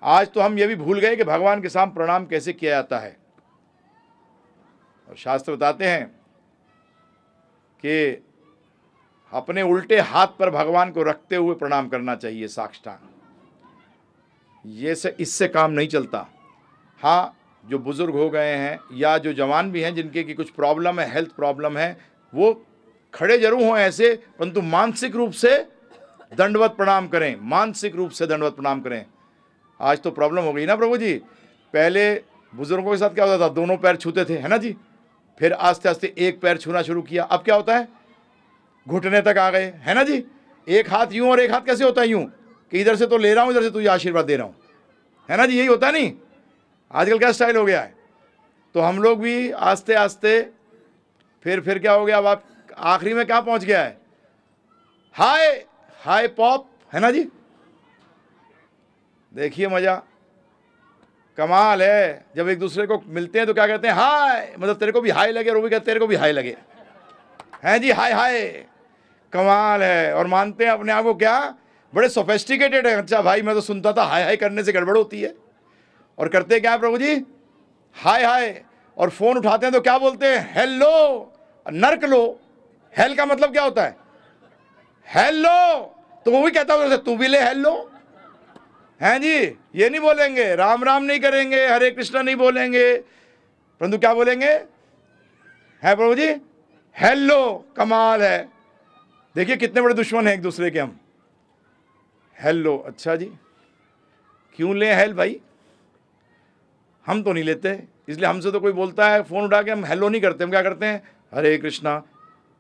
आज तो हम ये भी भूल गए कि भगवान के सामने प्रणाम कैसे किया जाता है। और शास्त्र बताते हैं कि अपने उल्टे हाथ पर भगवान को रखते हुए प्रणाम करना चाहिए साष्टांग। ये से इससे काम नहीं चलता। हाँ, जो बुजुर्ग हो गए हैं या जो जवान भी हैं जिनके की कुछ प्रॉब्लम है, हेल्थ प्रॉब्लम है, वो खड़े जरूर हों ऐसे, परंतु मानसिक रूप से दंडवत प्रणाम करें, मानसिक रूप से दंडवत प्रणाम करें। आज तो प्रॉब्लम हो गई ना प्रभु जी। पहले बुजुर्गों के साथ क्या होता था, दोनों पैर छूते थे, है ना जी। फिर आस्ते आस्ते एक पैर छूना शुरू किया। अब क्या होता है, घुटने तक आ गए, है ना जी। एक हाथ यूं और एक हाथ कैसे होता है, यूं कि इधर से तो ले रहा हूं, इधर से तुझे आशीर्वाद दे रहा हूं, है ना जी। यही होता है नहीं, आजकल क्या स्टाइल हो गया है। तो हम लोग भी आस्ते आस्ते फिर क्या हो गया, अब आप आखिरी में क्या पहुंच गया है, हाय हाय पॉप, है ना जी। देखिए मजा, कमाल है। जब एक दूसरे को मिलते हैं तो क्या कहते हैं, हाय, मतलब तेरे को भी हाय लगे और वो भी कहते तेरे को भी हाय लगे, हैं जी, हाय हाय। कमाल है। और मानते हैं अपने आप को क्या, बड़े सोफेस्टिकेटेड है। अच्छा भाई, मैं तो सुनता था हाय हाय करने से गड़बड़ होती है। और करते क्या है प्रभु जी, हाय हाय। और फोन उठाते हैं तो क्या बोलते हैं, हेलो, नर्क लो। हेल का मतलब क्या होता है, हेलो। तो वो भी कहता है तू भी ले हेलो, हैं जी। ये नहीं बोलेंगे, राम राम नहीं करेंगे, हरे कृष्णा नहीं बोलेंगे, परंतु क्या बोलेंगे, है प्रभु जी, हेलो। कमाल है। देखिए कितने बड़े दुश्मन हैं एक दूसरे के हम। हेलो, अच्छा जी, क्यों ले हेल भाई, हम तो नहीं लेते। इसलिए हमसे तो कोई बोलता है फोन उठा के, हम हेलो नहीं करते, हम क्या करते हैं, हरे कृष्णा।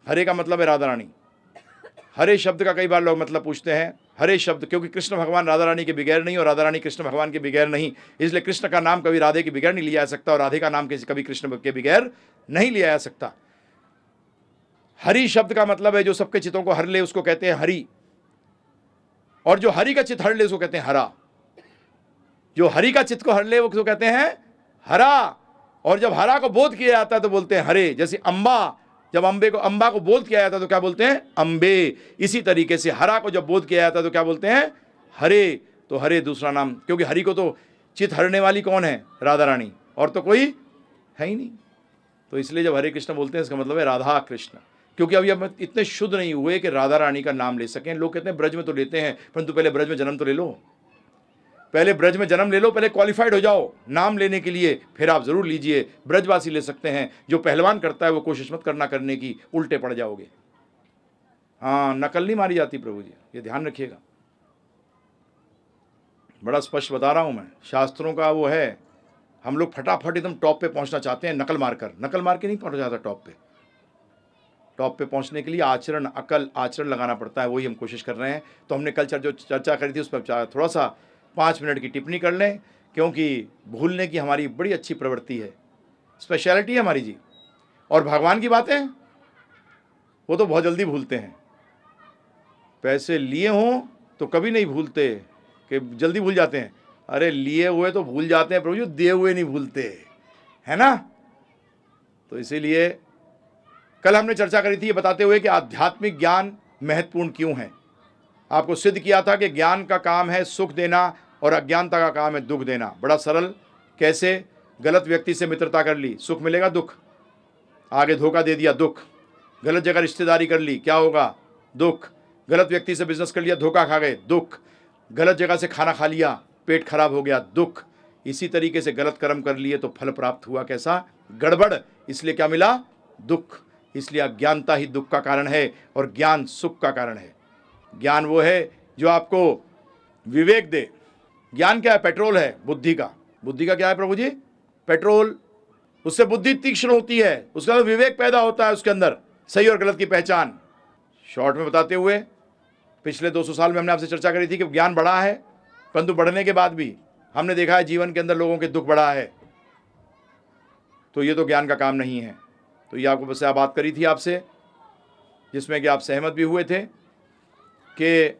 हरे का मतलब है राधा रानी। हरे शब्द का कई बार लोग मतलब पूछते हैं, हरे शब्द, क्योंकि कृष्ण भगवान राधा रानी के बगैर नहीं और राधा रानी कृष्ण भगवान के बगैर नहीं, इसलिए कृष्ण का नाम कभी राधे के बगैर नहीं लिया जा सकता और राधे का नाम कभी कृष्ण के बगैर नहीं लिया जा सकता। हरि शब्द का मतलब है जो सबके चित्तों को हर ले, उसको कहते हैं हरि। और जो हरि का चित्त हर ले उसको कहते हैं हरा। जो हरि का चित्त को हर ले वो कहते हैं हरा। और जब हरा को बोध किया जाता है तो बोलते हैं हरे। जैसे अम्बा, जब अम्बा को बोध किया जाता है तो क्या बोलते हैं, अम्बे। इसी तरीके से हरा को जब बोध किया जाता है तो क्या बोलते हैं, हरे। तो हरे दूसरा नाम, क्योंकि हरि को तो चित हरने वाली कौन है, राधा रानी, और तो कोई है ही नहीं। तो इसलिए जब हरे कृष्ण बोलते हैं इसका मतलब है राधा कृष्ण। क्योंकि अभी अब इतने शुद्ध नहीं हुए कि राधा रानी का नाम ले सकें। लोग कहते हैं ब्रज में तो लेते हैं, परंतु पहले ब्रज में जन्म तो ले लो, पहले ब्रज में जन्म ले लो, पहले क्वालिफाइड हो जाओ नाम लेने के लिए, फिर आप जरूर लीजिए। ब्रजवासी ले सकते हैं। जो पहलवान करता है वो कोशिश मत करना करने की, उल्टे पड़ जाओगे। हाँ, नकल नहीं मारी जाती प्रभु जी, ये ध्यान रखिएगा। बड़ा स्पष्ट बता रहा हूं मैं, शास्त्रों का वो है। हम लोग फटाफट एकदम टॉप पे पहुंचना चाहते हैं, नकल मार के नहीं पहुंच जाता टॉप पे। टॉप पे पहुंचने के लिए आचरण, अकल, आचरण लगाना पड़ता है, वही हम कोशिश कर रहे हैं। तो हमने कल जो चर्चा करी थी उस पर थोड़ा सा 5 मिनट की टिप्पणी कर लें, क्योंकि भूलने की हमारी बड़ी अच्छी प्रवृत्ति है, स्पेशलिटी है हमारी जी। और भगवान की बातें वो तो बहुत जल्दी भूलते हैं। पैसे लिए हों तो कभी नहीं भूलते, कि जल्दी भूल जाते हैं। अरे लिए हुए तो भूल जाते हैं प्रभु जी, दिए हुए नहीं भूलते, है ना। तो इसीलिए कल हमने चर्चा करी थी ये बताते हुए कि आध्यात्मिक ज्ञान महत्वपूर्ण क्यों है। आपको सिद्ध किया था कि ज्ञान का काम है सुख देना और अज्ञानता का काम है दुख देना। बड़ा सरल, कैसे, गलत व्यक्ति से मित्रता कर ली, सुख मिलेगा, दुख। आगे धोखा दे दिया, दुख। गलत जगह रिश्तेदारी कर ली, क्या होगा, दुख। गलत व्यक्ति से बिजनेस कर लिया, धोखा खा गए, दुख। गलत जगह से खाना खा लिया, पेट खराब हो गया, दुख। इसी तरीके से गलत कर्म कर लिए तो फल प्राप्त हुआ कैसा, गड़बड़। इसलिए क्या मिला, दुख। इसलिए अज्ञानता ही दुख का कारण है और ज्ञान सुख का कारण है। ज्ञान वो है जो आपको विवेक दे। ज्ञान क्या है, पेट्रोल है बुद्धि का। बुद्धि का क्या है प्रभु जी, पेट्रोल। उससे बुद्धि तीक्ष्ण होती है, उसका तो विवेक पैदा होता है उसके अंदर, सही और गलत की पहचान। शॉर्ट में बताते हुए, पिछले 200 साल में हमने आपसे चर्चा करी थी कि ज्ञान बढ़ा है, परंतु बढ़ने के बाद भी हमने देखा है जीवन के अंदर लोगों के दुख बढ़ा है। तो ये तो ज्ञान का काम नहीं है। तो ये आपको बस बात करी थी आपसे, जिसमें कि आप सहमत भी हुए थे कि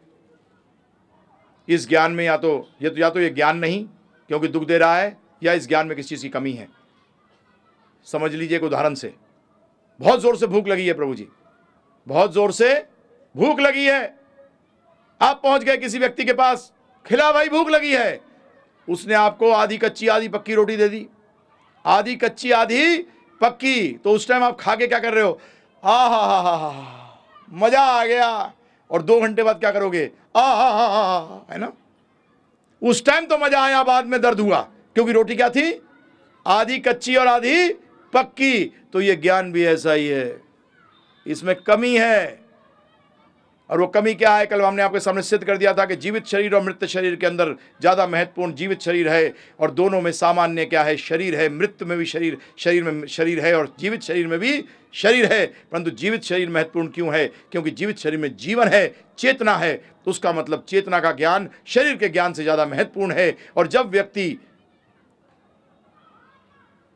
इस ज्ञान में या तो ये ज्ञान नहीं क्योंकि दुख दे रहा है, या इस ज्ञान में किसी चीज़ की कमी है। समझ लीजिए एक उदाहरण से, बहुत जोर से भूख लगी है प्रभु जी, बहुत जोर से भूख लगी है। आप पहुंच गए किसी व्यक्ति के पास, खिला भाई भूख लगी है। उसने आपको आधी कच्ची आधी पक्की रोटी दे दी, आधी कच्ची आधी पक्की, तो उस टाइम आप खा के क्या कर रहे हो? हा, मजा आ गया। और 2 घंटे बाद क्या करोगे? है ना? उस टाइम तो मजा आया, बाद में दर्द हुआ, क्योंकि रोटी क्या थी? आधी कच्ची और आधी पक्की। तो ये ज्ञान भी ऐसा ही है, इसमें कमी है। और वो कमी क्या है? कल हमने आपके सामने सिद्ध कर दिया था कि जीवित शरीर और मृत शरीर के अंदर ज्यादा महत्वपूर्ण जीवित शरीर है, और दोनों में सामान्य क्या है? शरीर है। मृत में भी शरीर में शरीर है, और जीवित शरीर में भी शरीर है। परंतु जीवित शरीर महत्वपूर्ण क्यों है? क्योंकि जीवित शरीर में जीवन है, चेतना है। तो उसका मतलब चेतना का ज्ञान शरीर के ज्ञान से ज्यादा महत्वपूर्ण है। और जब व्यक्ति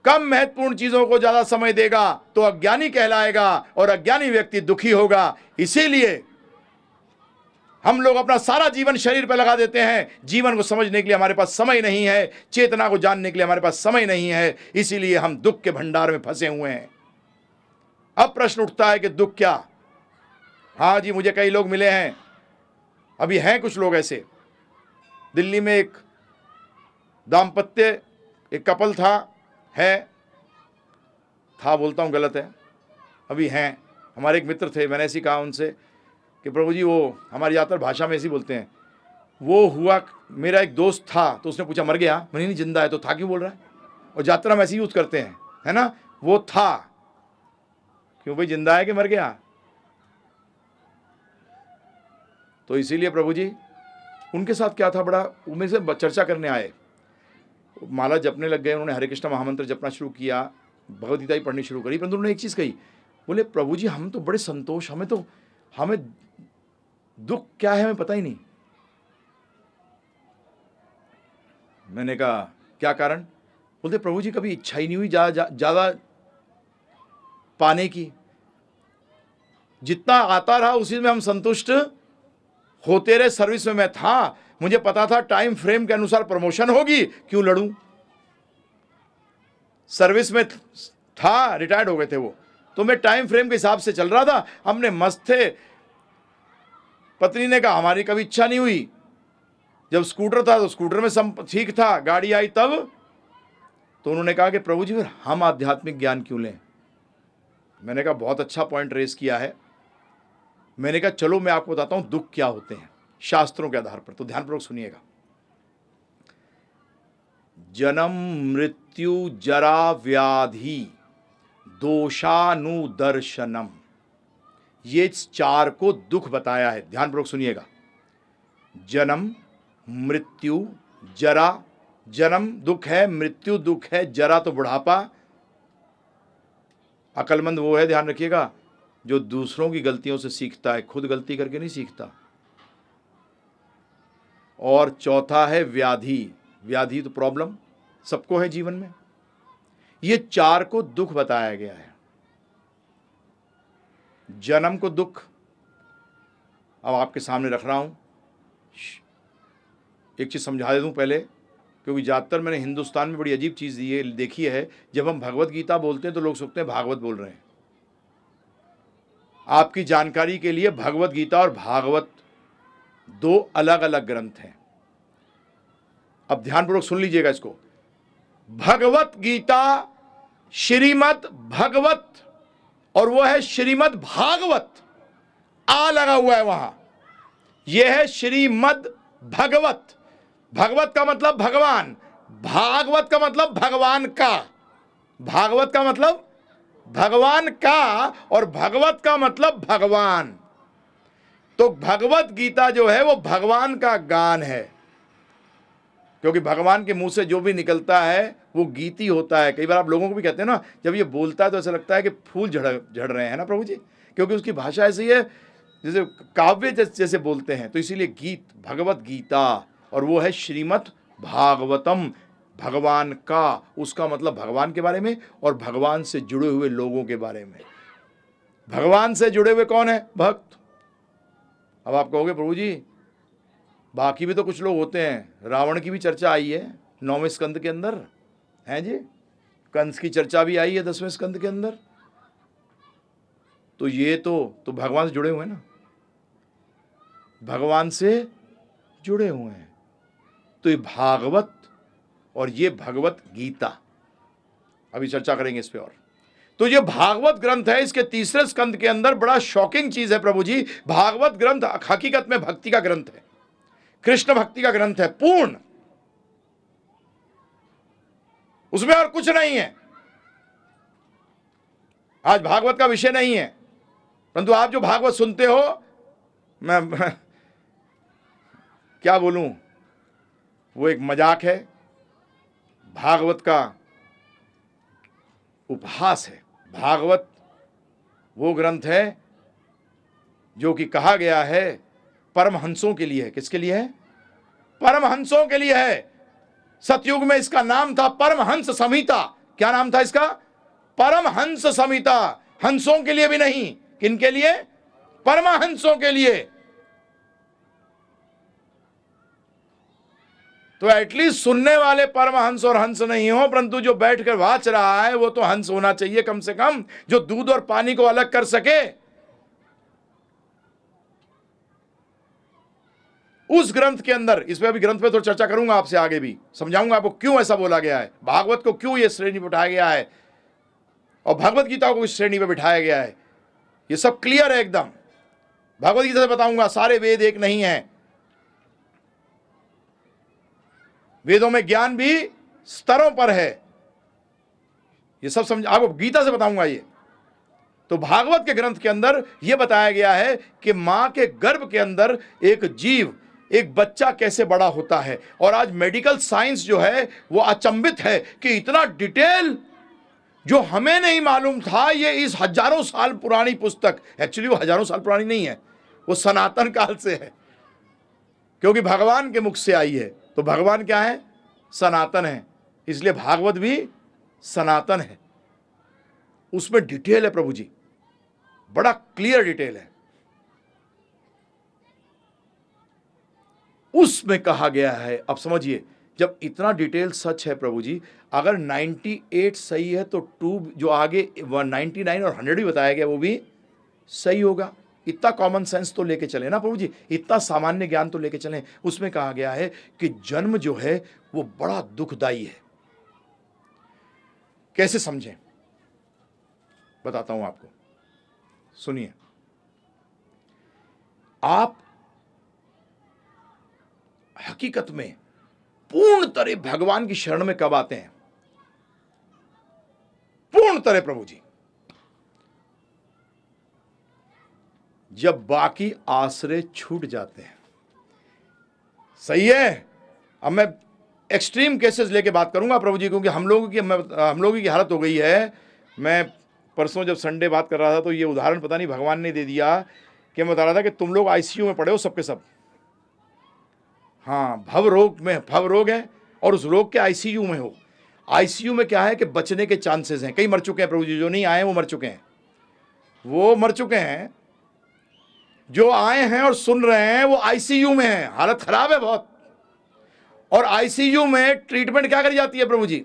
कम महत्वपूर्ण चीजों को ज्यादा समय देगा तो अज्ञानी कहलाएगा, और अज्ञानी व्यक्ति दुखी होगा। इसीलिए हम लोग अपना सारा जीवन शरीर पर लगा देते हैं। जीवन को समझने के लिए हमारे पास समय नहीं है, चेतना को जानने के लिए हमारे पास समय नहीं है। इसीलिए हम दुख के भंडार में फंसे हुए हैं। अब प्रश्न उठता है कि दुख क्या? हाँ जी, मुझे कई लोग मिले हैं, अभी हैं कुछ लोग ऐसे। दिल्ली में एक दाम्पत्य, एक कपल था बोलता हूँ गलत है, अभी हैं। हमारे एक मित्र थे, मैंने ऐसे कहा उनसे कि प्रभु जी, वो हमारी यात्रा भाषा में ऐसे बोलते हैं, वो हुआ, मेरा एक दोस्त था, तो उसने पूछा मर गया? मैंने नहीं, जिंदा है। तो था क्यों बोल रहा है? और यात्रा में ऐसे यूज करते हैं, है ना? वो था, क्यों भाई, जिंदा है कि मर गया? तो इसीलिए प्रभु जी, उनके साथ क्या था, बड़ा वो मेरे से चर्चा करने आए, माला जपने लग गए, उन्होंने हरे कृष्ण महामंत्र जपना शुरू किया, भगवद गीता ही पढ़नी शुरू करी। परंतु उन्होंने एक चीज़ कही, बोले प्रभु जी, हम तो बड़े संतोष, हमें दुख क्या है हमें पता ही नहीं। मैंने कहा क्या कारण? बोलते प्रभु जी, कभी इच्छा ही नहीं हुई ज़्यादा पाने की, जितना आता रहा उसी में हम संतुष्ट होते रहे। सर्विस में मैं था, मुझे पता था टाइम फ्रेम के अनुसार प्रमोशन होगी, क्यों लड़ूं? सर्विस में था, रिटायर्ड हो गए थे वो, तो मैं टाइम फ्रेम के हिसाब से चल रहा था, हमने मस्त थे। पत्नी ने कहा हमारी कभी इच्छा नहीं हुई, जब स्कूटर था तो स्कूटर में ठीक था, गाड़ी आई तब। तो उन्होंने कहा कि प्रभु जी, फिर हम आध्यात्मिक ज्ञान क्यों लें? मैंने कहा बहुत अच्छा पॉइंट रेस किया है। मैंने कहा चलो मैं आपको बताता हूं दुख क्या होते हैं शास्त्रों के आधार पर। तो ध्यानपूर्वक सुनिएगा। जन्म, मृत्यु, जरा, व्याधि, दोषानुदर्शनम, ये 4 को दुख बताया है। ध्यानपूर्वक सुनिएगा। जन्म, मृत्यु, जरा, जन्म दुख है, मृत्यु दुख है, जरा तो बुढ़ापा। अकलमंद वो है, ध्यान रखिएगा, जो दूसरों की गलतियों से सीखता है, खुद गलती करके नहीं सीखता। और चौथा है व्याधि। व्याधि तो प्रॉब्लम सबको है जीवन में। ये 4 को दुख बताया गया है। जन्म को दुख अब आपके सामने रख रहा हूं। एक चीज समझा दे दूं पहले, क्योंकि ज़्यादातर मैंने हिंदुस्तान में बड़ी अजीब चीज़ देखी है, जब हम भगवत गीता बोलते हैं तो लोग सोचते हैं भागवत बोल रहे हैं। आपकी जानकारी के लिए, भगवत गीता और भागवत 2 अलग अलग ग्रंथ हैं। अब ध्यानपूर्वक सुन लीजिएगा इसको। भगवत गीता श्रीमद् भगवत, और वो है श्रीमद् भागवत, आ लगा हुआ है वहां। यह है श्रीमद् भगवत। भगवत का मतलब भगवान, भागवत का मतलब भगवान का। भागवत का मतलब भगवान का, और भगवत का मतलब भगवान। तो भगवत गीता जो है वो भगवान का गान है, क्योंकि भगवान के मुंह से जो भी निकलता है वो गीत ही होता है। कई बार आप लोगों को भी कहते हैं ना, जब ये बोलता है तो ऐसा लगता है कि फूल झड़ रहे हैं ना प्रभु जी, क्योंकि उसकी भाषा ऐसी है जैसे काव्य जैसे बोलते हैं। तो इसीलिए गीत, भगवत गीता, और वो है श्रीमद् भागवतम, भगवान का। उसका मतलब भगवान के बारे में और भगवान से जुड़े हुए लोगों के बारे में। भगवान से जुड़े हुए कौन है? भक्त। अब आप कहोगे प्रभु जी बाकी भी तो कुछ लोग होते हैं, रावण की भी चर्चा आई है 9वें स्कंद के अंदर, है जी, कंस की चर्चा भी आई है 10वें स्कंद के अंदर। तो ये तो भगवान से जुड़े हुए हैं ना, भगवान से जुड़े हुए हैं। तो ये भागवत और ये भगवत गीता, अभी चर्चा करेंगे इस पे। और तो ये भागवत ग्रंथ है, इसके तीसरे स्कंद के अंदर बड़ा शॉकिंग चीज है प्रभु जी। भागवत ग्रंथ हकीकत में भक्ति का ग्रंथ है, कृष्ण भक्ति का ग्रंथ है पूर्ण, उसमें और कुछ नहीं है। आज भागवत का विषय नहीं है, परंतु आप जो भागवत सुनते हो, मैं क्या बोलूं, वो एक मजाक है, भागवत का उपहास है। भागवत वो ग्रंथ है जो कि कहा गया है परमहंसों के लिए है। किसके लिए है? परमहंसों के लिए है। सतयुग में इसका नाम था परमहंस संहिता। क्या नाम था इसका? परमहंस संहिता। हंसों के लिए भी नहीं, किनके लिए? परमहंसों के लिए। तो एटलीस्ट सुनने वाले परमहंस और हंस नहीं हो, परंतु जो बैठकर वाच रहा है वो तो हंस होना चाहिए कम से कम, जो दूध और पानी को अलग कर सके। उस ग्रंथ के अंदर, इस पे अभी ग्रंथ पे तो चर्चा करूंगा आपसे, आगे भी समझाऊंगा आपको क्यों ऐसा बोला गया है, भागवत को क्यों ये श्रेणी पे उठाया गया है और भगवत गीता को इस श्रेणी पे बिठाया गया है। ये सब क्लियर है एकदम। भगवत गीता से बताऊंगा, सारे वेद एक नहीं है, वेदों में ज्ञान भी स्तरों पर है। ये सब समझ आपको गीता से बताऊंगा ये। तो भागवत के ग्रंथ के अंदर यह बताया गया है कि मां के गर्भ के अंदर एक जीव, एक बच्चा कैसे बड़ा होता है। और आज मेडिकल साइंस जो है वो अचंभित है कि इतना डिटेल जो हमें नहीं मालूम था, ये इस हजारों साल पुरानी पुस्तक, एक्चुअली वो हजारों साल पुरानी नहीं है, वो सनातन काल से है, क्योंकि भगवान के मुख से आई है। तो भगवान क्या है? सनातन है, इसलिए भागवत भी सनातन है। उसमें डिटेल है प्रभु जी, बड़ा क्लियर डिटेल है। उसमें कहा गया है, अब समझिए, जब इतना डिटेल सच है प्रभु जी, अगर 98 सही है तो 2 जो आगे 99 और 100 भी बताया गया वो भी सही होगा। इतना कॉमन सेंस तो लेके चले ना प्रभु जी, इतना सामान्य ज्ञान तो लेके चले। उसमें कहा गया है कि जन्म जो है वो बड़ा दुखदाई है। कैसे समझें, बताता हूं आपको, सुनिए। आप हकीकत में पूर्ण तरह भगवान की शरण में कब आते हैं? पूर्ण तरह प्रभु जी, जब बाकी आश्रय छूट जाते हैं। सही है। अब मैं एक्सट्रीम केसेस लेके बात करूंगा प्रभु जी, क्योंकि हम लोगों की हालत हो गई है। मैं परसों जब संडे बात कर रहा था तो ये उदाहरण पता नहीं भगवान ने दे दिया कि मैं बता रहा था कि तुम लोग आईसीयू में पड़े हो, सबके सब। हाँ, भव रोग है और उस रोग के आईसीयू में हो। आईसीयू में क्या है कि बचने के चांसेस हैं। कई मर चुके हैं प्रभु जी, जो नहीं आए वो मर चुके हैं, वो मर चुके हैं। जो आए हैं और सुन रहे हैं वो आईसीयू में हैं, हालत खराब है बहुत। और आईसीयू में ट्रीटमेंट क्या करी जाती है प्रभु जी?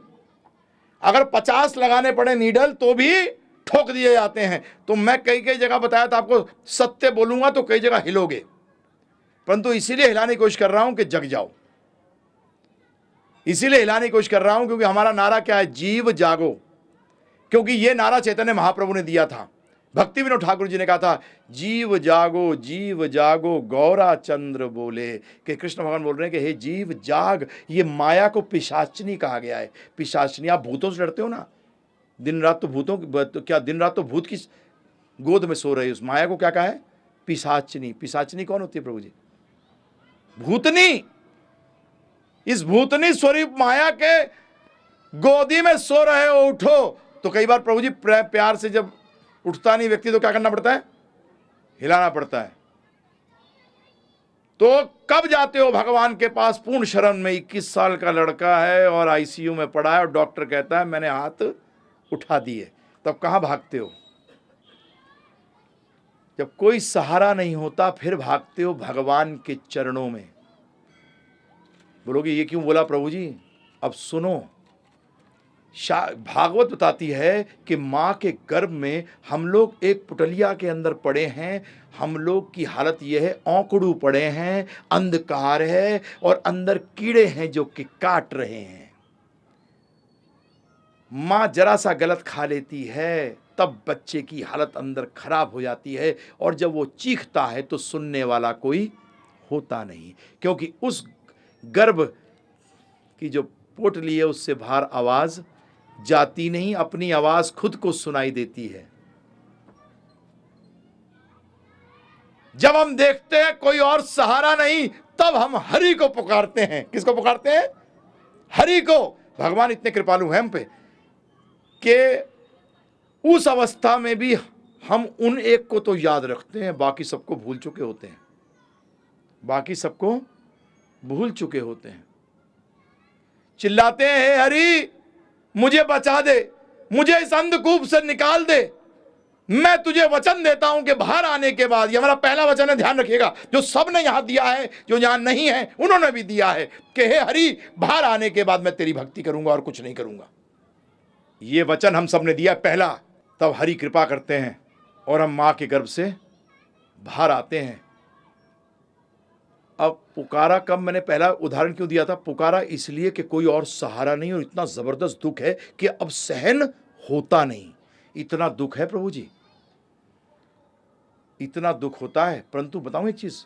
अगर 50 लगाने पड़े नीडल तो भी ठोक दिए जाते हैं। तो मैं कई जगह बताया था आपको, सत्य बोलूंगा तो कई जगह हिलोगे, परंतु इसीलिए हिलाने की कोशिश कर रहा हूं कि जग जाओ। इसीलिए हिलाने की कोशिश कर रहा हूं क्योंकि हमारा नारा क्या है? जीव जागो। क्योंकि यह नारा चैतन्य महाप्रभु ने दिया था, भक्ति विनोद ठाकुर जी ने कहा था, जीव जागो गौरा चंद्र बोले। कि कृष्ण भगवान बोल रहे हैं कि हे जीव जाग। ये माया को पिशाचनी कहा गया है। पिशाचनी, आप भूतों से डरते हो ना, दिन रात तो दिन रात तो भूत की गोद में सो रहे। उस माया को क्या कहा है? पिशाचनी। पिशाचनी कौन होती है प्रभु जी? भूतनी। इस भूतनी स्वरूप माया के गोदी में सो रहे हो, उठो। तो कई बार प्रभु जी प्यार से जब उठता नहीं व्यक्ति तो क्या करना पड़ता है? हिलाना पड़ता है। तो कब जाते हो भगवान के पास? पूर्ण शरण में। 21 साल का लड़का है और आईसीयू में पड़ा है और डॉक्टर कहता है मैंने हाथ उठा दिए, तब कहां भागते हो? जब कोई सहारा नहीं होता फिर भागते हो भगवान के चरणों में। बोलोगे ये क्यों बोला प्रभु जी? अब सुनो, भागवत बताती है कि मां के गर्भ में हम लोग एक पुटलिया के अंदर पड़े हैं। हम लोग की हालत यह है, औंकड़ू पड़े हैं, अंधकार है और अंदर कीड़े हैं जो कि काट रहे हैं। माँ जरा सा गलत खा लेती है तब बच्चे की हालत अंदर खराब हो जाती है, और जब वो चीखता है तो सुनने वाला कोई होता नहीं, क्योंकि उस गर्भ की जो पोटली है उससे बाहर आवाज जाती नहीं, अपनी आवाज खुद को सुनाई देती है। जब हम देखते हैं कोई और सहारा नहीं, तब हम हरि को पुकारते हैं। किसको पुकारते हैं? हरि को। भगवान इतने कृपालु हैं हम पे कि उस अवस्था में भी हम उन एक को तो याद रखते हैं, बाकी सबको भूल चुके होते हैं, बाकी सबको भूल चुके होते हैं। चिल्लाते हैं, हे हरि मुझे बचा दे, मुझे इस अंधकूप से निकाल दे। मैं तुझे वचन देता हूं कि बाहर आने के बाद, ये हमारा पहला वचन है, ध्यान रखिएगा, जो सबने यहां दिया है, जो यहां नहीं है उन्होंने भी दिया है कि हे हरि बाहर आने के बाद मैं तेरी भक्ति करूंगा और कुछ नहीं करूंगा। ये वचन हम सबने दिया पहला। तब हरि कृपा करते हैं और हम मां के गर्भ से बाहर आते हैं। अब पुकारा कब, मैंने पहला उदाहरण क्यों दिया था? पुकारा इसलिए कि कोई और सहारा नहीं और इतना जबरदस्त दुख है कि अब सहन होता नहीं। इतना दुख है प्रभु जी, इतना दुख होता है। परंतु बताऊं एक चीज,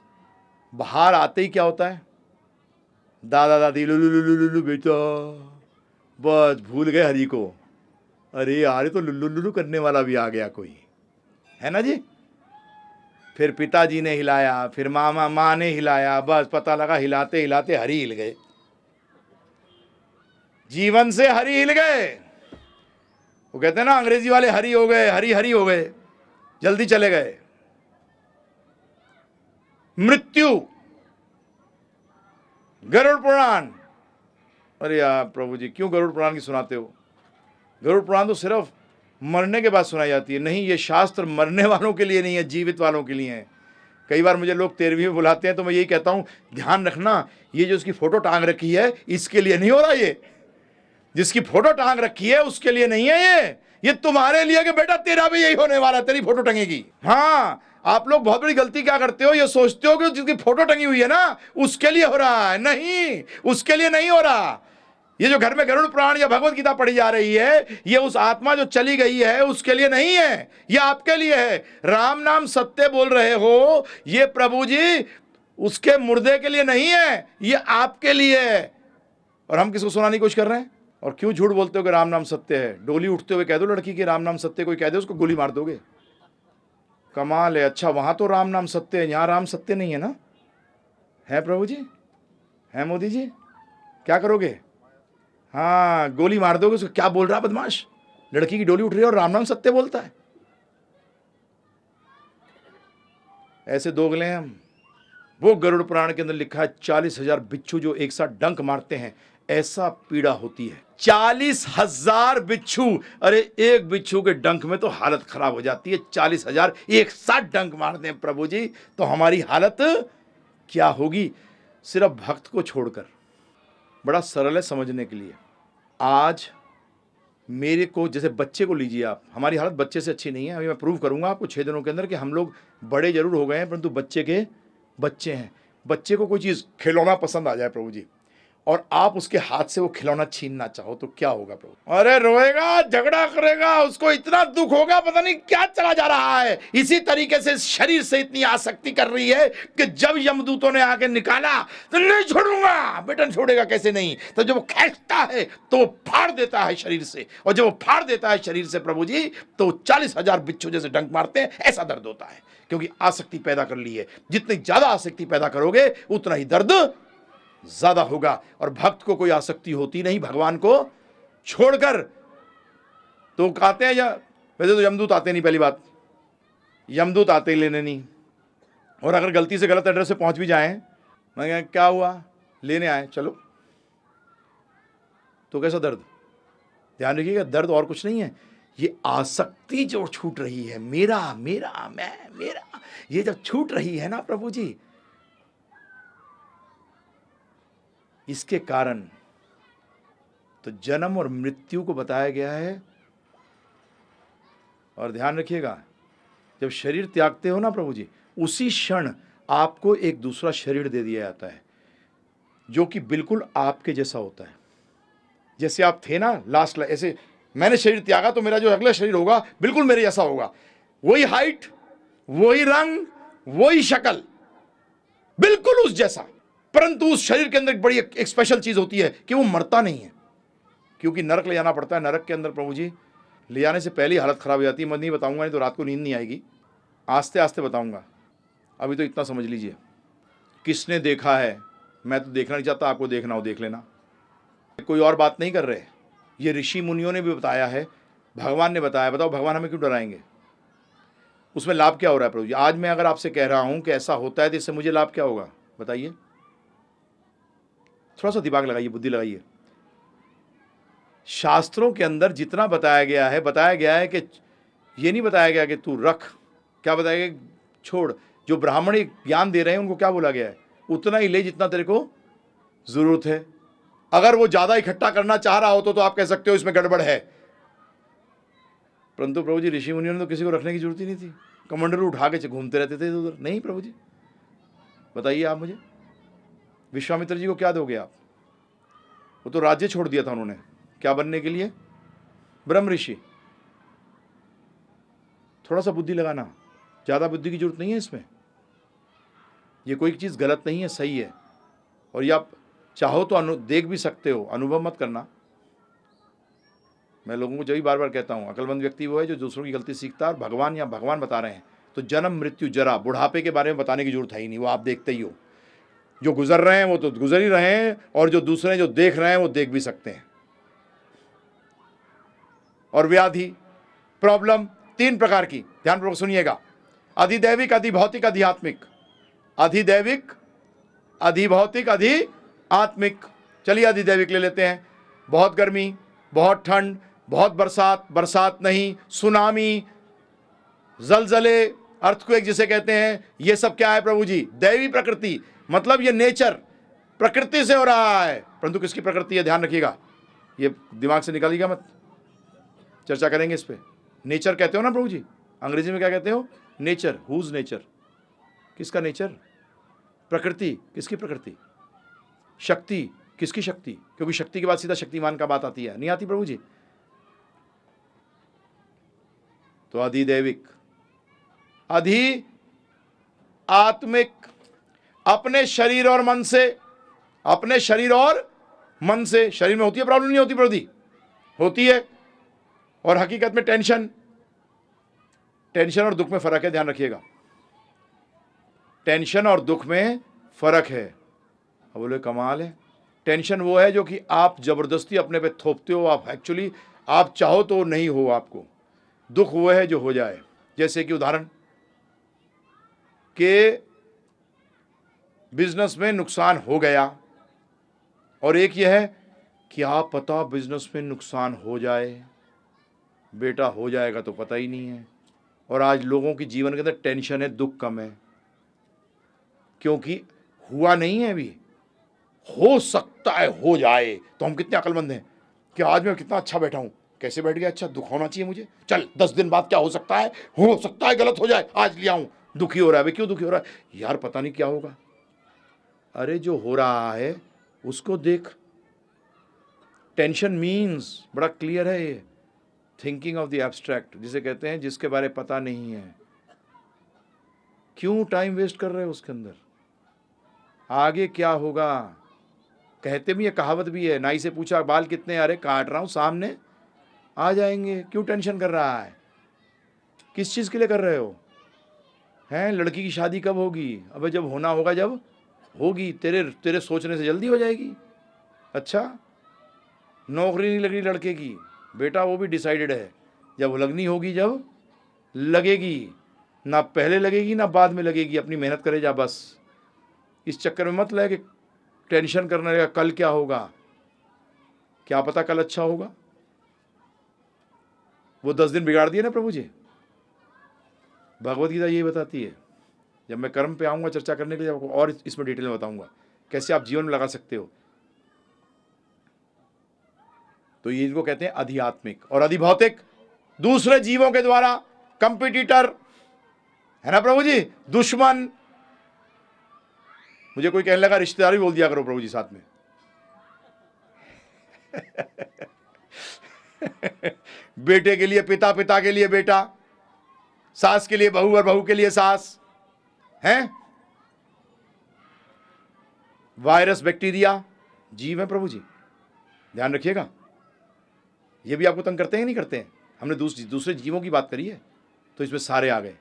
बाहर आते ही क्या होता है? दादा दादी लुलु लुलु लुलु बेटा, बस भूल गए हरि को। अरे यार, तो लुल्लू लुल्लू करने वाला भी आ गया कोई, है ना जी। फिर पिताजी ने हिलाया, फिर माँ ने हिलाया, बस पता लगा हिलाते हिलाते हरि हिल गए, जीवन से हरि हिल गए। वो कहते हैं ना अंग्रेजी वाले, हरि हो गए, हरि हरि हो गए, जल्दी चले गए। मृत्यु, गरुड़ पुराण। अरे यार प्रभु जी क्यों गरुड़ पुराण की सुनाते हो? गरुड़ पुराण तो सिर्फ मरने के बाद सुनाई जाती है। नहीं, ये शास्त्र मरने वालों के लिए नहीं है, जीवित वालों के लिए है। कई बार मुझे लोग 13वीं में बुलाते हैं तो मैं यही कहता हूं, ध्यान रखना, ये जो उसकी फोटो टांग रखी है इसके लिए नहीं हो रहा, ये जिसकी फोटो टांग रखी है उसके लिए नहीं है, ये तुम्हारे लिए कि बेटा तेरा भी यही होने वाला, तेरी फोटो टंगेगी। हाँ, आप लोग बहुत बड़ी गलती क्या करते हो, ये सोचते हो कि जिसकी फोटो टंगी हुई है ना उसके लिए हो रहा है। नहीं, उसके लिए नहीं हो रहा। ये जो घर में गरुड़ पुराण या भगवत गीता पढ़ी जा रही है, ये उस आत्मा जो चली गई है उसके लिए नहीं है, ये आपके लिए है। राम नाम सत्य बोल रहे हो, ये प्रभु जी उसके मुर्दे के लिए नहीं है, ये आपके लिए है। और हम किसको सुनाने की कोशिश कर रहे हैं? और क्यों झूठ बोलते हो कि राम नाम सत्य है? डोली उठते हुए कह दो लड़की की राम नाम सत्य, कोई कह दे उसको गोली मार दोगे। कमाल है। अच्छा, वहां तो राम नाम सत्य है, यहां राम सत्य नहीं है ना? है प्रभु जी, है मोदी जी, क्या करोगे? हाँ, गोली मार दोगे उसको। क्या बोल रहा है बदमाश? लड़की की डोली उठ रही है और राम नाम सत्य बोलता है। ऐसे दोगले हैं हम। वो गरुड़ पुराण के अंदर लिखा है 40,000 बिच्छू जो एक साथ डंक मारते हैं, ऐसा पीड़ा होती है। 40,000 बिच्छू। अरे एक बिच्छू के डंक में तो हालत खराब हो जाती है, 40,000 एक साथ डंक मारते हैं प्रभु जी, तो हमारी हालत क्या होगी? सिर्फ भक्त को छोड़कर। बड़ा सरल है समझने के लिए। आज मेरे को, जैसे बच्चे को लीजिए आप, हमारी हालत बच्चे से अच्छी नहीं है। अभी मैं प्रूव करूंगा आपको 6 दिनों के अंदर कि हम लोग बड़े जरूर हो गए हैं परंतु बच्चे के बच्चे हैं। बच्चे को कोई चीज़ खिलौना पसंद आ जाए प्रभु जी, और आप उसके हाथ से वो खिलौना छीनना चाहो तो क्या होगा प्रभु? अरे रोएगा, झगड़ा करेगा, उसको इतना दुख होगा, पता नहीं क्या चला जा रहा है। इसी तरीके से शरीर से इतनी आसक्ति कर रही है कि जब यमदूतों ने आके निकाला तो नहीं छोड़ूंगा, बेटा छोड़ेगा कैसे नहीं। तो जब वो खींचता है तो वो फाड़ देता है शरीर से, और जब वो फाड़ देता है शरीर से प्रभु जी, तो 40,000 बिच्छू जैसे डंक मारते हैं, ऐसा दर्द होता है, क्योंकि आसक्ति पैदा कर ली है। जितनी ज्यादा आसक्ति पैदा करोगे उतना ही दर्द ज्यादा होगा। और भक्त को कोई आसक्ति होती नहीं भगवान को छोड़कर। तो कहते हैं, या वैसे तो यमदूत आते नहीं, पहली बात यमदूत आते लेने नहीं, और अगर गलती से गलत एड्रेस पे पहुंच भी जाएं, मैं कहा क्या हुआ, लेने आए चलो, तो कैसा दर्द? ध्यान रखिएगा, दर्द और कुछ नहीं है, ये आसक्ति जो छूट रही है, मेरा मेरा मैं मेरा, ये जब छूट रही है ना प्रभु जी, इसके कारण तो जन्म और मृत्यु को बताया गया है। और ध्यान रखिएगा, जब शरीर त्यागते हो ना प्रभु जी, उसी क्षण आपको एक दूसरा शरीर दे दिया जाता है जो कि बिल्कुल आपके जैसा होता है। जैसे आप थे ना लास्ट, ऐसे मैंने शरीर त्यागा तो मेरा जो अगला शरीर होगा बिल्कुल मेरे जैसा होगा, वही हाइट, वही रंग, वही शक्ल, बिल्कुल उस जैसा। परंतु उस शरीर के अंदर एक बड़ी एक स्पेशल चीज होती है कि वो मरता नहीं है, क्योंकि नरक ले जाना पड़ता है। नरक के अंदर प्रभु जी ले जाने से पहले ही हालत खराब हो जाती है। मैं नहीं बताऊंगा, नहीं तो रात को नींद नहीं आएगी। आस्ते आस्ते बताऊंगा, अभी तो इतना समझ लीजिए। किसने देखा है, मैं तो देखना नहीं चाहता, आपको देखना हो देख लेना, कोई और बात नहीं कर रहे। ये ऋषि मुनियों ने भी बताया है, भगवान ने बताया। बताओ भगवान हमें क्यों डराएंगे? उसमें लाभ क्या हो रहा है प्रभु जी? आज मैं अगर आपसे कह रहा हूं कि ऐसा होता है तो इससे मुझे लाभ क्या होगा बताइए? थोड़ा सा दिमाग लगाइए, बुद्धि लगाइए। शास्त्रों के अंदर जितना बताया गया है कि ये नहीं बताया गया कि तू रख, क्या बताया गया? छोड़। जो ब्राह्मण ज्ञान दे रहे हैं उनको क्या बोला गया है? उतना ही ले जितना तेरे को जरूरत है। अगर वो ज्यादा इकट्ठा करना चाह रहा हो तो आप कह सकते हो इसमें गड़बड़ है। परंतु प्रभु जी ऋषि मुनियों ने तो किसी को रखने की जरूरत ही नहीं थी, कमंडलू उठा के घूमते रहते थे उधर। नहीं प्रभु जी, बताइए आप मुझे, विश्वामित्र जी को क्या दोगे आप? वो तो राज्य छोड़ दिया था उन्होंने, क्या बनने के लिए? ब्रह्म ऋषि। थोड़ा सा बुद्धि लगाना, ज्यादा बुद्धि की जरूरत नहीं है इसमें। ये कोई चीज गलत नहीं है, सही है। और ये आप चाहो तो देख भी सकते हो, अनुभव मत करना। मैं लोगों को जब भी बार बार कहता हूं, अकलमंद व्यक्ति वो है जो दूसरों की गलती सीखता है। और भगवान या भगवान बता रहे हैं तो जन्म मृत्यु जरा बुढ़ापे के बारे में बताने की जरूरत है ही नहीं, वो आप देखते ही हो। जो गुजर रहे हैं वो तो गुजर ही रहे हैं, और जो दूसरे जो देख रहे हैं वो देख भी सकते हैं। और व्याधि, प्रॉब्लम 3 प्रकार की, ध्यानपूर्वक सुनिएगा। अधिदैविक, अधिभौतिक, अधिआत्मिक। अधिदैविक, अधिभौतिक, अधिआत्मिक। चलिए अधिदैविक ले लेते हैं। बहुत गर्मी, बहुत ठंड, बहुत बरसात, बरसात नहीं, सुनामी, जलजले, अर्थक्वेक जिसे कहते हैं, ये सब क्या है प्रभु जी? दैवी प्रकृति। मतलब ये नेचर, प्रकृति से हो रहा है। परंतु किसकी प्रकृति है? ध्यान रखिएगा, ये दिमाग से निकालिएगा मत, चर्चा करेंगे इस पे। नेचर कहते हो ना प्रभु जी, अंग्रेजी में क्या कहते हो? नेचर। Whose nature? किसका नेचर? प्रकृति। किसकी प्रकृति? शक्ति। किसकी शक्ति? क्योंकि शक्ति के बाद सीधा शक्तिमान का बात आती है, नहीं आती प्रभु जी? तो अधिदैविक, अधि आत्मिक, अपने शरीर और मन से, अपने शरीर और मन से। शरीर में होती है प्रॉब्लम? नहीं होती प्रभु जी? होती है। और हकीकत में टेंशन, टेंशन और दुख में फर्क है, ध्यान रखिएगा। टेंशन और दुख में फर्क है। अब बोले कमाल है। टेंशन वो है जो कि आप जबरदस्ती अपने पे थोपते हो, आप एक्चुअली आप चाहो तो नहीं हो आपको। दुख वो है जो हो जाए। जैसे कि उदाहरण के बिजनेस में नुकसान हो गया, और एक यह है कि आप पता बिजनेस में नुकसान हो जाए, बेटा हो जाएगा तो पता ही नहीं है। और आज लोगों की जीवन के अंदर टेंशन है, दुख कम है, क्योंकि हुआ नहीं है अभी। हो सकता है हो जाए। तो हम कितने अकलमंद हैं कि आज मैं कितना अच्छा बैठा हूं, कैसे बैठ गया? अच्छा, दुख होना चाहिए मुझे, चल 10 दिन बाद क्या हो सकता है गलत हो जाए, आज लिया हूं। दुखी हो रहा है। भाई क्यों दुखी हो रहा है? यार पता नहीं क्या होगा। अरे जो हो रहा है उसको देख। टेंशन मीन्स बड़ा क्लियर है ये, थिंकिंग ऑफ द एब्स्ट्रैक्ट जिसे कहते हैं, जिसके बारे में पता नहीं है। क्यों टाइम वेस्ट कर रहे हो उसके अंदर? आगे क्या होगा? कहते भी है, कहावत भी है, नाई से पूछा बाल कितने? अरे काट रहा हूं, सामने आ जाएंगे। क्यों टेंशन कर रहा है? किस चीज के लिए कर रहे हो? हैं, लड़की की शादी कब होगी? अबे जब होना होगा, जब होगी। तेरे सोचने से जल्दी हो जाएगी। अच्छा, नौकरी नहीं लग रही लड़के की, बेटा वो भी डिसाइडेड है, जब लगनी होगी जब लगेगी। ना पहले लगेगी ना बाद में लगेगी, अपनी मेहनत करे जा बस। इस चक्कर में मत लगे कि टेंशन करने लगा कल क्या होगा। क्या पता कल अच्छा होगा। वो 10 दिन बिगाड़ दिए ना प्रभु जी। भगवत गीता यही बताती है। जब मैं कर्म पे आऊंगा चर्चा करने के लिए, आपको और इसमें डिटेल में बताऊंगा कैसे आप जीवन में लगा सकते हो। तो ये इनको कहते हैं अधिआत्मिक। और अधिभौतिक, दूसरे जीवों के द्वारा कंपटीटर, है ना प्रभु जी, दुश्मन। मुझे कोई कहने लगा रिश्तेदार भी बोल दिया करो प्रभु जी साथ में। बेटे के लिए पिता, पिता के लिए बेटा, सास के लिए बहू और बहू के लिए सास हैं। वायरस, बैक्टीरिया जीव है प्रभु जी, ध्यान रखिएगा। ये भी आपको तंग करते हैं नहीं करते हैं? हमने दूसरे जीवों की बात करी है, तो इसमें सारे आ गए।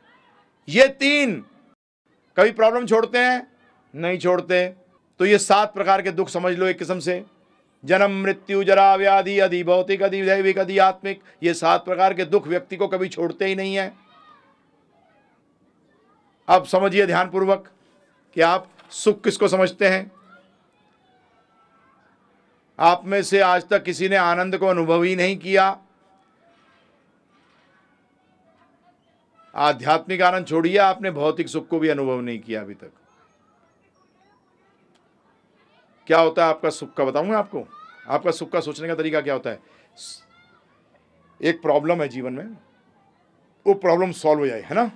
ये 3 कभी प्रॉब्लम छोड़ते हैं? नहीं छोड़ते। तो ये 7 प्रकार के दुख समझ लो एक किस्म से, जन्म, मृत्यु, जरा, व्याधि, अधि भौतिक, अधि दैविक, अधि आत्मिक। ये 7 प्रकार के दुख व्यक्ति को कभी छोड़ते ही नहीं है। अब समझिए ध्यानपूर्वक कि आप सुख किसको समझते हैं। आप में से आज तक किसी ने आनंद को अनुभव ही नहीं किया। आध्यात्मिक आनंद छोड़िए, आपने भौतिक सुख को भी अनुभव नहीं किया अभी तक। क्या होता है आपका सुख का, बताऊं मैं आपको। आपका सुख का सोचने का तरीका क्या होता है। एक प्रॉब्लम है जीवन में, वो प्रॉब्लम सॉल्व हो जाए, है ना।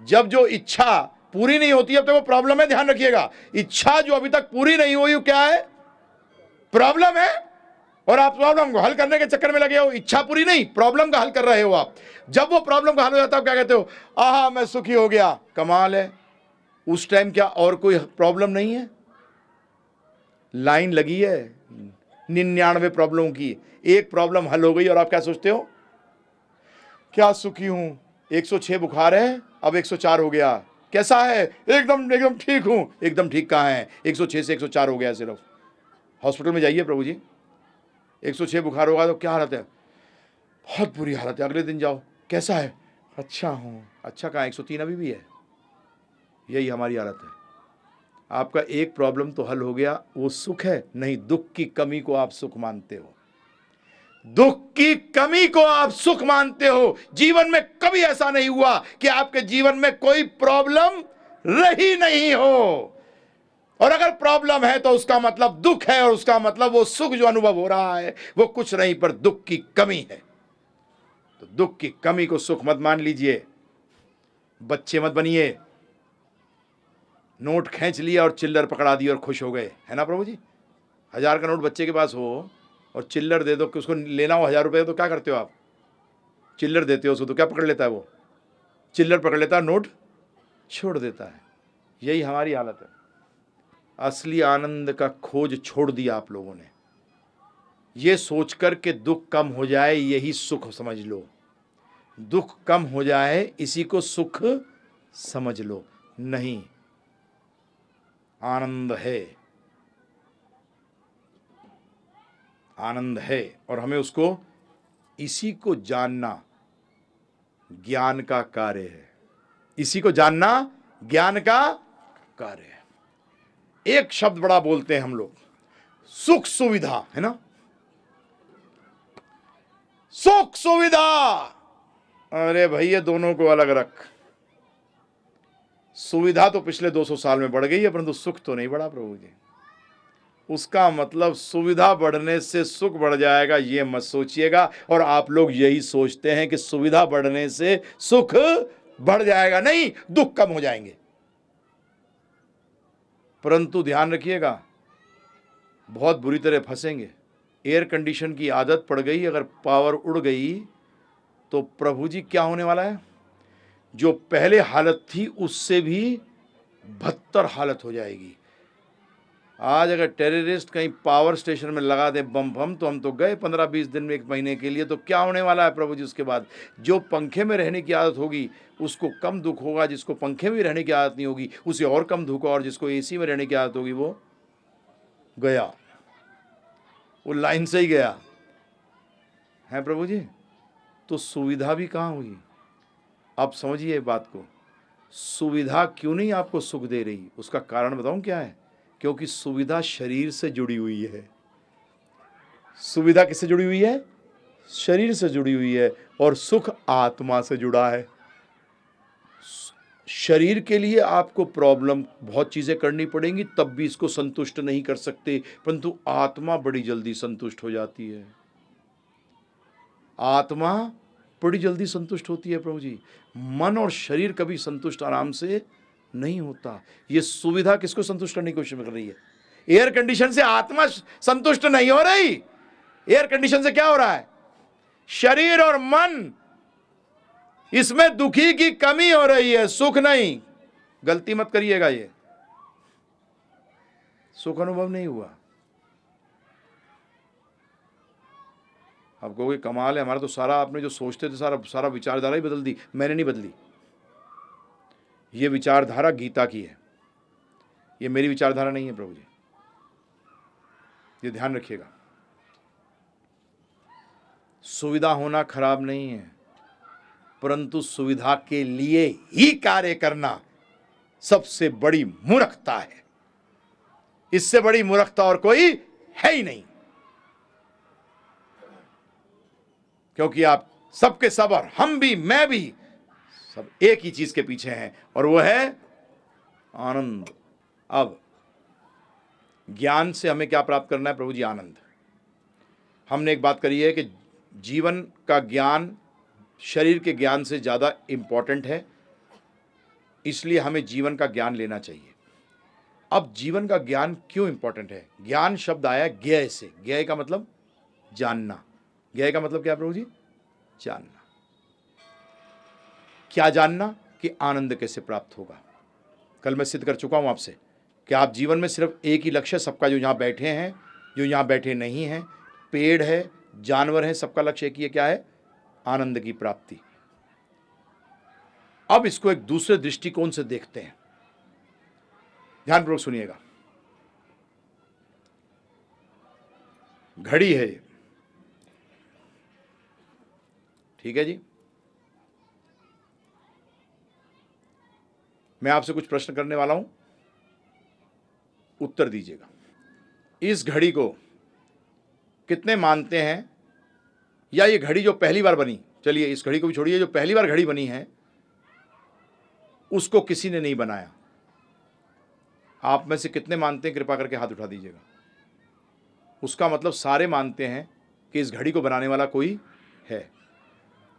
जब जो इच्छा पूरी नहीं होती है तो वो प्रॉब्लम है, ध्यान रखिएगा। इच्छा जो अभी तक पूरी नहीं हुई, वो क्या है, प्रॉब्लम है। और आप प्रॉब्लम को हल करने के चक्कर में लगे हो, इच्छा पूरी नहीं, प्रॉब्लम का हल कर रहे हो आप। जब वो प्रॉब्लम का हल हो जाता है, क्या कहते हो, आहा मैं सुखी हो गया, कमाल है। उस टाइम क्या और कोई प्रॉब्लम नहीं है? लाइन लगी है 99 प्रॉब्लम की, एक प्रॉब्लम हल हो गई और आप क्या सोचते हो, क्या सुखी हूं। 106 बुखार है, अब 104 हो गया, कैसा है, एकदम ठीक हूं। एकदम ठीक कहां है, 106 से 104 हो गया सिर्फ। हॉस्पिटल में जाइए प्रभु जी, 106 बुखार होगा तो क्या हालत है, बहुत बुरी हालत है। अगले दिन जाओ, कैसा है, अच्छा हूँ। अच्छा कहाँ, 103 अभी भी है। यही हमारी हालत है। आपका एक प्रॉब्लम तो हल हो गया, वो सुख है नहीं, दुख की कमी को आप सुख मानते हो। दुख की कमी को आप सुख मानते हो। जीवन में कभी ऐसा नहीं हुआ कि आपके जीवन में कोई प्रॉब्लम रही नहीं हो। और अगर प्रॉब्लम है तो उसका मतलब दुख है, और उसका मतलब वो सुख जो अनुभव हो रहा है वो कुछ नहीं पर दुख की कमी है। तो दुख की कमी को सुख मत मान लीजिए। बच्चे मत बनिए, नोट खींच लिया और चिल्लर पकड़ा दी और खुश हो गए, है ना प्रभु जी। 1000 का नोट बच्चे के पास हो और चिल्लर दे दो कि उसको लेना हो 1000 रुपये, तो क्या करते हो आप, चिल्लर देते हो उसको, तो क्या पकड़ लेता है वो, चिल्लर पकड़ लेता है, नोट छोड़ देता है। यही हमारी हालत है। असली आनंद का खोज छोड़ दिया आप लोगों ने, ये सोचकर के दुख कम हो जाए यही सुख समझ लो। दुख कम हो जाए इसी को सुख समझ लो। नहीं, आनंद है, आनंद है, और हमें उसको, इसी को जानना ज्ञान का कार्य है। इसी को जानना ज्ञान का कार्य है। एक शब्द बड़ा बोलते हैं हम लोग, सुख सुविधा, है ना, सुख सुविधा। अरे भाई ये दोनों को अलग रख। सुविधा तो पिछले 200 साल में बढ़ गई है, परंतु सुख तो नहीं बढ़ा प्रभु जी। उसका मतलब सुविधा बढ़ने से सुख बढ़ जाएगा, ये मत सोचिएगा। और आप लोग यही सोचते हैं कि सुविधा बढ़ने से सुख बढ़ जाएगा, नहीं, दुख कम हो जाएंगे। परंतु ध्यान रखिएगा, बहुत बुरी तरह फंसेंगे। एयर कंडीशन की आदत पड़ गई, अगर पावर उड़ गई तो प्रभु जी क्या होने वाला है, जो पहले हालत थी उससे भी बदतर हालत हो जाएगी। आज अगर टेररिस्ट कहीं पावर स्टेशन में लगा दे बम बम, तो हम तो गए 15-20 दिन में, 1 महीने के लिए। तो क्या होने वाला है प्रभु जी उसके बाद, जो पंखे में रहने की आदत होगी उसको कम दुख होगा, जिसको पंखे में रहने की आदत नहीं होगी उसे और कम दुख होगा, और जिसको एसी में रहने की आदत होगी वो गया, वो लाइन से ही गया है प्रभु जी। तो सुविधा भी कहाँ हुई। आप समझिए बात को, सुविधा क्यों नहीं आपको सुख दे रही, उसका कारण बताऊं क्या है। क्योंकि सुविधा शरीर से जुड़ी हुई है। सुविधा किससे जुड़ी हुई है, शरीर से जुड़ी हुई है, और सुख आत्मा से जुड़ा है। शरीर के लिए आपको प्रॉब्लम, बहुत चीजें करनी पड़ेंगी, तब भी इसको संतुष्ट नहीं कर सकते, परंतु आत्मा बड़ी जल्दी संतुष्ट हो जाती है। आत्मा बड़ी जल्दी संतुष्ट होती है प्रभु जी। मन और शरीर कभी संतुष्ट आराम से नहीं होता। ये सुविधा किसको संतुष्ट करने की कोशिश कर रही है। एयर कंडीशन से आत्मा संतुष्ट नहीं हो रही। एयर कंडीशन से क्या हो रहा है, शरीर और मन, इसमें दुखी की कमी हो रही है, सुख नहीं। गलती मत करिएगा, ये सुख अनुभव नहीं हुआ। आप कहोगे कमाल है, हमारा तो सारा, आपने जो सोचते थे सारा विचारधारा ही बदल दी। मैंने नहीं बदली, ये विचारधारा गीता की है, ये मेरी विचारधारा नहीं है प्रभु जी, ये ध्यान रखिएगा। सुविधा होना खराब नहीं है, परंतु सुविधा के लिए ही कार्य करना सबसे बड़ी मूर्खता है। इससे बड़ी मूर्खता और कोई है ही नहीं, क्योंकि आप सबके सब, और हम भी, मैं भी, सब एक ही चीज के पीछे हैं, और वो है आनंद। अब ज्ञान से हमें क्या प्राप्त करना है प्रभु जी? आनंद। हमने एक बात करी है कि जीवन का ज्ञान शरीर के ज्ञान से ज़्यादा इम्पॉर्टेंट है, इसलिए हमें जीवन का ज्ञान लेना चाहिए। अब जीवन का ज्ञान क्यों इम्पॉर्टेंट है? ज्ञान शब्द आया ज्ञेय से। ज्ञेय का मतलब जानना। ज्ञेय का मतलब क्या प्रभु जी? जानना। क्या जानना? कि आनंद कैसे प्राप्त होगा। कल मैं सिद्ध कर चुका हूं आपसे कि आप जीवन में सिर्फ एक ही लक्ष्य, सबका, जो यहां बैठे हैं, जो यहां बैठे नहीं हैं, पेड़ है, जानवर है, सबका लक्ष्य एक ही है। क्या है? आनंद की प्राप्ति। अब इसको एक दूसरे दृष्टिकोण से देखते हैं, ध्यानपूर्वक सुनिएगा। घड़ी है, ठीक है जी। मैं आपसे कुछ प्रश्न करने वाला हूं, उत्तर दीजिएगा। इस घड़ी को कितने मानते हैं, या ये घड़ी जो पहली बार बनी, चलिए इस घड़ी को भी छोड़िए, जो पहली बार घड़ी बनी है उसको किसी ने नहीं बनाया, आप में से कितने मानते हैं? कृपा करके हाथ उठा दीजिएगा। उसका मतलब सारे मानते हैं कि इस घड़ी को बनाने वाला कोई है।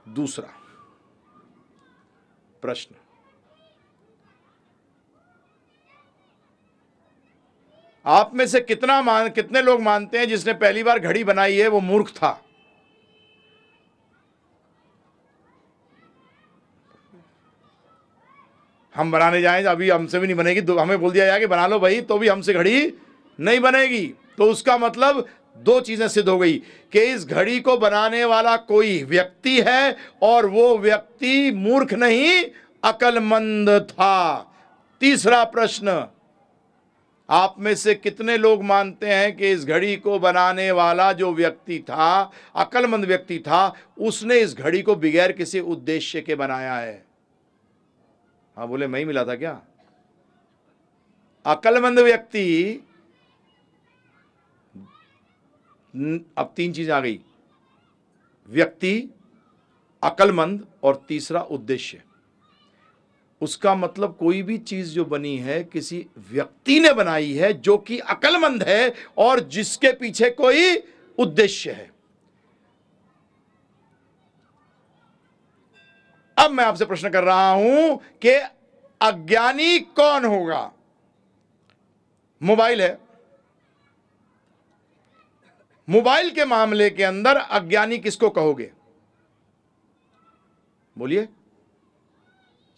दूसरा प्रश्न, आप में से कितने लोग मानते हैं जिसने पहली बार घड़ी बनाई है वो मूर्ख था? हम बनाने जाएं, अभी हमसे भी नहीं बनेगी, हमें बोल दिया जाए कि बना लो भाई, तो भी हमसे घड़ी नहीं बनेगी। तो उसका मतलब दो चीजें सिद्ध हो गई कि इस घड़ी को बनाने वाला कोई व्यक्ति है, और वो व्यक्ति मूर्ख नहीं, अक्लमंद था। तीसरा प्रश्न, आप में से कितने लोग मानते हैं कि इस घड़ी को बनाने वाला जो व्यक्ति था, अक्लमंद व्यक्ति था, उसने इस घड़ी को बगैर किसी उद्देश्य के बनाया है? हाँ बोले, मैं ही मिला था क्या? अक्लमंद व्यक्ति, अब तीन चीजें आ गई, व्यक्ति, अक्लमंद, और तीसरा उद्देश्य। उसका मतलब कोई भी चीज जो बनी है किसी व्यक्ति ने बनाई है जो कि अक्लमंद है और जिसके पीछे कोई उद्देश्य है। अब मैं आपसे प्रश्न कर रहा हूं कि अज्ञानी कौन होगा? मोबाइल है, मोबाइल के मामले के अंदर अज्ञानी किसको कहोगे? बोलिए,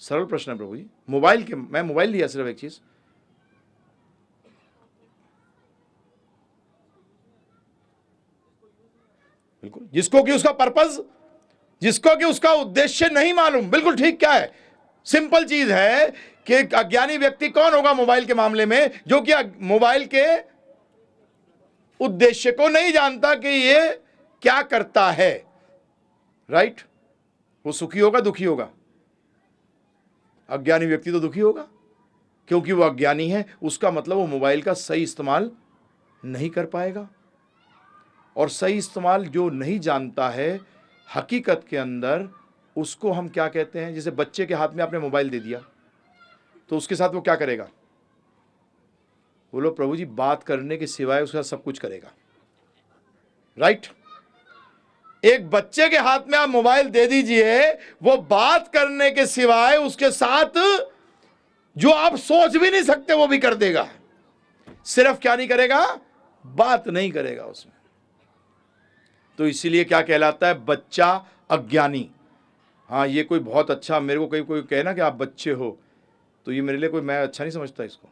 सरल प्रश्न है प्रभु जी। मोबाइल के, मैं मोबाइल लिया सिर्फ एक चीज, बिल्कुल, जिसको कि उसका पर्पस, जिसको कि उसका उद्देश्य नहीं मालूम। बिल्कुल ठीक। क्या है? सिंपल चीज है कि अज्ञानी व्यक्ति कौन होगा मोबाइल के मामले में? जो कि मोबाइल के उद्देश्य को नहीं जानता कि ये क्या करता है। राइट? वो सुखी होगा, दुखी होगा? अज्ञानी व्यक्ति तो दुखी होगा, क्योंकि वो अज्ञानी है। उसका मतलब वो मोबाइल का सही इस्तेमाल नहीं कर पाएगा, और सही इस्तेमाल जो नहीं जानता है, हकीकत के अंदर उसको हम क्या कहते हैं? जैसे बच्चे के हाथ में आपने मोबाइल दे दिया, तो उसके साथ वो क्या करेगा? बोलो प्रभु जी, बात करने के सिवाय उसका सब कुछ करेगा। राइट? एक बच्चे के हाथ में आप मोबाइल दे दीजिए, वो बात करने के सिवाय उसके साथ जो आप सोच भी नहीं सकते वो भी कर देगा। सिर्फ क्या नहीं करेगा? बात नहीं करेगा उसमें। तो इसीलिए क्या कहलाता है? बच्चा अज्ञानी। हाँ, ये कोई बहुत अच्छा, मेरे को कोई कहे ना कि आप बच्चे हो, तो ये मेरे लिए कोई, मैं अच्छा नहीं समझता इसको,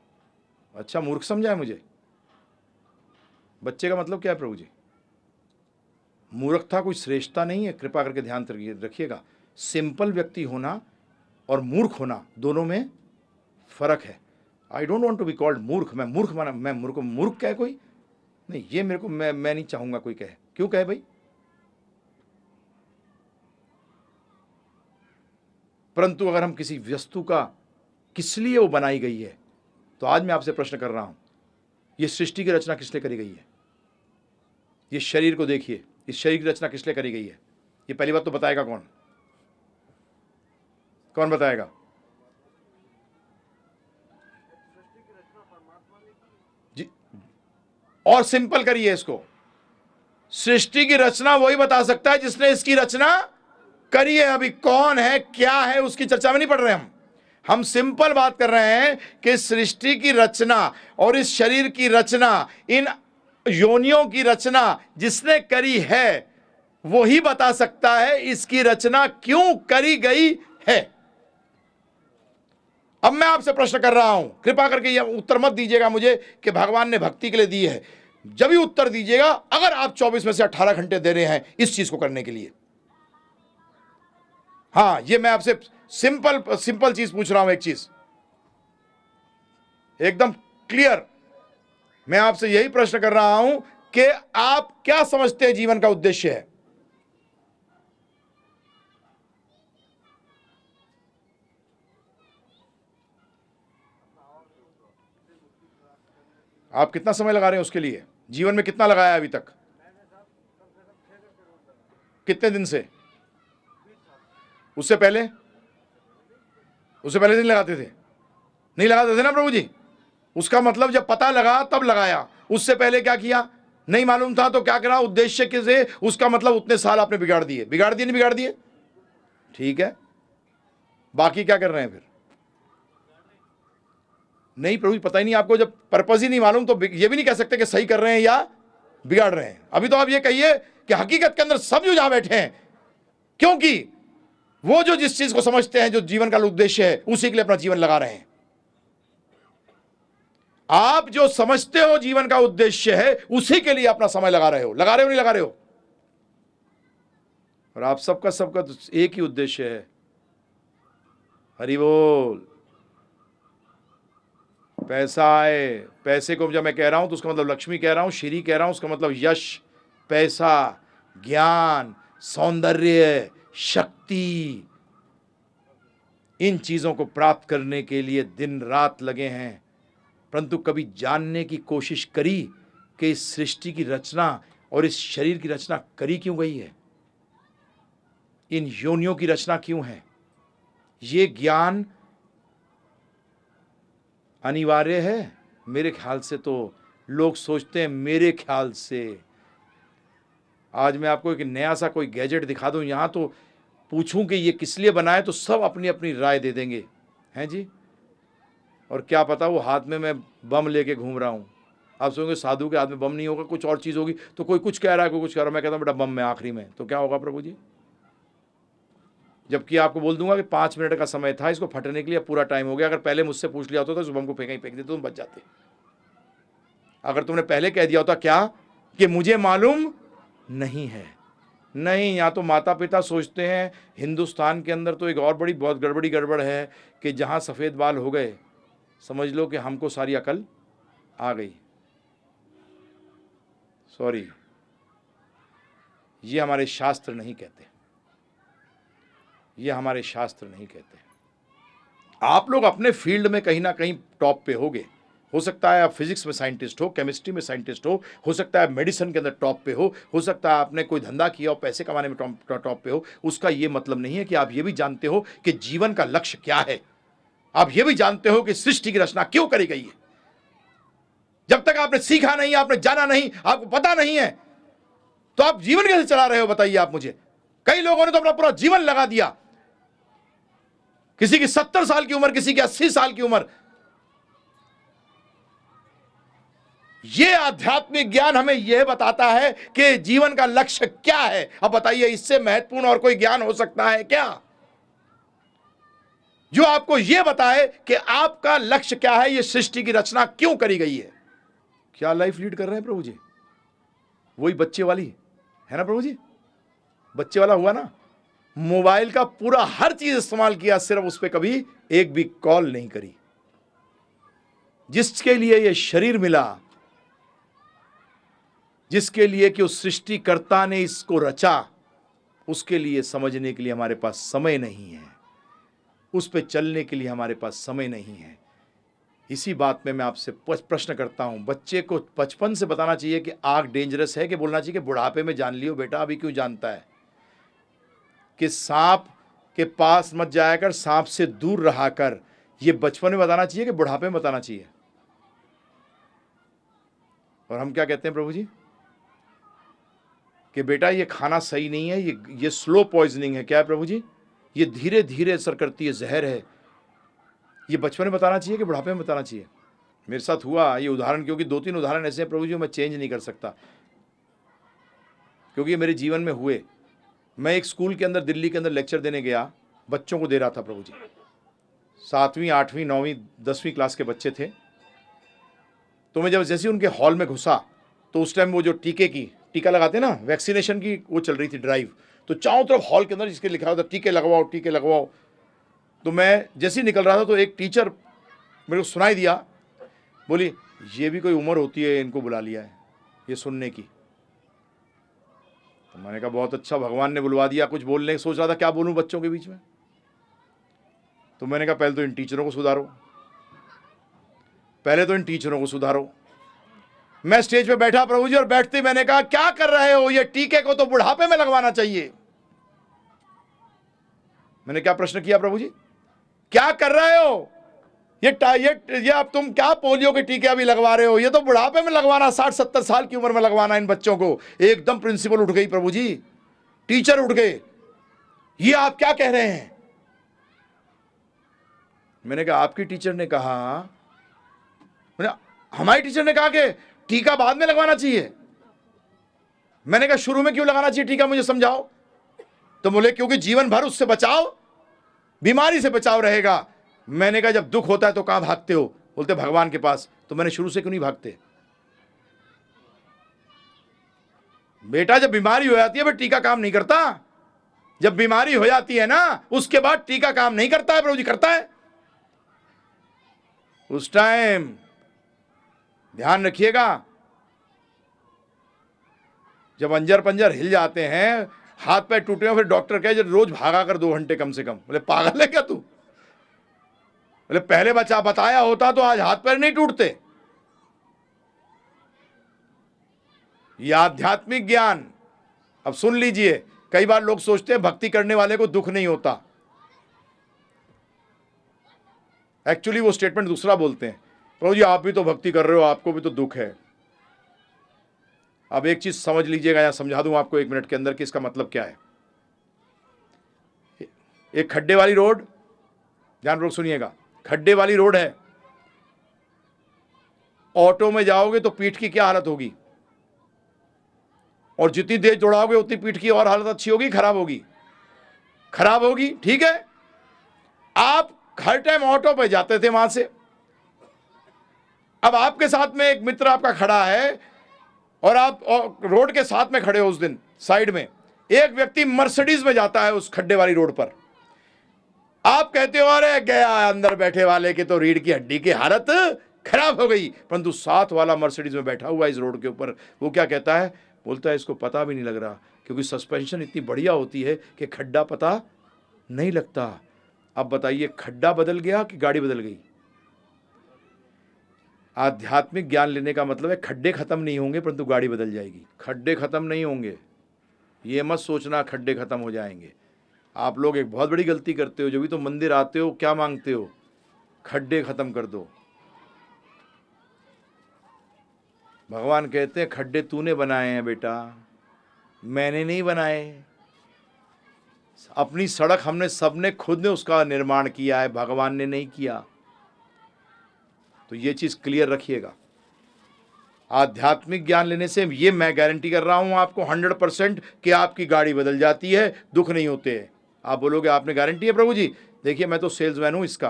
अच्छा मूर्ख समझा है मुझे। बच्चे का मतलब क्या है प्रभु जी? मूर्खता कोई श्रेष्ठता नहीं है, कृपा करके ध्यान रखिएगा। सिंपल व्यक्ति होना और मूर्ख होना दोनों में फर्क है। I don't want to be called मूर्ख। मैं मूर्ख माना, मैं मूर्ख कहे कोई नहीं, ये मेरे को, मैं नहीं चाहूंगा कोई कहे। क्यों कहे भाई? परंतु अगर हम किसी वस्तु का किस लिए वो बनाई गई है, तो आज मैं आपसे प्रश्न कर रहा हूं, ये सृष्टि की रचना किस लिए करी गई है? ये शरीर को देखिए, इस शरीर की रचना किस लिए करी गई है? ये पहली बात तो बताएगा कौन? कौन बताएगा? जी, और सिंपल करिए इसको। सृष्टि की रचना वही बता सकता है जिसने इसकी रचना करी है। अभी कौन है, क्या है, उसकी चर्चा में नहीं पढ़ रहे हम सिंपल बात कर रहे हैं कि सृष्टि की रचना और इस शरीर की रचना, इन योनियों की रचना जिसने करी है, वही बता सकता है इसकी रचना क्यों करी गई है। अब मैं आपसे प्रश्न कर रहा हूं, कृपा करके यह उत्तर मत दीजिएगा मुझे कि भगवान ने भक्ति के लिए दी है। जब भी उत्तर दीजिएगा अगर आप 24 में से 18 घंटे दे रहे हैं इस चीज को करने के लिए। हाँ, ये मैं आपसे सिंपल चीज पूछ रहा हूं, एक चीज एकदम क्लियर। मैं आपसे यही प्रश्न कर रहा हूं कि आप क्या समझते हैं जीवन का उद्देश्य है? आप कितना समय लगा रहे हैं उसके लिए? जीवन में कितना लगाया अभी तक? कितने दिन से? उससे पहले नहीं लगाते थे? नहीं लगाते थे ना प्रभु जी? उसका मतलब जब पता लगा तब लगाया। उससे पहले क्या किया? नहीं मालूम था तो क्या करा? उद्देश्य किसे? उसका मतलब उतने साल आपने बिगाड़ दिए। नहीं बिगाड़ दिए? ठीक है, बाकी क्या कर रहे हैं फिर? नहीं प्रभु जी, पता ही नहीं आपको। जब पर्पज ही नहीं मालूम तो ये भी नहीं कह सकते कि सही कर रहे हैं या बिगाड़ रहे हैं। अभी तो आप ये कहिए कि हकीकत के अंदर सब जो जहां बैठे हैं, क्योंकि वो जो जिस चीज को समझते हैं जो जीवन का उद्देश्य है, उसी के लिए अपना जीवन लगा रहे हैं। आप जो समझते हो जीवन का उद्देश्य है, उसी के लिए अपना समय लगा रहे हो नहीं लगा रहे हो? और आप सबका तो एक ही उद्देश्य है। हरि बोल। पैसा आए, पैसे को जब मैं कह रहा हूं तो उसका मतलब लक्ष्मी कह रहा हूं, श्री कह रहा हूं, उसका मतलब यश, पैसा, ज्ञान, सौंदर्य, शक्ति, इन चीजों को प्राप्त करने के लिए दिन रात लगे हैं। परंतु कभी जानने की कोशिश करी कि इस सृष्टि की रचना और इस शरीर की रचना करी क्यों गई है? इन योनियों की रचना क्यों है? ये ज्ञान अनिवार्य है? मेरे ख्याल से तो लोग सोचते हैं, मेरे ख्याल से आज मैं आपको एक नया सा कोई गैजेट दिखा दूं यहां, तो पूछूं कि ये किस लिए बना है, तो सब अपनी अपनी राय दे देंगे, हैं जी। और क्या पता वो हाथ में मैं बम लेके घूम रहा हूं। आप सोचेंगे साधु के हाथ में बम नहीं होगा, कुछ और चीज होगी। तो कोई कुछ कह रहा है, कोई कुछ कह रहा है, मैं कहता हूं बेटा बम में आखिरी में, तो क्या होगा प्रभु जी? जबकि आपको बोल दूंगा कि 5 मिनट का समय था इसको फटने के लिए, पूरा टाइम हो गया। अगर पहले मुझसे पूछ लिया होता तो उस बम को फेंक देते, तुम बच जाते। अगर तुमने पहले कह दिया होता क्या कि मुझे मालूम नहीं है। नहीं, या तो माता पिता सोचते हैं, हिंदुस्तान के अंदर तो एक और बहुत गड़बड़ है कि जहां सफ़ेद बाल हो गए समझ लो कि हमको सारी अकल आ गई। सॉरी, ये हमारे शास्त्र नहीं कहते, ये हमारे शास्त्र नहीं कहते। आप लोग अपने फील्ड में कहीं ना कहीं टॉप पे होगे। हो सकता है आप फिजिक्स में साइंटिस्ट हो, केमिस्ट्री में साइंटिस्ट हो सकता है मेडिसिन के अंदर टॉप पे हो सकता है आपने कोई धंधा किया और पैसे कमाने में टॉप पे हो। उसका ये मतलब नहीं है कि आप ये भी जानते हो कि जीवन का लक्ष्य क्या है। आप ये भी जानते हो कि सृष्टि की रचना क्यों करी गई है। जब तक आपने सीखा नहीं, आपने जाना नहीं, आपको पता नहीं है, तो आप जीवन कैसे चला रहे हो बताइए आप मुझे। कई लोगों ने तो अपना पूरा जीवन लगा दिया, किसी की 70 साल की उम्र, किसी की 80 साल की उम्र। ये आध्यात्मिक ज्ञान हमें यह बताता है कि जीवन का लक्ष्य क्या है। अब बताइए, इससे महत्वपूर्ण और कोई ज्ञान हो सकता है क्या, जो आपको यह बताए कि आपका लक्ष्य क्या है, यह सृष्टि की रचना क्यों करी गई है। क्या लाइफ लीड कर रहे हैं प्रभु जी? वही बच्चे वाली है ना प्रभु जी? बच्चे वाला हुआ ना, मोबाइल का पूरा हर चीज इस्तेमाल किया, सिर्फ उस पर कभी एक भी कॉल नहीं करी। जिसके लिए यह शरीर मिला, जिसके लिए कि उस सृष्टिकर्ता ने इसको रचा, उसके लिए समझने के लिए हमारे पास समय नहीं है, उस पे चलने के लिए हमारे पास समय नहीं है। इसी बात में मैं आपसे प्रश्न करता हूं, बच्चे को बचपन से बताना चाहिए कि आग डेंजरस है, कि बोलना चाहिए कि बुढ़ापे में जान लियो बेटा, अभी क्यों जानता है, कि सांप के पास मत जाया कर, सांप से दूर रहा कर। ये बचपन में बताना चाहिए कि बुढ़ापे में बताना चाहिए? और हम क्या कहते हैं प्रभु जी, कि बेटा ये खाना सही नहीं है, ये स्लो पॉइजनिंग है। क्या है प्रभु जी? ये धीरे धीरे असर करती है, जहर है। ये बचपन में बताना चाहिए कि बुढ़ापे में बताना चाहिए? मेरे साथ हुआ ये उदाहरण, क्योंकि 2-3 उदाहरण ऐसे हैं प्रभु जी मैं चेंज नहीं कर सकता, क्योंकि ये मेरे जीवन में हुए। मैं एक स्कूल के अंदर, दिल्ली के अंदर लेक्चर देने गया, बच्चों को दे रहा था प्रभु जी। 7वीं 8वीं 9वीं 10वीं क्लास के बच्चे थे। तो मैं जब जैसे उनके हॉल में घुसा, तो उस टाइम वो जो टीका लगाते हैं ना, वैक्सीनेशन की वो चल रही थी ड्राइव। तो चारों तरफ हॉल के अंदर जिसके लिखा होता टीके लगवाओ टीके लगवाओ। तो मैं जैसे ही निकल रहा था तो एक टीचर मेरे को सुनाई दिया, बोली ये भी कोई उम्र होती है इनको बुला लिया है ये सुनने की। तो मैंने कहा बहुत अच्छा, भगवान ने बुलवा दिया। कुछ बोलने सोच रहा था क्या बोलूं बच्चों के बीच में। तो मैंने कहा पहले तो इन टीचरों को सुधारो, पहले तो इन टीचरों को सुधारो। मैं स्टेज पे बैठा प्रभु जी, और बैठते ही मैंने कहा क्या कर रहे हो, ये टीके को तो बुढ़ापे में लगवाना चाहिए। मैंने क्या प्रश्न किया प्रभु जी, क्या कर रहे हो, ये अब तुम क्या पोलियो के टीके अभी लगवा रहे हो, ये तो बुढ़ापे में लगवाना, 60-70 साल की उम्र में लगवाना इन बच्चों को। एकदम प्रिंसिपल उठ गई प्रभु जी, टीचर उठ गए, ये आप क्या कह रहे हैं। मैंने कहा आपकी टीचर ने कहा, हमारी टीचर ने कहा कि टीका बाद में लगवाना चाहिए। मैंने कहा शुरू में क्यों लगाना चाहिए टीका, मुझे समझाओ। तो बोले क्योंकि जीवन भर उससे बचाव, बीमारी से बचाव रहेगा। मैंने कहा जब दुख होता है तो कहां भागते हो, बोलते भगवान के पास। तो मैंने शुरू से क्यों नहीं भागते? बेटा जब बीमारी हो जाती है फिर टीका काम नहीं करता। जब बीमारी हो जाती है ना, उसके बाद टीका काम नहीं करता है प्रभु जी, करता है उस टाइम। ध्यान रखिएगा, जब अंजर पंजर हिल जाते हैं, हाथ पैर टूटे हो, फिर डॉक्टर कहे रोज भागा कर 2 घंटे कम से कम। बोले पागल है क्या तू? बोले पहले बताया होता तो आज हाथ पैर नहीं टूटते। यह आध्यात्मिक ज्ञान अब सुन लीजिए। कई बार लोग सोचते हैं भक्ति करने वाले को दुख नहीं होता, एक्चुअली वो स्टेटमेंट दूसरा बोलते हैं, प्रभु जी आप भी तो भक्ति कर रहे हो, आपको भी तो दुख है। अब एक चीज समझ लीजिएगा, या समझा दूं आपको 1 मिनट के अंदर कि इसका मतलब क्या है। एक खड्डे वाली रोड, ध्यानपूर्वक सुनिएगा, खड्डे वाली रोड है, ऑटो में जाओगे तो पीठ की क्या हालत होगी, और जितनी देर दौड़ाओगे उतनी पीठ की और हालत अच्छी होगी खराब होगी? खराब होगी, ठीक है। आप हर टाइम ऑटो पे जाते थे वहां से, अब आपके साथ में एक मित्र आपका खड़ा है और आप रोड के साथ में खड़े हो, उस दिन साइड में एक व्यक्ति मर्सिडीज में जाता है उस खड्डे वाली रोड पर। आप कहते हो अरे गया अंदर बैठे वाले के तो रीढ़ की हड्डी की हालत खराब हो गई, परंतु साथ वाला मर्सिडीज में बैठा हुआ इस रोड के ऊपर, वो क्या कहता है, बोलता है इसको पता भी नहीं लग रहा, क्योंकि सस्पेंशन इतनी बढ़िया होती है कि खड्डा पता नहीं लगता। अब बताइए खड्डा बदल गया कि गाड़ी बदल गई? आध्यात्मिक ज्ञान लेने का मतलब है खड्डे खत्म नहीं होंगे परंतु गाड़ी बदल जाएगी। खड्डे खत्म नहीं होंगे, ये मत सोचना खड्डे खत्म हो जाएंगे। आप लोग एक बहुत बड़ी गलती करते हो, जब भी तो मंदिर आते हो क्या मांगते हो, खड्डे खत्म कर दो। भगवान कहते हैं खड्डे तूने बनाए हैं बेटा, मैंने नहीं बनाए। अपनी सड़क हमने सबने खुद ने उसका निर्माण किया है, भगवान ने नहीं किया। तो ये चीज क्लियर रखिएगा। आध्यात्मिक ज्ञान लेने से ये मैं गारंटी कर रहा हूं आपको 100% कि आपकी गाड़ी बदल जाती है, दुख नहीं होते हैं। आप बोलोगे आपने गारंटी है प्रभु जी? देखिए मैं तो सेल्समैन हूं इसका।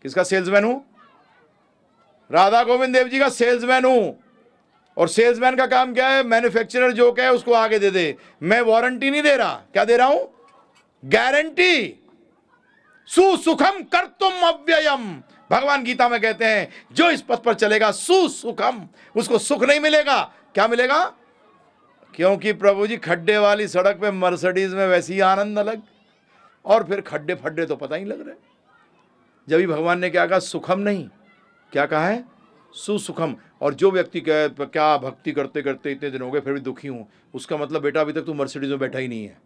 किसका सेल्समैन हूं? राधा गोविंद देव जी का सेल्समैन हूं। और सेल्समैन का काम क्या है? मैन्युफैक्चरर जो कहे उसको आगे दे दे। मैं वारंटी नहीं दे रहा, क्या दे रहा हूं? गारंटी। सुसुखम कर्तुम अव्ययम, भगवान गीता में कहते हैं जो इस पथ पर चलेगा सुसुखम, उसको सुख नहीं मिलेगा। क्या मिलेगा? क्योंकि प्रभु जी खड्डे वाली सड़क पे मर्सिडीज में वैसे ही आनंद अलग, और फिर खड्डे फड्डे तो पता ही लग रहे। जब ही भगवान ने क्या कहा? सुखम नहीं, क्या कहा है? सुसुखम। और जो व्यक्ति कहे क्या भक्ति करते करते इतने दिन हो गए फिर भी दुखी हूं, उसका मतलब बेटा अभी तक तू मर्सिडीज में बैठा ही नहीं है।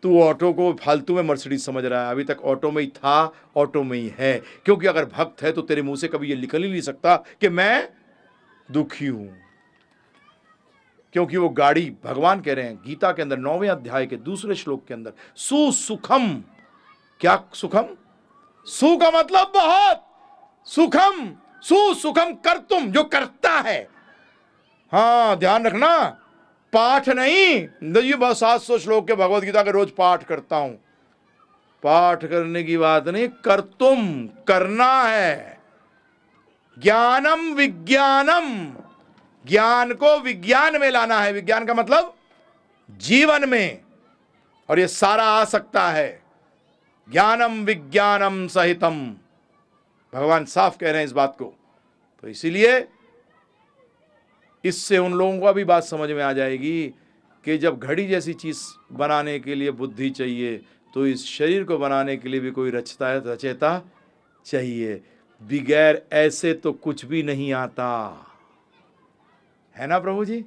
तू ऑटो को फालतू में मर्सिडीज समझ रहा है, अभी तक ऑटो में ही था, ऑटो में ही है। क्योंकि अगर भक्त है तो तेरे मुंह से कभी ये निकल ही नहीं सकता कि मैं दुखी हूं, क्योंकि वो गाड़ी, भगवान कह रहे हैं गीता के अंदर 9वें अध्याय के दूसरे श्लोक के अंदर, सुसुखम। क्या सुखम? सु का मतलब बहुत, सुखम, सुसुखम कर्तुम, जो करता है। हाँ ध्यान रखना, पाठ नहीं। ये बस 700 श्लोक के भगवत गीता के रोज पाठ करता हूं, पाठ करने की बात नहीं, कर्तुम, करना है। ज्ञानम विज्ञानम, ज्ञान को विज्ञान में लाना है। विज्ञान का मतलब जीवन में, और ये सारा आ सकता है। ज्ञानम विज्ञानम सहितम, भगवान साफ कह रहे हैं इस बात को। तो इसीलिए इससे उन लोगों को भी बात समझ में आ जाएगी कि जब घड़ी जैसी चीज बनाने के लिए बुद्धि चाहिए, तो इस शरीर को बनाने के लिए भी कोई रचेता चाहिए। बगैर ऐसे तो कुछ भी नहीं आता, है ना प्रभु जी?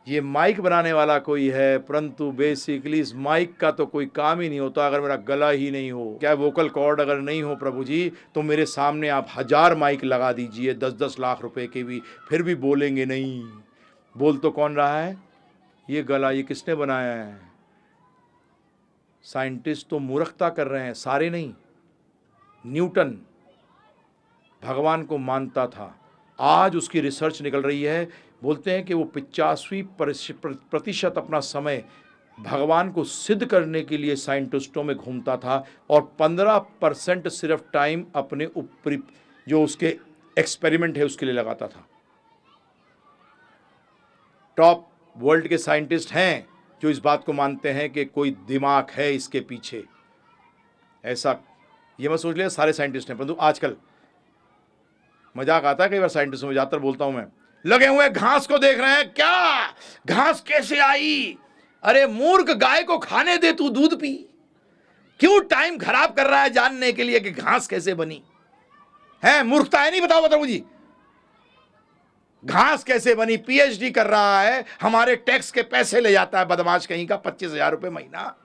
ये माइक बनाने वाला कोई है, परंतु बेसिकली इस माइक का तो कोई काम ही नहीं होता अगर मेरा गला ही नहीं हो। क्या वोकल कॉर्ड अगर नहीं हो प्रभु जी, तो मेरे सामने आप 1000 माइक लगा दीजिए, 10-10 लाख रुपए के भी, फिर भी बोलेंगे नहीं। बोल तो कौन रहा है? ये गला, ये किसने बनाया है? साइंटिस्ट तो मूर्खता कर रहे हैं, सारे नहीं। न्यूटन भगवान को मानता था, आज उसकी रिसर्च निकल रही है, बोलते हैं कि वो 85% अपना समय भगवान को सिद्ध करने के लिए साइंटिस्टों में घूमता था, और 15% सिर्फ टाइम अपने ऊपरी जो उसके एक्सपेरिमेंट है उसके लिए लगाता था। टॉप वर्ल्ड के साइंटिस्ट हैं जो इस बात को मानते हैं कि कोई दिमाग है इसके पीछे। ऐसा ये मैं सोच लिया सारे साइंटिस्ट हैं, परंतु आजकल मजाक आता है कई बार साइंटिस्टों में, ज्यादातर बोलता हूं मैं, लगे हुए घास को देख रहे हैं, क्या घास कैसे आई? अरे मूर्ख, गाय को खाने दे, तू दूध पी। क्यों टाइम खराब कर रहा है जानने के लिए कि घास कैसे बनी? है मूर्खता है नहीं? बताओ बताओ जी, घास कैसे बनी? पीएचडी कर रहा है, हमारे टैक्स के पैसे ले जाता है बदमाश कहीं का, 25,000 रुपए महीना।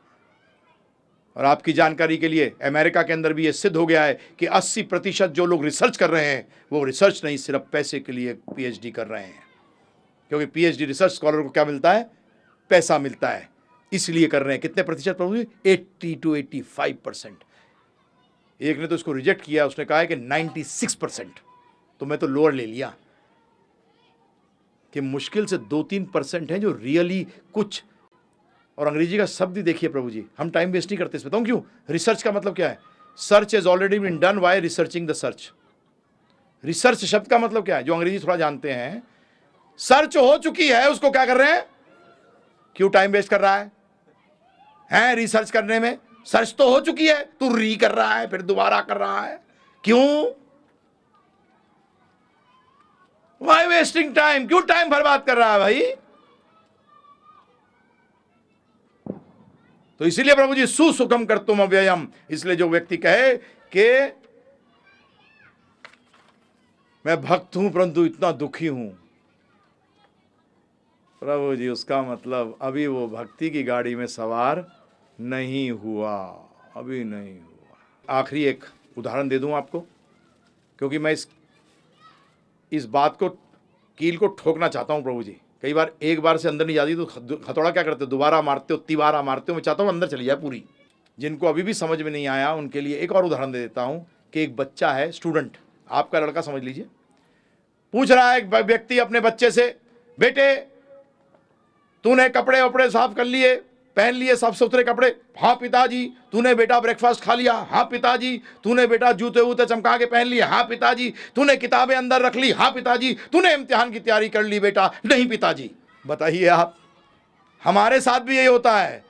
और आपकी जानकारी के लिए अमेरिका के अंदर भी यह सिद्ध हो गया है कि 80% जो लोग रिसर्च कर रहे हैं वो रिसर्च नहीं, सिर्फ पैसे के लिए पीएचडी कर रहे हैं। क्योंकि पीएचडी रिसर्च स्कॉलर को क्या मिलता है? पैसा मिलता है, इसलिए कर रहे हैं। कितने प्रतिशत प्रभु? 80 to 85%। एक ने तो इसको रिजेक्ट किया, उसने कहा है कि 96%। तो मैं तो लोअर ले लिया कि मुश्किल से 2-3% है जो रियली कुछ। और अंग्रेजी का शब्द ही देखिए प्रभु जी, हम टाइम वेस्ट नहीं करते इस पे। बताऊं क्यों? रिसर्च का मतलब क्या है? Search is already been done, why researching the search. Research शब्द का मतलब क्या है? जो अंग्रेजी थोड़ा जानते हैं, सर्च हो चुकी है, उसको क्या कर रहे हैं? क्यों टाइम वेस्ट कर रहा है? हैं रिसर्च करने में? सर्च तो हो चुकी है, तू री कर रहा है, फिर दोबारा कर रहा है, क्यों? Why wasting time? क्यों टाइम बर्बाद कर रहा है भाई? तो इसीलिए प्रभु जी सुसुखम कर्तुम अव्ययम। इसलिए जो व्यक्ति कहे कि मैं भक्त हूं परंतु इतना दुखी हूं, प्रभु जी उसका मतलब अभी वो भक्ति की गाड़ी में सवार नहीं हुआ, अभी नहीं हुआ। आखिरी एक उदाहरण दे दूं आपको, क्योंकि मैं इस बात को, कील को ठोकना चाहता हूं प्रभु जी। कई बार एक बार से अंदर नहीं जाती तो हथौड़ा क्या करते हो? दोबारा मारते हो, तिबारा मारते हो। मैं चाहता हूं अंदर चली जाए पूरी। जिनको अभी भी समझ में नहीं आया उनके लिए एक और उदाहरण दे देता हूं कि एक बच्चा है, स्टूडेंट, आपका लड़का समझ लीजिए, पूछ रहा है एक व्यक्ति अपने बच्चे से, बेटे तूने कपड़े वपड़े साफ कर लिए, पहन लिए साफ सुथरे कपड़े? हाँ पिताजी। तूने बेटा ब्रेकफास्ट खा लिया? हाँ पिताजी। तूने बेटा जूते वूते चमका के पहन लिए? हाँ पिताजी। तूने किताबें अंदर रख ली? हाँ पिताजी। तूने इम्तिहान की तैयारी कर ली बेटा? नहीं पिताजी। बताइए आप, हमारे साथ भी यही होता है।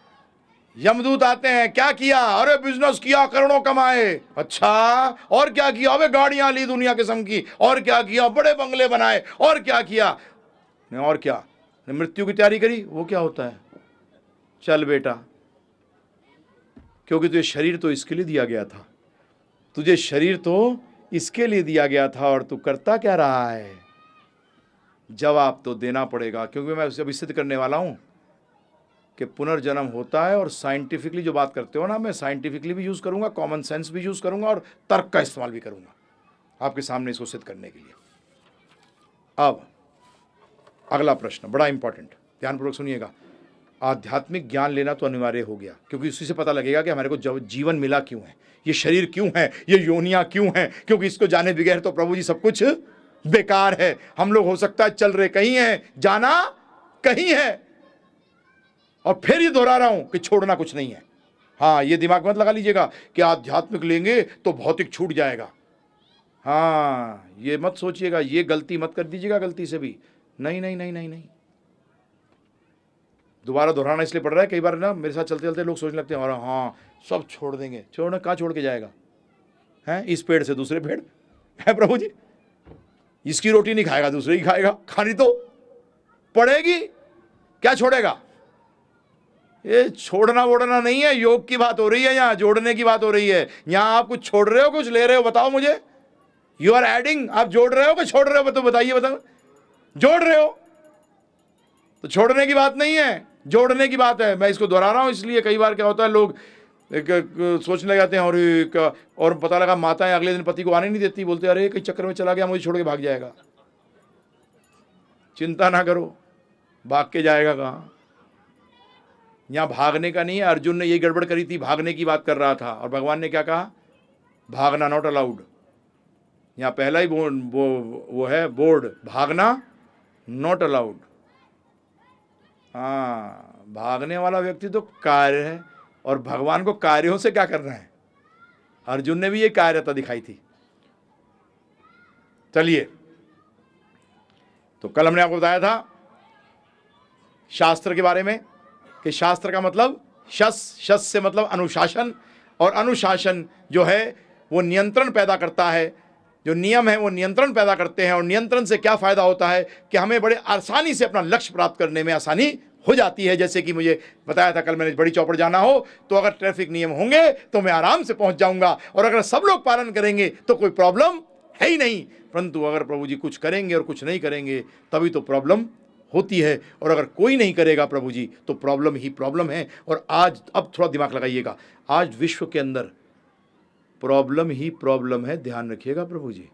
यमदूत आते हैं, क्या किया? अरे बिजनेस किया, करोड़ों कमाए। अच्छा, और क्या किया? अबे गाड़ियां ली दुनिया किस्म की। और क्या किया? बड़े बंगले बनाए। और क्या किया? नहीं और क्या? मृत्यु की तैयारी करी। वो क्या होता है? चल बेटा, क्योंकि तुझे शरीर तो इसके लिए दिया गया था, तुझे शरीर तो इसके लिए दिया गया था, और तू करता क्या रहा है? जवाब तो देना पड़ेगा, क्योंकि मैं उसे अभी सिद्ध करने वाला हूं कि पुनर्जन्म होता है। और साइंटिफिकली जो बात करते हो ना, मैं साइंटिफिकली भी यूज करूंगा, कॉमन सेंस भी यूज करूंगा, और तर्क का इस्तेमाल भी करूंगा आपके सामने इसको सिद्ध करने के लिए। अब अगला प्रश्न बड़ा इंपॉर्टेंट, ध्यानपूर्वक सुनिएगा। आध्यात्मिक ज्ञान लेना तो अनिवार्य हो गया, क्योंकि उसी से पता लगेगा कि हमारे को जीवन मिला क्यों है, ये शरीर क्यों है, ये योनियां क्यों हैं। क्योंकि इसको जाने बगैर तो प्रभु जी सब कुछ बेकार है। हम लोग हो सकता है चल रहे कहीं हैं, जाना कहीं है। और फिर ये दोहरा रहा हूं कि छोड़ना कुछ नहीं है। हाँ, ये दिमाग मत लगा लीजिएगा कि आध्यात्मिक लेंगे तो भौतिक छूट जाएगा। हाँ, ये मत सोचिएगा, ये गलती मत कर दीजिएगा गलती से भी। नहीं नहीं नहीं नहीं नहीं, दोबारा दोहराना इसलिए पड़ रहा है, कई बार ना मेरे साथ चलते चलते लोग सोचने लगते हैं और हाँ सब छोड़ देंगे। छोड़ना कहाँ छोड़ के जाएगा? हैं, इस पेड़ से दूसरे पेड़ है प्रभु जी। इसकी रोटी नहीं खाएगा, दूसरे की खाएगा। खानी तो पड़ेगी, क्या छोड़ेगा? ये छोड़ना वोड़ना नहीं है, योग की बात हो रही है, यहाँ जोड़ने की बात हो रही है। यहाँ आप कुछ छोड़ रहे हो, कुछ ले रहे हो? बताओ मुझे। यू आर एडिंग, आप जोड़ रहे हो कि छोड़ रहे हो? तो बताइए, बताओ। जोड़ रहे हो तो छोड़ने की बात नहीं है, जोड़ने की बात है। मैं इसको दोहरा रहा हूं इसलिए कई बार क्या होता है, लोग सोचने लग जाते हैं और पता लगा माताएं अगले दिन पति को आने नहीं देती, बोलते अरे कई चक्कर में चला गया, मुझे छोड़ के भाग जाएगा। चिंता ना करो, भाग के जाएगा कहाँ? यहां भागने का नहीं है। अर्जुन ने यही गड़बड़ करी थी, भागने की बात कर रहा था, और भगवान ने क्या कहा? भागना नॉट अलाउड। यहां पहला ही वो है बोर्ड, भागना नॉट अलाउड। हाँ, भागने वाला व्यक्ति तो कार्य है, और भगवान को कार्यों से क्या करना है? अर्जुन ने भी ये कार्यता दिखाई थी। चलिए, तो कल हमने आपको बताया था शास्त्र के बारे में कि शास्त्र का मतलब शस से मतलब अनुशासन, और अनुशासन जो है वो नियंत्रण पैदा करता है। जो नियम है वो नियंत्रण पैदा करते हैं, और नियंत्रण से क्या फायदा होता है कि हमें बड़े आसानी से अपना लक्ष्य प्राप्त करने में आसानी हो जाती है। जैसे कि मुझे बताया था कल मैंने, बड़ी चौपड़ जाना हो तो अगर ट्रैफिक नियम होंगे तो मैं आराम से पहुंच जाऊंगा, और अगर सब लोग पालन करेंगे तो कोई प्रॉब्लम है ही नहीं। परंतु अगर प्रभु जी कुछ करेंगे और कुछ नहीं करेंगे तभी तो प्रॉब्लम होती है, और अगर कोई नहीं करेगा प्रभु जी तो प्रॉब्लम ही प्रॉब्लम है। और आज अब थोड़ा दिमाग लगाइएगा, आज विश्व के अंदर प्रॉब्लम ही प्रॉब्लम है, ध्यान रखिएगा प्रभु जी।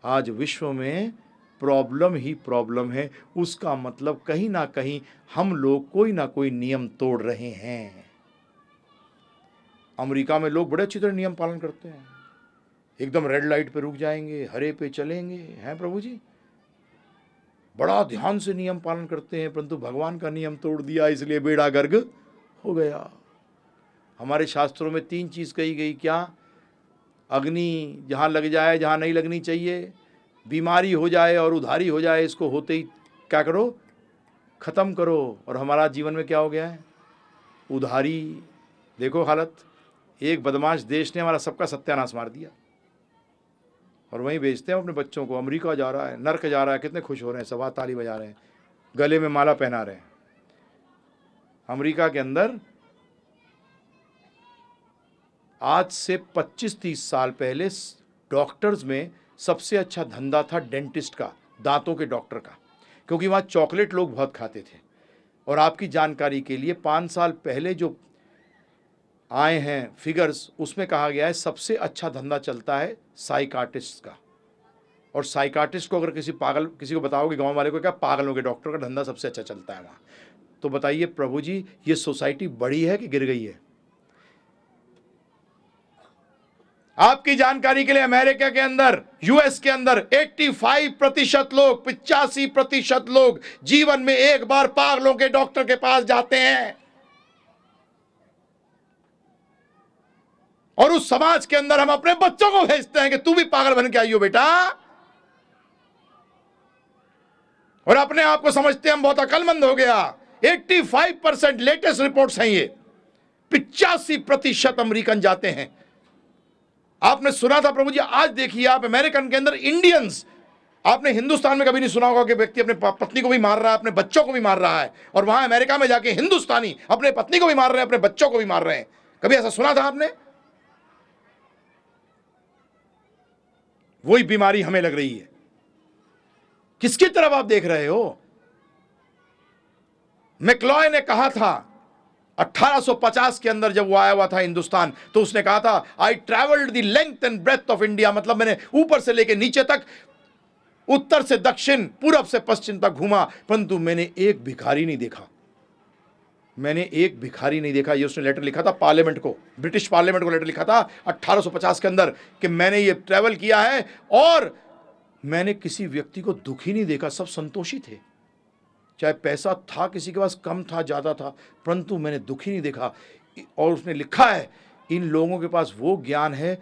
आज विश्व में प्रॉब्लम ही प्रॉब्लम है। उसका मतलब कहीं ना कहीं हम लोग कोई ना कोई नियम तोड़ रहे हैं। अमेरिका में लोग बड़े अच्छी तरह नियम पालन करते हैं, एकदम रेड लाइट पे रुक जाएंगे, हरे पे चलेंगे, हैं प्रभु जी, बड़ा ध्यान से नियम पालन करते हैं। परंतु भगवान का नियम तोड़ दिया, इसलिए बेड़ा गर्क हो गया। हमारे शास्त्रों में 3 चीज कही गई, क्या? अग्नि जहाँ लग जाए जहाँ नहीं लगनी चाहिए, बीमारी हो जाए और उधारी हो जाए, इसको होते ही क्या करो? ख़त्म करो। और हमारा जीवन में क्या हो गया है? उधारी। देखो हालत, एक बदमाश देश ने हमारा सबका सत्यानाश मार दिया, और वहीं भेजते हैं अपने बच्चों को। अमेरिका जा रहा है, नर्क जा रहा है, कितने खुश हो रहे हैं, सब ताली बजा रहे हैं, गले में माला पहना रहे हैं। अमेरिका के अंदर आज से 25-30 साल पहले डॉक्टर्स में सबसे अच्छा धंधा था डेंटिस्ट का, दांतों के डॉक्टर का, क्योंकि वहाँ चॉकलेट लोग बहुत खाते थे। और आपकी जानकारी के लिए 5 साल पहले जो आए हैं फिगर्स, उसमें कहा गया है सबसे अच्छा धंधा चलता है साइकाट्रिस्ट का। और साइकाट्रिस्ट को अगर किसी को बताओगे गांव वाले को, क्या पागलों के डॉक्टर का धंधा सबसे अच्छा चलता है वहाँ। तो बताइए प्रभु जी, ये सोसाइटी बढ़ी है कि गिर गई है? आपकी जानकारी के लिए अमेरिका के अंदर, यूएस के अंदर 85% लोग, 85% लोग जीवन में एक बार पागलों के डॉक्टर के पास जाते हैं। और उस समाज के अंदर हम अपने बच्चों को भेजते हैं कि तू भी पागल बन के आइयो बेटा, और अपने आप को समझते हैं हम बहुत अक्लमंद हो गया। 85% लेटेस्ट रिपोर्ट्स हैं ये। 85% अमेरिकन जाते हैं। आपने सुना था प्रभु जी, आज देखिए आप अमेरिकन के अंदर इंडियंस, आपने हिंदुस्तान में कभी नहीं सुना होगा कि व्यक्ति अपने पत्नी को भी मार रहा है, अपने बच्चों को भी मार रहा है, और वहां अमेरिका में जाके हिंदुस्तानी अपने पत्नी को भी मार रहे हैं, अपने बच्चों को भी मार रहे हैं। कभी ऐसा सुना था आपने? वही बीमारी हमें लग रही है। किसकी तरफ आप देख रहे हो? मैक्लॉय ने कहा था 1850 के अंदर, जब वो आया हुआ था हिंदुस्तान, तो उसने कहा था I travelled the length and breadth of India, मतलब मैंने ऊपर से लेकर नीचे तक, उत्तर से दक्षिण, पूरब से पश्चिम तक घूमा, परंतु मैंने एक भिखारी नहीं देखा। मैंने एक भिखारी नहीं देखा। ये उसने लेटर लिखा था पार्लियामेंट को, ब्रिटिश पार्लियामेंट को लेटर लिखा था 1850 के अंदर कि मैंने ये ट्रैवल किया है और मैंने किसी व्यक्ति को दुखी नहीं देखा, सब संतोषी थे। चाहे पैसा था किसी के पास, कम था ज़्यादा था, परंतु मैंने दुखी नहीं देखा। और उसने लिखा है इन लोगों के पास वो ज्ञान है,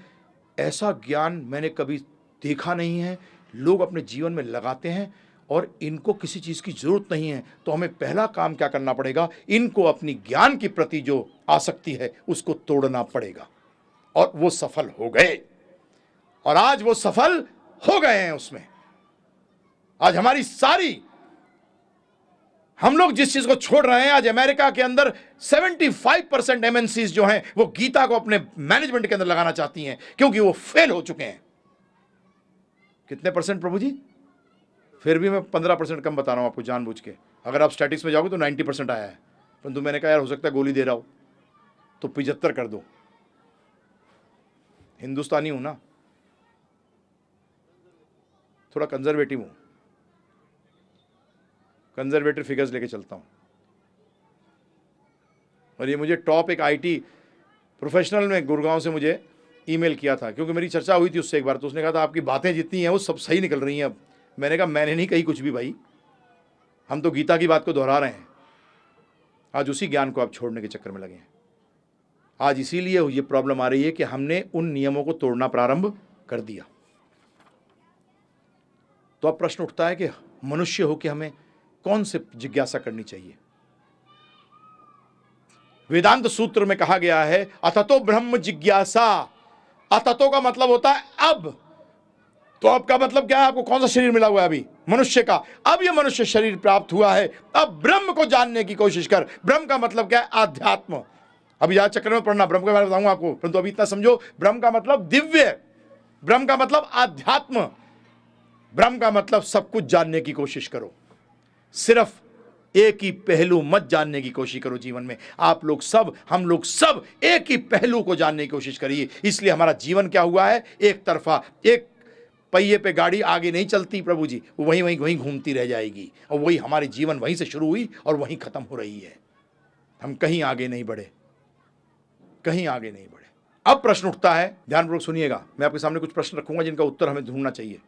ऐसा ज्ञान मैंने कभी देखा नहीं है। लोग अपने जीवन में लगाते हैं और इनको किसी चीज़ की ज़रूरत नहीं है। तो हमें पहला काम क्या करना पड़ेगा? इनको अपनी ज्ञान के प्रति जो आसक्ति है उसको तोड़ना पड़ेगा। और वो सफल हो गए, और आज वो सफल हो गए हैं उसमें। आज हमारी सारी, हम लोग जिस चीज को छोड़ रहे हैं, आज अमेरिका के अंदर 75% एमएनसीज जो हैं वो गीता को अपने मैनेजमेंट के अंदर लगाना चाहती हैं, क्योंकि वो फेल हो चुके हैं। कितने परसेंट प्रभु जी? फिर भी मैं 15% कम बता रहा हूं आपको जानबूझ के। अगर आप स्टैटिक्स में जाओगे तो 90% आया है, परंतु मैंने कहा यार हो सकता है गोली दे रहा हो तो 75 कर दो। हिंदुस्तानी हूं ना, थोड़ा कंजर्वेटिव हूं, कंजर्वेटिव फिगर्स लेके चलता हूं। और ये मुझे टॉप एक आईटी प्रोफेशनल में गुड़गांव से मुझे ईमेल किया था, क्योंकि मेरी चर्चा हुई थी उससे एक बार, तो उसने कहा था आपकी बातें जितनी हैं वो सब सही निकल रही हैं अब। मैंने कहा मैंने नहीं कही कुछ भी भाई, हम तो गीता की बात को दोहरा रहे हैं। आज उसी ज्ञान को आप छोड़ने के चक्कर में लगे हैं। आज इसीलिए ये प्रॉब्लम आ रही है कि हमने उन नियमों को तोड़ना प्रारंभ कर दिया। तो अब प्रश्न उठता है कि मनुष्य हो के हमें कौन से जिज्ञासा करनी चाहिए? वेदांत सूत्र में कहा गया है अततो ब्रह्म जिज्ञासा। अततो का मतलब होता है अब। तो अब का मतलब क्या है? आपको कौन सा शरीर मिला हुआ है अभी? मनुष्य का। अब ये मनुष्य शरीर प्राप्त हुआ है, अब ब्रह्म को जानने की कोशिश कर। ब्रह्म का मतलब क्या है? आध्यात्म। अभी ज्यादा चक्कर में पढ़ना, ब्रह्म के बारे में बताऊंगा आपको, परंतु अभी इतना समझो, ब्रह्म का मतलब दिव्य, ब्रह्म का मतलब आध्यात्म, ब्रह्म का मतलब सब कुछ जानने की कोशिश करो। सिर्फ एक ही पहलू मत जानने की कोशिश करो जीवन में। आप लोग सब, हम लोग सब एक ही पहलू को जानने की कोशिश करिए। इसलिए हमारा जीवन क्या हुआ है? एक तरफा, एक पहिए पे गाड़ी आगे नहीं चलती प्रभु जी, वो वहीं वहीं वहीं घूमती रह जाएगी, और वही हमारी जीवन वहीं से शुरू हुई और वहीं खत्म हो रही है। हम कहीं आगे नहीं बढ़े, कहीं आगे नहीं बढ़े। अब प्रश्न उठता है, ध्यानपूर्वक सुनिएगा, मैं आपके सामने कुछ प्रश्न रखूंगा जिनका उत्तर हमें ढूंढना चाहिए।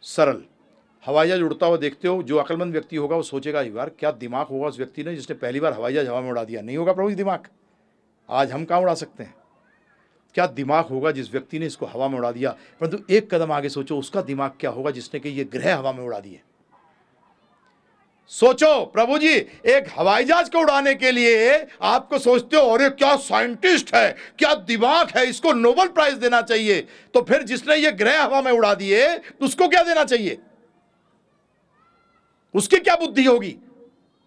सरल। हवाई जहाज उड़ता हुआ देखते हो, जो अक्लमंद व्यक्ति होगा वो सोचेगा यार क्या दिमाग होगा उस व्यक्ति ने जिसने पहली बार हवाई जहाज हवा में उड़ा दिया। नहीं होगा प्रभु जी दिमाग, आज हम कहाँ उड़ा सकते हैं। क्या दिमाग होगा जिस व्यक्ति ने इसको हवा में उड़ा दिया। परंतु एक कदम आगे सोचो, उसका दिमाग क्या होगा जिसने कि ये ग्रह हवा में उड़ा दिए। सोचो प्रभु जी, एक हवाई जहाज को उड़ाने के लिए आपको सोचते हो अरे क्या साइंटिस्ट है, क्या दिमाग है, इसको नोबेल प्राइज देना चाहिए। तो फिर जिसने ये ग्रह हवा में उड़ा दिए उसको क्या देना चाहिए? उसकी क्या बुद्धि होगी?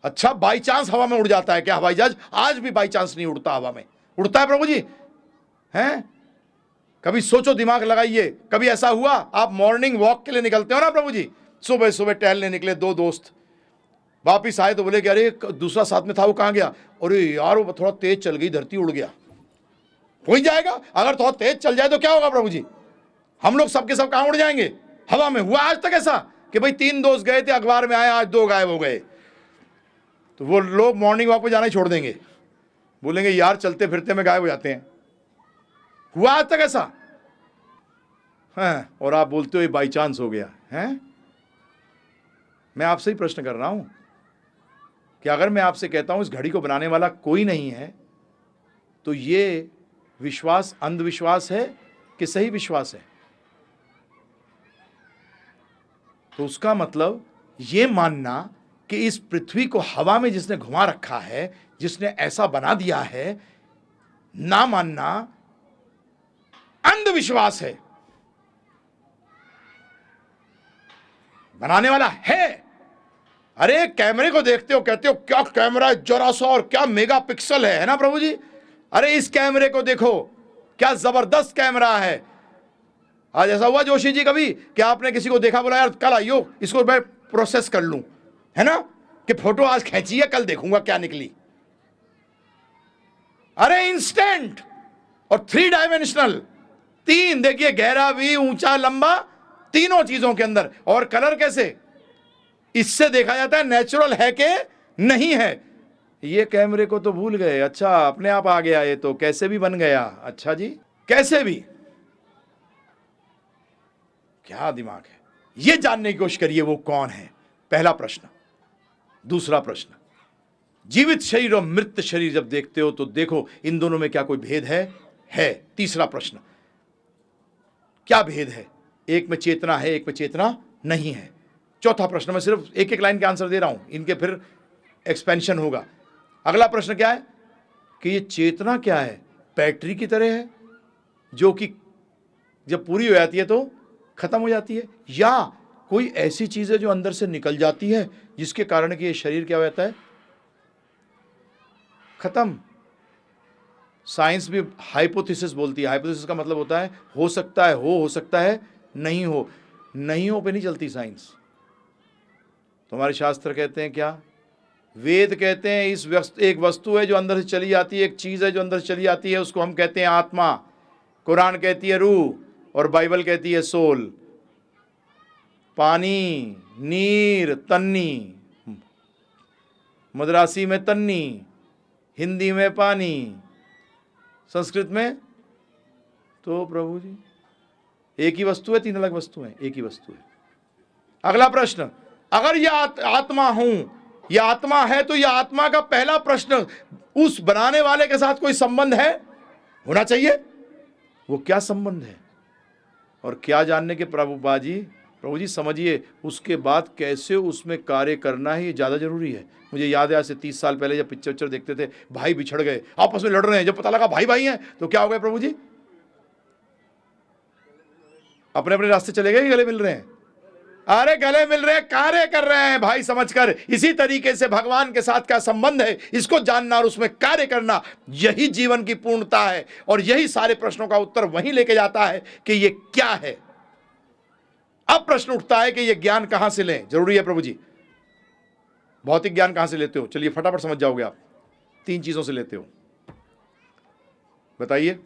अच्छा बाई चांस हवा में उड़ जाता है क्या हवाई जहाज? आज भी बाई चांस नहीं उड़ता, हवा में उड़ता है प्रभु जी, हैं? कभी सोचो, दिमाग लगाइए। कभी ऐसा हुआ आप मॉर्निंग वॉक के लिए निकलते हो ना प्रभु जी, सुबह सुबह टहलने निकले, दो दोस्त वापिस आए तो बोले कि अरे दूसरा साथ में था वो कहाँ गया? अरे यार वो थोड़ा तेज चल गई, धरती उड़ गया। हो ही जाएगा, अगर थोड़ा तेज चल जाए तो क्या होगा प्रभु जी? हम लोग सबके सब कहाँ उड़ जाएंगे? हवा में। हुआ आज तक ऐसा कि भाई 3 दोस्त गए थे, अखबार में आए, आज 2 गायब हो गए, तो वो लोग मॉर्निंग वॉक पे जाना ही छोड़ देंगे, बोलेंगे यार चलते फिरते में गायब हो जाते हैं। हुआ आज तक ऐसा? हाँ, और आप बोलते हो ये बाई चांस हो गया है। मैं आपसे ही प्रश्न कर रहा हूं कि अगर मैं आपसे कहता हूं इस घड़ी को बनाने वाला कोई नहीं है, तो ये विश्वास अंधविश्वास है कि सही विश्वास है? तो उसका मतलब ये मानना कि इस पृथ्वी को हवा में जिसने घुमा रखा है, जिसने ऐसा बना दिया है, ना मानना अंधविश्वास है। बनाने वाला है। अरे कैमरे को देखते हो, कहते हो क्या कैमरा है, जरा सा, और क्या मेगापिक्सल है ना प्रभु जी। अरे इस कैमरे को देखो, क्या जबरदस्त कैमरा है। आज ऐसा हुआ जोशी जी कभी कि आपने किसी को देखा, बोला यार कल आइयो इसको मैं प्रोसेस कर लूं, है ना, कि फोटो आज खींची है, कल देखूंगा क्या निकली। अरे इंस्टेंट और 3 डायमेंशनल, 3 देखिए, गहरा भी, ऊंचा, लंबा, तीनों चीजों के अंदर। और कलर कैसे, इससे देखा जाता है नेचुरल है कि नहीं है। ये कैमरे को तो भूल गए। अच्छा अपने आप आ गया ये, तो कैसे भी बन गया। अच्छा जी, कैसे भी, क्या दिमाग है। ये जानने की कोशिश करिए वो कौन है, पहला प्रश्न। दूसरा प्रश्न, जीवित शरीर और मृत शरीर जब देखते हो तो देखो इन दोनों में क्या कोई भेद है। तीसरा प्रश्न, क्या भेद है, एक में चेतना है, एक में चेतना नहीं है। चौथा प्रश्न, मैं सिर्फ एक एक लाइन के आंसर दे रहा हूं, इनके फिर एक्सपेंशन होगा। अगला प्रश्न क्या है कि ये चेतना क्या है, बैटरी की तरह है जो कि जब पूरी हो जाती है तो खत्म हो जाती है, या कोई ऐसी चीज है जो अंदर से निकल जाती है जिसके कारण कि ये शरीर क्या हो जाता है, खत्म। साइंस भी हाइपोथेसिस बोलती है। हाइपोथेसिस का मतलब होता है हो सकता है, हो सकता है नहीं हो। नहीं हो पे नहीं चलती साइंस। तुम्हारे शास्त्र कहते हैं क्या, वेद कहते हैं एक वस्तु है जो अंदर से चली जाती है, एक चीज है जो अंदर से चली जाती है, उसको हम कहते हैं आत्मा। कुरान कहती है रूह और बाइबल कहती है सोल। पानी, नीर, तन्नी, मद्रासी में तन्नी, हिंदी में पानी, संस्कृत में तो प्रभु जी एक ही वस्तु है, 3 अलग वस्तु हैं, एक ही वस्तु है। अगला प्रश्न, अगर यह आत्मा हूं, यह आत्मा है, तो यह आत्मा का पहला प्रश्न, उस बनाने वाले के साथ कोई संबंध है, होना चाहिए। वो क्या संबंध है, और क्या जानने के प्रभु जी समझिए, उसके बाद कैसे उसमें कार्य करना है, ये ज्यादा जरूरी है। मुझे याद है आज से 30 साल पहले जब पिक्चर देखते थे, भाई बिछड़ गए, आपस में लड़ रहे हैं, जब पता लगा भाई भाई हैं तो क्या हो गया प्रभु जी, अपने अपने रास्ते चले गए, गले मिल रहे हैं। अरे गले मिल रहे हैं, कार्य कर रहे हैं भाई समझकर। इसी तरीके से भगवान के साथ क्या संबंध है, इसको जानना और उसमें कार्य करना, यही जीवन की पूर्णता है। और यही सारे प्रश्नों का उत्तर वहीं लेके जाता है कि ये क्या है। अब प्रश्न उठता है कि ये ज्ञान कहां से लें, जरूरी है प्रभु जी। भौतिक ज्ञान कहां से लेते हो, चलिए फटाफट समझ जाओगे आप। 3 चीजों से लेते हो, बताइए।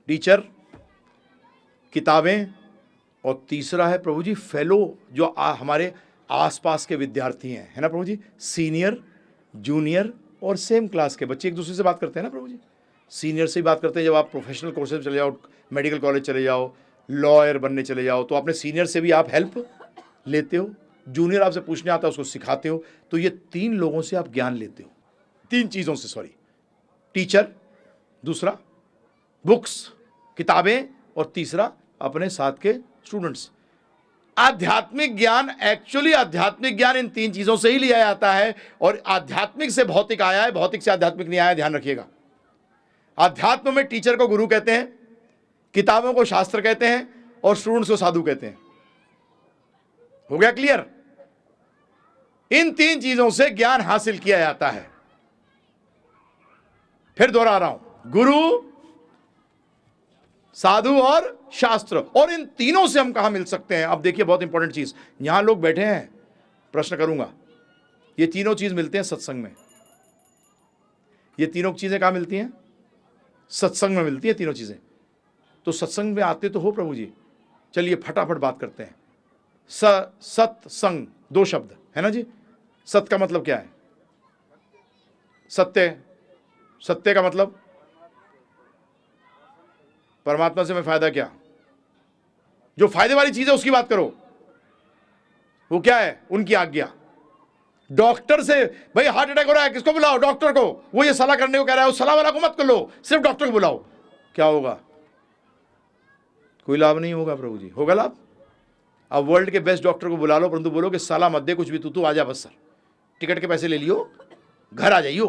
टीचर, किताबें, और तीसरा है प्रभु जी फेलो, जो हमारे आसपास के विद्यार्थी हैं, है ना प्रभु जी। सीनियर, जूनियर और सेम क्लास के बच्चे एक दूसरे से बात करते हैं ना प्रभु जी। सीनियर से ही बात करते हैं, जब आप प्रोफेशनल कोर्सेज चले जाओ, मेडिकल कॉलेज चले जाओ, लॉयर बनने चले जाओ, तो अपने सीनियर से भी आप हेल्प लेते हो। जूनियर आपसे पूछने आता है, उसको सिखाते हो। तो ये 3 लोगों से आप ज्ञान लेते हो, 3 चीज़ों से, सॉरी। टीचर, दूसरा बुक्स, किताबें, और तीसरा अपने साथ के स्टूडेंट्स। आध्यात्मिक ज्ञान, एक्चुअली आध्यात्मिक ज्ञान इन 3 चीजों से ही लिया जाता है। और आध्यात्मिक से भौतिक आया है, भौतिक से आध्यात्मिक नहीं आया, ध्यान रखिएगा। आध्यात्म में टीचर को गुरु कहते हैं, किताबों को शास्त्र कहते हैं, और स्टूडेंट्स को साधु कहते हैं। हो गया क्लियर। इन 3 चीजों से ज्ञान हासिल किया जाता है। फिर दोहरा रहा हूं, गुरु, साधु और शास्त्र। और इन तीनों से हम कहां मिल सकते हैं। अब देखिए बहुत इंपॉर्टेंट चीज, यहां लोग बैठे हैं, प्रश्न करूंगा, ये तीनों चीज मिलते हैं सत्संग में। ये तीनों चीजें कहां मिलती हैं, सत्संग में मिलती है तीनों चीजें। तो सत्संग में आते तो हो प्रभु जी, चलिए फटाफट बात करते हैं। सत्संग 2 शब्द है ना जी। सत का मतलब क्या है, सत्य। सत्य का मतलब परमात्मा से मैं फायदा क्या, जो फायदे वाली चीज है उसकी बात करो। वो क्या है? उनकी आज्ञा। डॉक्टर से भाई हार्ट अटैक हो रहा है, किसको बुलाओ? डॉक्टर को। वो ये सलाह करने को कह रहा है, उस सलाह वाला को मत कर लो, सिर्फ डॉक्टर को बुलाओ। क्या होगा? कोई लाभ नहीं होगा प्रभु जी। होगा लाभ? अब वर्ल्ड के बेस्ट डॉक्टर को बुला लो, परंतु बोलो कि सलाह मत दे कुछ भी, तू आजा बस सर, टिकट के पैसे ले लियो, घर आ जाइयो,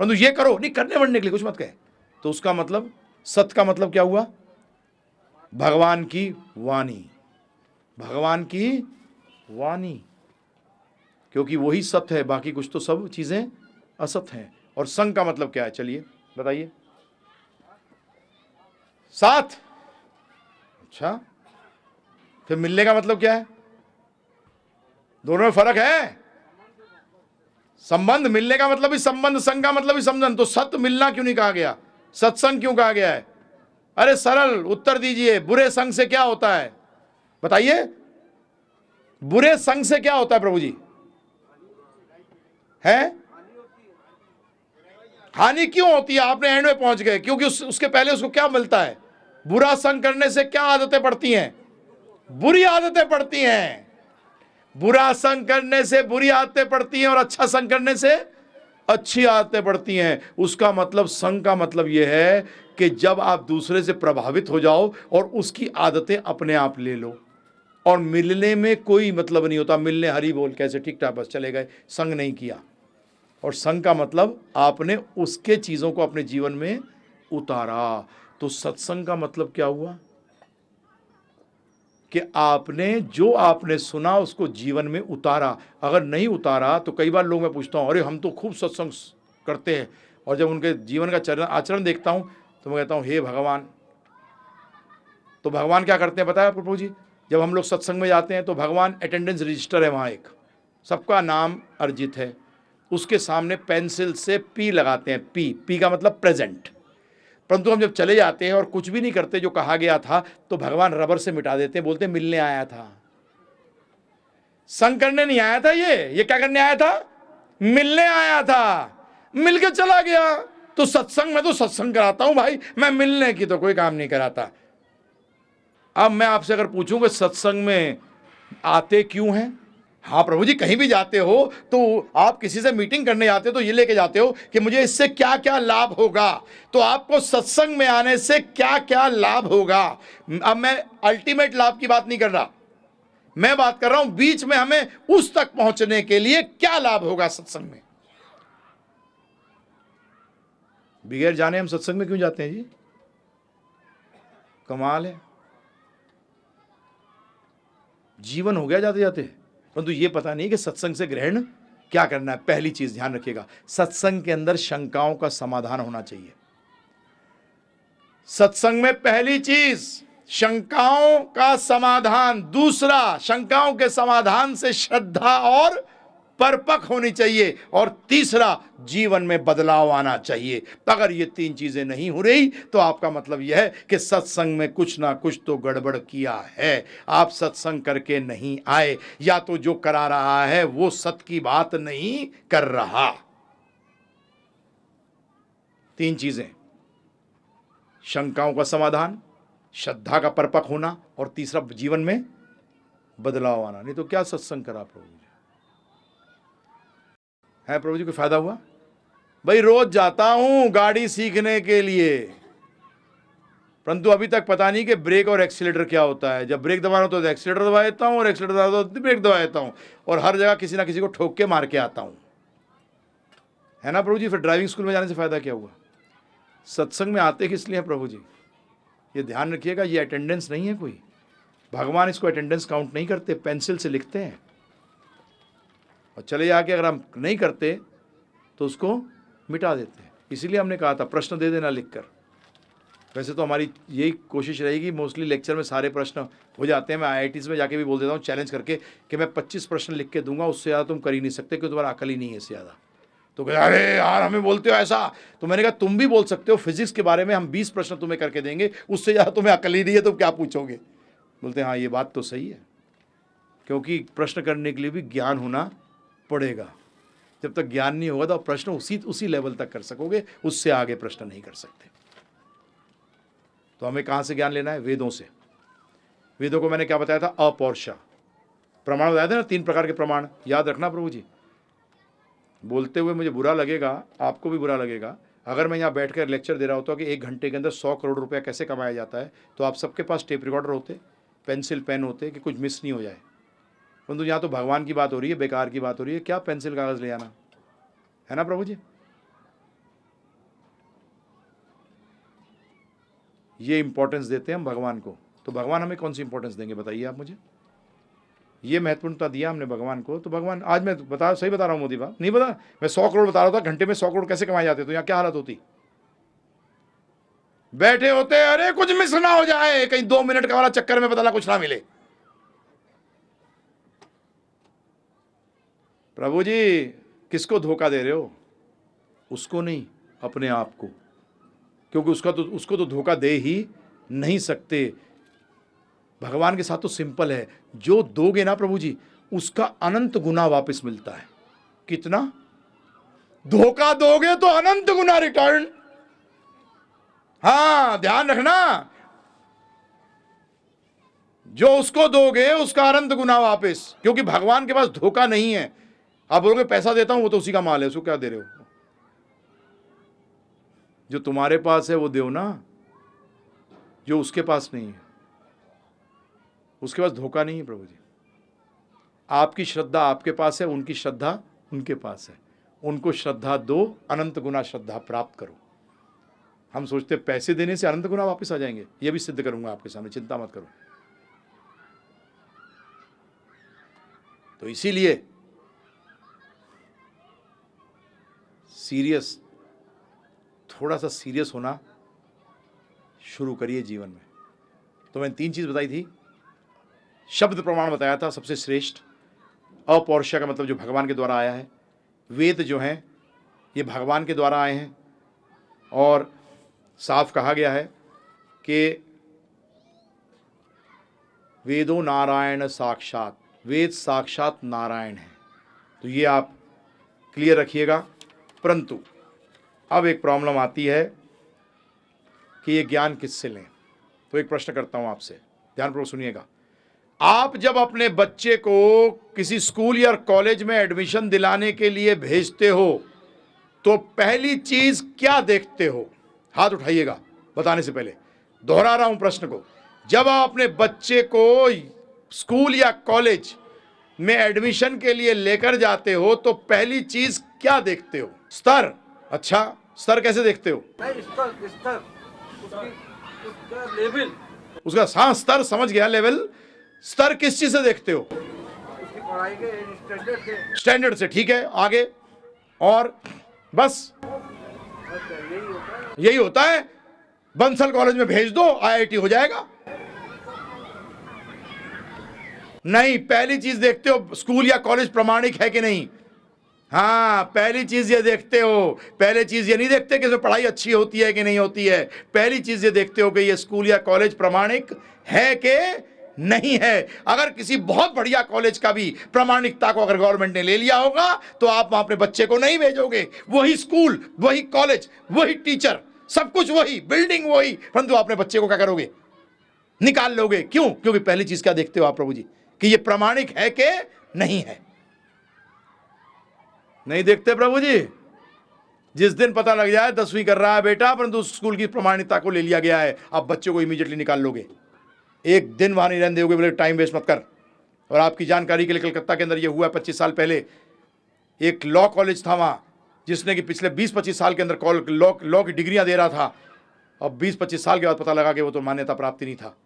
परंतु ये करो नहीं, करने बढ़ने के लिए कुछ मत कहे। तो उसका मतलब, सत्य का मतलब क्या हुआ? भगवान की वाणी, भगवान की वाणी, क्योंकि वही सत्य है, बाकी कुछ तो सब चीजें असत्य हैं। और संग का मतलब क्या है? चलिए बताइए। साथ। अच्छा, फिर मिलने का मतलब क्या है? दोनों में फर्क है। संबंध, मिलने का मतलब ही संबंध, संग का मतलब ही संबंध। तो सत्य मिलना क्यों नहीं कहा गया? सत्संग क्यों कहा गया है? अरे सरल उत्तर दीजिए, बुरे संग से क्या होता है? बताइए, बुरे संग से क्या होता है प्रभु जी? है हानि क्यों होती है? आपने एंड में पहुंच गए, क्योंकि उसके पहले उसको क्या मिलता है? बुरा संग करने से क्या आदतें पड़ती हैं? बुरी आदतें पड़ती हैं। बुरा संग करने से बुरी आदतें पड़ती हैं और अच्छा संग करने से अच्छी आदतें पड़ती हैं। उसका मतलब, संग का मतलब यह है कि जब आप दूसरे से प्रभावित हो जाओ और उसकी आदतें अपने आप ले लो। और मिलने में कोई मतलब नहीं होता, मिलने हरी बोल कैसे ठीक ठाक बस चले गए, संग नहीं किया। और संग का मतलब आपने उसके चीजों को अपने जीवन में उतारा। तो सत्संग का मतलब क्या हुआ? कि आपने जो आपने सुना उसको जीवन में उतारा। अगर नहीं उतारा तो कई बार लोग, मैं पूछता हूँ, अरे हम तो खूब सत्संग करते हैं, और जब उनके जीवन का आचरण देखता हूँ तो मैं कहता हूँ हे भगवान। तो भगवान क्या करते हैं बताया प्रभु जी? जब हम लोग सत्संग में जाते हैं तो भगवान अटेंडेंस रजिस्टर है, वहाँ एक सबका नाम अर्जित है, उसके सामने पेंसिल से पी लगाते हैं। पी का मतलब प्रेजेंट। परंतु हम जब चले जाते हैं और कुछ भी नहीं करते जो कहा गया था, तो भगवान रबर से मिटा देते हैं, बोलते हैं मिलने आया था, संग करने नहीं आया था। ये क्या करने आया था? मिलने आया था, मिलके चला गया। तो सत्संग में तो सत्संग कराता हूं भाई, मैं मिलने की तो कोई काम नहीं कराता। अब मैं आपसे अगर पूछूं कि सत्संग में आते क्यों हैं? हाँ प्रभु जी, कहीं भी जाते हो तो आप किसी से मीटिंग करने जाते हो तो ये लेके जाते हो कि मुझे इससे क्या क्या लाभ होगा। तो आपको सत्संग में आने से क्या क्या लाभ होगा? अब मैं अल्टीमेट लाभ की बात नहीं कर रहा, मैं बात कर रहा हूं बीच में हमें उस तक पहुंचने के लिए क्या लाभ होगा सत्संग में। बगैर जाने हम सत्संग में क्यों जाते हैं जी? कमाल है, जीवन हो गया जाते जाते, परंतु ये पता नहीं कि सत्संग से ग्रहण क्या करना है। पहली चीज ध्यान रखिएगा, सत्संग के अंदर शंकाओं का समाधान होना चाहिए। सत्संग में पहली चीज शंकाओं का समाधान, दूसरा शंकाओं के समाधान से श्रद्धा और परिपक्व होनी चाहिए, और तीसरा जीवन में बदलाव आना चाहिए। अगर ये तीन चीजें नहीं हो रही तो आपका मतलब यह है कि सत्संग में कुछ ना कुछ तो गड़बड़ किया है। आप सत्संग करके नहीं आए, या तो जो करा रहा है वो सत्य की बात नहीं कर रहा। तीन चीजें, शंकाओं का समाधान, श्रद्धा का परिपक्व होना, और तीसरा जीवन में बदलाव आना। नहीं तो क्या सत्संग करा प्रभु जी? है प्रभु जी कोई फायदा हुआ? भाई रोज जाता हूं गाड़ी सीखने के लिए, परंतु अभी तक पता नहीं कि ब्रेक और एक्सीलेटर क्या होता है। जब ब्रेक दबाना तो एक्सीलेटर दबा देता हूं, और एक्सीलेटर दबाना तो ब्रेक दबा देता हूं, और हर जगह किसी ना किसी को ठोक के मार के आता हूं। है ना प्रभु जी? फिर ड्राइविंग स्कूल में जाने से फायदा क्या हुआ? सत्संग में आते किस लिए हैं प्रभु जी? ये ध्यान रखिएगा, ये अटेंडेंस नहीं है कोई। भगवान इसको अटेंडेंस काउंट नहीं करते, पेंसिल से लिखते हैं, और चले जाके अगर हम नहीं करते तो उसको मिटा देते हैं। इसीलिए हमने कहा था प्रश्न दे देना लिखकर। वैसे तो हमारी यही कोशिश रहेगी, मोस्टली लेक्चर में सारे प्रश्न हो जाते हैं। मैं IITs में जाके भी बोल देता हूँ चैलेंज करके कि मैं 25 प्रश्न लिख के दूंगा, उससे ज़्यादा तुम कर ही नहीं सकते, क्योंकि तुम्हारा अकल ही नहीं है इससे ज़्यादा। तो कहा अरे यार हमें बोलते हो ऐसा, तो मैंने कहा तुम भी बोल सकते हो, फिजिक्स के बारे में हम 20 प्रश्न तुम्हें करके देंगे, उससे ज़्यादा तुम्हें अकल ही नहीं है, तुम क्या पूछोगे? बोलते हैं हाँ ये बात तो सही है, क्योंकि प्रश्न करने के लिए भी ज्ञान होना पड़ेगा। जब तक ज्ञान नहीं होगा तो प्रश्न उसी लेवल तक कर सकोगे, उससे आगे प्रश्न नहीं कर सकते। तो हमें कहाँ से ज्ञान लेना है? वेदों से। वेदों को मैंने क्या बताया था? अपौरुषा प्रमाण बताए थे ना, 3 प्रकार के प्रमाण, याद रखना प्रभु जी। बोलते हुए मुझे बुरा लगेगा, आपको भी बुरा लगेगा, अगर मैं यहाँ बैठकर लेक्चर दे रहा होता कि 1 घंटे के अंदर 100 करोड़ रुपया कैसे कमाया जाता है, तो आप सबके पास टेप रिकॉर्डर होते, पेंसिल पेन होते कि कुछ मिस नहीं हो जाए। परंतु यहाँ तो भगवान की बात हो रही है, बेकार की बात हो रही है, क्या पेंसिल कागज़ ले आना है ना प्रभु जी। ये इंपॉर्टेंस देते हैं हम भगवान को, तो भगवान हमें कौन सी इंपॉर्टेंस देंगे बताइए आप मुझे। ये महत्वपूर्णता दिया हमने भगवान को, तो भगवान, आज मैं सही बता रहा हूँ मोदी बात नहीं बता, मैं 100 करोड़ बता रहा था, घंटे में 100 करोड़ कैसे कमाए जाते, तो यहाँ क्या हालत होती। बैठे होते अरे कुछ मिस ना हो जाए, कहीं 2 मिनट का वाला चक्कर में पता कुछ ना मिले। प्रभु जी किसको धोखा दे रहे हो? उसको नहीं, अपने आप को, क्योंकि उसको तो धोखा दे ही नहीं सकते। भगवान के साथ तो सिंपल है, जो दोगे ना प्रभु जी उसका अनंत गुना वापस मिलता है। कितना? धोखा दोगे तो अनंत गुना रिटर्न। हाँ ध्यान रखना, जो उसको दोगे उसका अनंत गुना वापस, क्योंकि भगवान के पास धोखा नहीं है। आप बोलोगे पैसा देता हूं, वो तो उसी का माल है, उसको क्या दे रहे हो? जो तुम्हारे पास है वो दो ना, जो उसके पास नहीं है, उसके पास धोखा नहीं है प्रभु जी। आपकी श्रद्धा आपके पास है, उनकी श्रद्धा उनके पास है, उनको श्रद्धा दो, अनंत गुना श्रद्धा प्राप्त करो। हम सोचते पैसे देने से अनंत गुना वापस आ जाएंगे, ये भी सिद्ध करूंगा आपके सामने, चिंता मत करो। तो इसीलिए सीरियस, थोड़ा सा सीरियस होना शुरू करिए जीवन में। तो मैंने 3 चीज बताई थी, शब्द प्रमाण बताया था सबसे श्रेष्ठ, अपौरुषा का मतलब जो भगवान के द्वारा आया है, वेद जो हैं ये भगवान के द्वारा आए हैं, और साफ कहा गया है कि वेदो नारायण साक्षात, वेद साक्षात नारायण है। तो ये आप क्लियर रखिएगा। परंतु अब एक प्रॉब्लम आती है कि ये ज्ञान किससे लें। तो एक प्रश्न करता हूं आपसे, ध्यानपूर्वक सुनिएगा। आप जब अपने बच्चे को किसी स्कूल या कॉलेज में एडमिशन दिलाने के लिए भेजते हो तो पहली चीज क्या देखते हो? हाथ उठाइएगा बताने से पहले, दोहरा रहा हूं प्रश्न को। जब आप अपने बच्चे को स्कूल या कॉलेज में एडमिशन के लिए लेकर जाते हो तो पहली चीज क्या देखते हो? स्तर। अच्छा, स्तर कैसे देखते हो? स्तर उसका लेवल, उसका हाँ स्तर समझ गया, लेवल। स्तर किस चीज से देखते हो? उसकी पढ़ाई के स्टैंडर्ड से। स्टैंडर्ड से, ठीक है, आगे और बस यही होता है। बंसल कॉलेज में भेज दो, IIT हो जाएगा। नहीं, पहली चीज देखते हो स्कूल या कॉलेज प्रमाणिक है कि नहीं। हाँ, पहली चीज ये देखते हो। पहले चीज ये नहीं देखते कि इसमें पढ़ाई अच्छी होती है कि नहीं होती है, पहली चीज ये देखते हो कि ये स्कूल या कॉलेज प्रमाणिक है कि नहीं है। अगर किसी बहुत बढ़िया कॉलेज का भी प्रमाणिकता को अगर गवर्नमेंट ने ले लिया होगा तो आप वहां अपने बच्चे को नहीं भेजोगे। वही स्कूल, वही कॉलेज, वही टीचर, सब कुछ वही, बिल्डिंग वही, परंतु अपने बच्चे को क्या करोगे? निकाल लोगे। क्यों? क्योंकि पहली चीज क्या देखते हो आप प्रभु जी, कि ये प्रमाणिक है कि नहीं है। नहीं देखते प्रभु जी। जिस दिन पता लग जाए 10वीं कर रहा है बेटा परंतु स्कूल की प्रमाणिकता को ले लिया गया है, आप बच्चे को इमीडिएटली निकाल लोगे। एक दिन वहां नहीं रहने दोगे, बोले टाइम वेस्ट मत कर। और आपकी जानकारी के लिए कलकत्ता के अंदर यह हुआ 25 साल पहले, एक लॉ कॉलेज था वहां जिसने कि पिछले 20-25 साल के अंदर लॉ की डिग्रियां दे रहा था, और 20-25 साल के बाद पता लगा कि वो तो मान्यता प्राप्त नहीं था,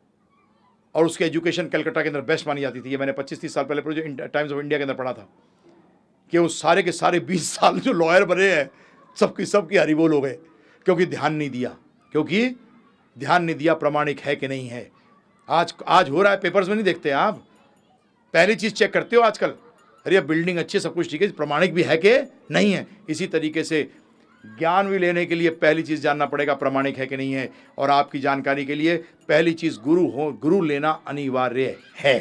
और उसकी एजुकेशन कलकत्ता के अंदर बेस्ट मानी जाती थी। ये मैंने 25-30 साल पहले टाइम्स ऑफ इंडिया के अंदर पढ़ा था कि उस सारे के सारे 20 साल जो लॉयर बने हैं सबकी हरिबोल हो गए, क्योंकि ध्यान नहीं दिया प्रमाणिक है कि नहीं है। आज हो रहा है, पेपर्स में नहीं देखते आप, पहली चीज चेक करते हो आजकल, अरे ये बिल्डिंग अच्छी है, सब कुछ ठीक है, प्रमाणिक भी है कि नहीं है। इसी तरीके से ज्ञान भी लेने के लिए पहली चीज जानना पड़ेगा प्रमाणिक है कि नहीं है। और आपकी जानकारी के लिए पहली चीज गुरु लेना अनिवार्य है,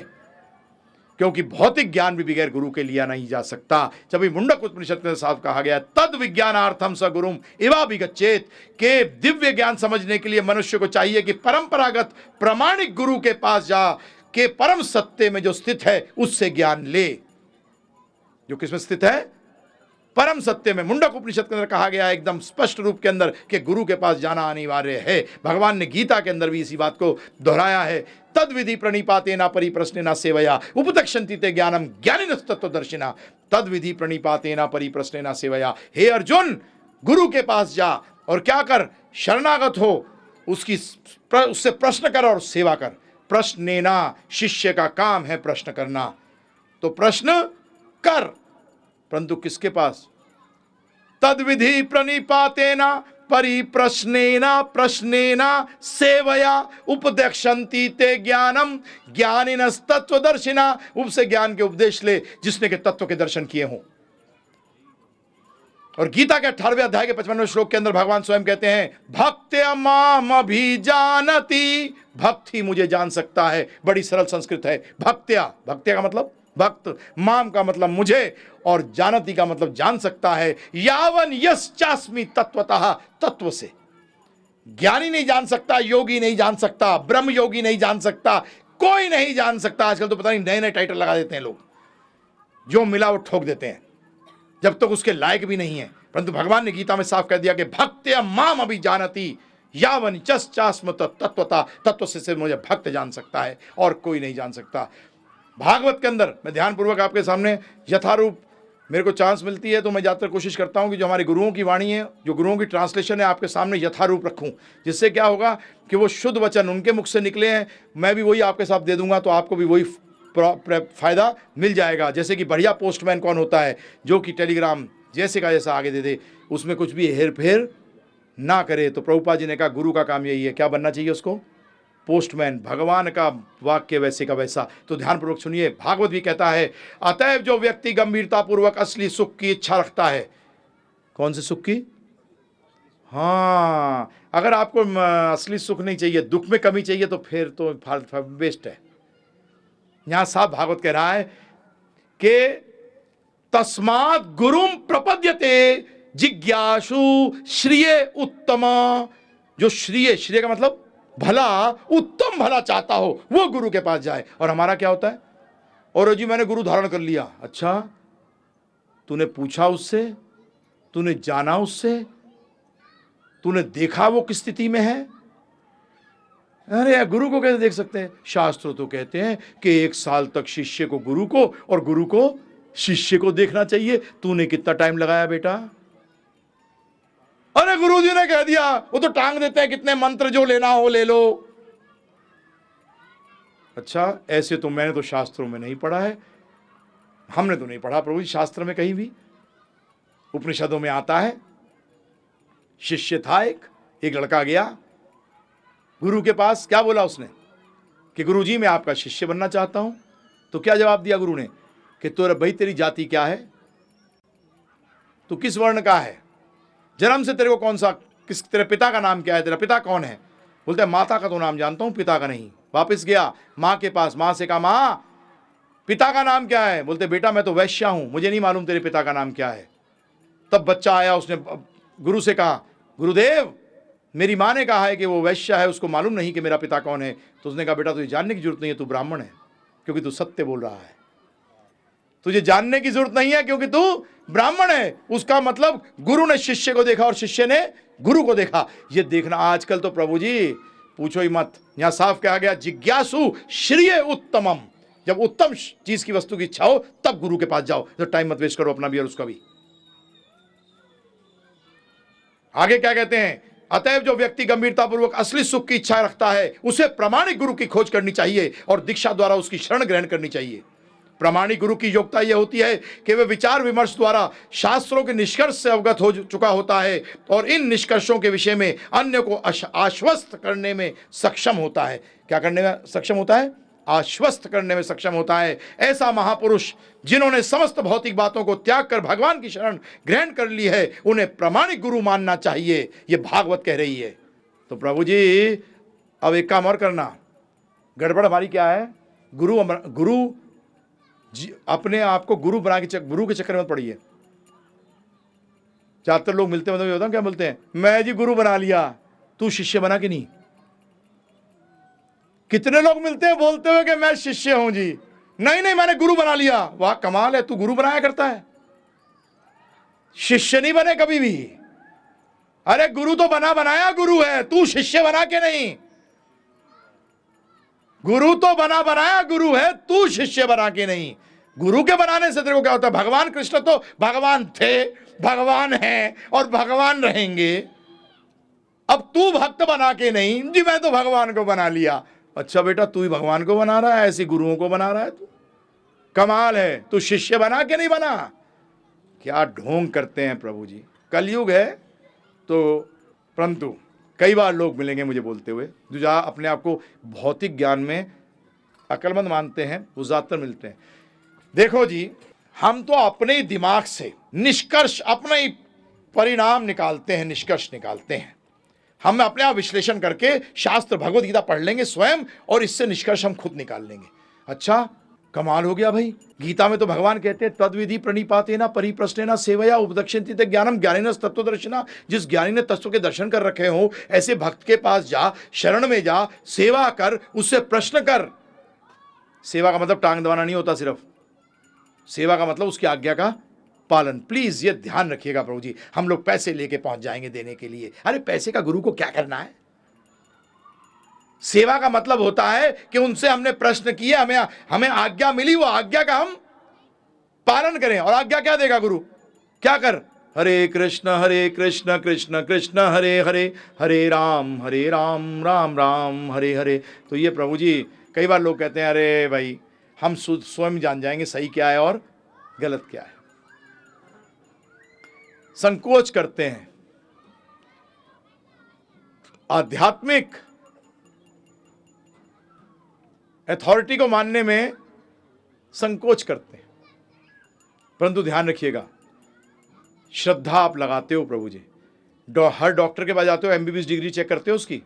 क्योंकि भौतिक ज्ञान भी बगैर गुरु के लिया नहीं जा सकता। जब मुंडक उपनिषद के साथ कहा गया तद विज्ञानार्थम स गुरुम इवा विगच्छेत, के दिव्य ज्ञान समझने के लिए मनुष्य को चाहिए कि परंपरागत प्रामाणिक गुरु के पास जा। कि परम सत्य में जो स्थित है उससे ज्ञान ले। जो किसमें स्थित है? परम सत्य में। मुंडक उपनिषद के अंदर कहा गया है एकदम स्पष्ट रूप के अंदर कि गुरु के पास जाना अनिवार्य है। भगवान ने गीता के अंदर भी इसी बात को दोहराया है। तद विधि प्रणिपातेना परिप्रश्नेना सेवया उपदक्षन्ति ते ज्ञानम ज्ञानिनस्तत्वदर्शिना। तद विधि प्रणिपातेना परिप्रश्नेना सेवया। हे अर्जुन, गुरु के पास जा और क्या कर? शरणागत हो, उससे प्रश्न कर और सेवा कर। प्रश्नेना, शिष्य का काम है प्रश्न करना, तो प्रश्न कर, परंतु किसके पास? तद विधि प्रणिपातेना परिप्रश्नेना प्रश्नेना सेवया उपदेक्षन्ति ते ज्ञानम ज्ञानिनस्तत्वदर्शिना। उपसे ज्ञान के उपदेश ले जिसने के तत्व के दर्शन किए हों। और गीता के 18वें अध्याय के 55वें श्लोक के अंदर भगवान स्वयं कहते हैं, भक्त्या माम अभिजानति। भक्त ही मुझे जान सकता है। बड़ी सरल संस्कृत है भक्त्या। भक्त्या का मतलब भक्त, माम का मतलब मुझे, और जानती का मतलब जान सकता है। यावन यश्चास्मि तत्वतः, तत्व से। ज्ञानी नहीं जान सकता, योगी नहीं जान सकता, ब्रह्म योगी नहीं जान सकता, कोई नहीं जान सकता। आजकल तो पता नहीं नए नए टाइटल लगा देते हैं लोग, जो मिला वो ठोक देते हैं, जब तक उसके लायक भी नहीं है। परंतु भगवान ने गीता में साफ कह दिया कि भक्त्या माम अभिजानति यावन यश्चास्मि तत्वतः, तत्व से मुझे भक्त जान सकता है और कोई नहीं जान सकता। भागवत के अंदर मैं ध्यानपूर्वक आपके सामने यथारूप, मेरे को चांस मिलती है तो मैं ज़्यादातर कोशिश करता हूं कि जो हमारे गुरुओं की वाणी है, जो गुरुओं की ट्रांसलेशन है, आपके सामने यथारूप रखूं, जिससे क्या होगा कि वो शुद्ध वचन उनके मुख से निकले हैं, मैं भी वही आपके साथ दे दूंगा, तो आपको भी वही फ़ायदा मिल जाएगा। जैसे कि बढ़िया पोस्टमैन कौन होता है? जो कि टेलीग्राम जैसे का जैसा आगे दे दे, उसमें कुछ भी हेर फेर ना करे। तो प्रभुपाद जी ने कहा गुरु का काम यही है। क्या बनना चाहिए उसको? पोस्टमैन। भगवान का वाक्य वैसे का वैसा। तो ध्यानपूर्वक सुनिए, भागवत भी कहता है, अतएव जो व्यक्ति गंभीरता पूर्वक असली सुख की इच्छा रखता है। कौन से सुख की? हाँ, अगर आपको असली सुख नहीं चाहिए, दुख में कमी चाहिए, तो फिर तो वेस्ट है। यहां साफ भागवत कह रहा है कि तस्मात् गुरुम प्रपद्यते जिज्ञासु श्रिये उत्तम। जो श्रिय का मतलब भला, उत्तम भला चाहता हो, वो गुरु के पास जाए। और हमारा क्या होता है? और जी मैंने गुरु धारण कर लिया। अच्छा, तूने पूछा उससे? तूने जाना उससे? तूने देखा वो किस स्थिति में है? अरे यार, गुरु को कैसे देख सकते हैं? शास्त्र तो कहते हैं कि 1 साल तक शिष्य को गुरु को और गुरु को शिष्य को देखना चाहिए। तूने कितना टाइम लगाया बेटा? अरे गुरुजी ने कह दिया, वो तो टांग देते हैं, कितने मंत्र जो लेना हो ले लो। अच्छा, ऐसे तो मैंने तो शास्त्रों में नहीं पढ़ा है, हमने तो नहीं पढ़ा प्रभु जी शास्त्र में कहीं भी। उपनिषदों में आता है, शिष्य था एक लड़का गया गुरु के पास। क्या बोला उसने? कि गुरुजी मैं आपका शिष्य बनना चाहता हूं। तो क्या जवाब दिया गुरु ने? कि तोरा भाई तेरी जाति क्या है? तू किस वर्ण का है? जन्म से तेरे को कौन सा, किस, तेरे पिता का नाम क्या है? तेरा पिता कौन है? बोलते हैं माता का तो नाम जानता हूं, पिता का नहीं। वापस गया माँ के पास, माँ से कहा माँ पिता का नाम क्या है? बोलते बेटा मैं तो वैश्य हूं, मुझे नहीं मालूम तेरे पिता का नाम क्या है। तब बच्चा आया, उसने गुरु से कहा गुरुदेव मेरी माँ ने कहा है कि वो वैश्य है, उसको मालूम नहीं कि मेरा पिता कौन है। तो उसने कहा बेटा तुझे जानने की जरूरत नहीं है, तू ब्राह्मण है, क्योंकि तू सत्य बोल रहा है। तुझे जानने की जरूरत नहीं है क्योंकि तू ब्राह्मण है। उसका मतलब गुरु ने शिष्य को देखा और शिष्य ने गुरु को देखा। ये देखना आजकल तो प्रभु जी पूछो ही मत। यहां साफ कहा गया जिज्ञासु श्रिये उत्तमम। जब उत्तम चीज की वस्तु की इच्छा हो तब गुरु के पास जाओ। तो टाइम मत वेस्ट करो अपना भी और उसका भी। आगे क्या कहते हैं? अतएव जो व्यक्ति गंभीरतापूर्वक असली सुख की इच्छा रखता है उसे प्रामाणिक गुरु की खोज करनी चाहिए और दीक्षा द्वारा उसकी शरण ग्रहण करनी चाहिए। प्रामाणिक गुरु की योग्यता यह होती है कि वह विचार विमर्श द्वारा शास्त्रों के निष्कर्ष से अवगत हो चुका होता है और इन निष्कर्षों के विषय में अन्य को आश्वस्त करने में सक्षम होता है। क्या करने में सक्षम होता है? आश्वस्त करने में सक्षम होता है। ऐसा महापुरुष जिन्होंने समस्त भौतिक बातों को त्याग कर भगवान की शरण ग्रहण कर ली है, उन्हें प्रामाणिक गुरु मानना चाहिए। ये भागवत कह रही है। तो प्रभु जी अब एक काम और करना। गड़बड़ हमारी क्या है? गुरु जी अपने आप को गुरु बना के गुरु के चक्कर में पड़िए। ज्यादातर लोग मिलते मतलब होता है क्या बोलते हैं? मैं जी गुरु बना लिया। तू शिष्य बना कि नहीं? कितने लोग मिलते हैं बोलते हुए कि मैं शिष्य हूं जी, नहीं नहीं मैंने गुरु बना लिया। वाह कमाल है, तू गुरु बनाया करता है, शिष्य नहीं बने कभी भी। अरे गुरु तो बना बनाया गुरु है, तू शिष्य बना के नहीं। गुरु तो बना बनाया गुरु है, तू शिष्य बना के नहीं। गुरु के बनाने से तेरे को क्या होता है? भगवान कृष्ण तो भगवान थे, भगवान हैं और भगवान रहेंगे। अब तू भक्त बना के नहीं जी, मैं तो भगवान को बना लिया। अच्छा बेटा, तू ही भगवान को बना रहा है, ऐसी गुरुओं को बना रहा है तू। कमाल है, तू शिष्य बना के नहीं बना। क्या ढोंग करते हैं प्रभु जी। कलयुग है तो, परंतु कई बार लोग मिलेंगे मुझे बोलते हुए जो जहाँ अपने आप को भौतिक ज्ञान में अक्लमंद मानते हैं, वो ज़्यादातर मिलते हैं। देखो जी, हम तो अपने ही दिमाग से निष्कर्ष, अपने ही परिणाम निकालते हैं, निष्कर्ष निकालते हैं। हम अपने आप विश्लेषण करके शास्त्र भगवद गीता पढ़ लेंगे स्वयं और इससे निष्कर्ष हम खुद निकाल लेंगे। अच्छा कमाल हो गया भाई, गीता में तो भगवान कहते हैं तद्विधि प्रणिपातेना परिप्रश्नेना सेवया उपदक्षिणति ते ज्ञानम ज्ञानिनः तत्त्वदर्शिनः। जिस ज्ञानी ने तत्व के दर्शन कर रखे हो ऐसे भक्त के पास जा, शरण में जा, सेवा कर, उससे प्रश्न कर। सेवा का मतलब टांग दबाना नहीं होता, सिर्फ सेवा का मतलब उसकी आज्ञा का पालन। प्लीज ये ध्यान रखिएगा प्रभु जी, हम लोग पैसे लेके पहुंच जाएंगे देने के लिए। अरे पैसे का गुरु को क्या करना है? सेवा का मतलब होता है कि उनसे हमने प्रश्न किए, हमें आज्ञा मिली, वो आज्ञा का हम पालन करें। और आज्ञा क्या देगा गुरु? क्या कर? हरे कृष्ण कृष्ण कृष्ण हरे हरे, हरे राम राम राम हरे हरे। तो ये प्रभु जी, कई बार लोग कहते हैं अरे भाई हम स्वयं जान जाएंगे सही क्या है और गलत क्या है। संकोच करते हैं, आध्यात्मिक अथॉरिटी को मानने में संकोच करते हैं। परंतु ध्यान रखिएगा, श्रद्धा आप लगाते हो प्रभु जी। हर डॉक्टर के पास जाते हो, एमबीबीएस डिग्री चेक करते हो उसकी,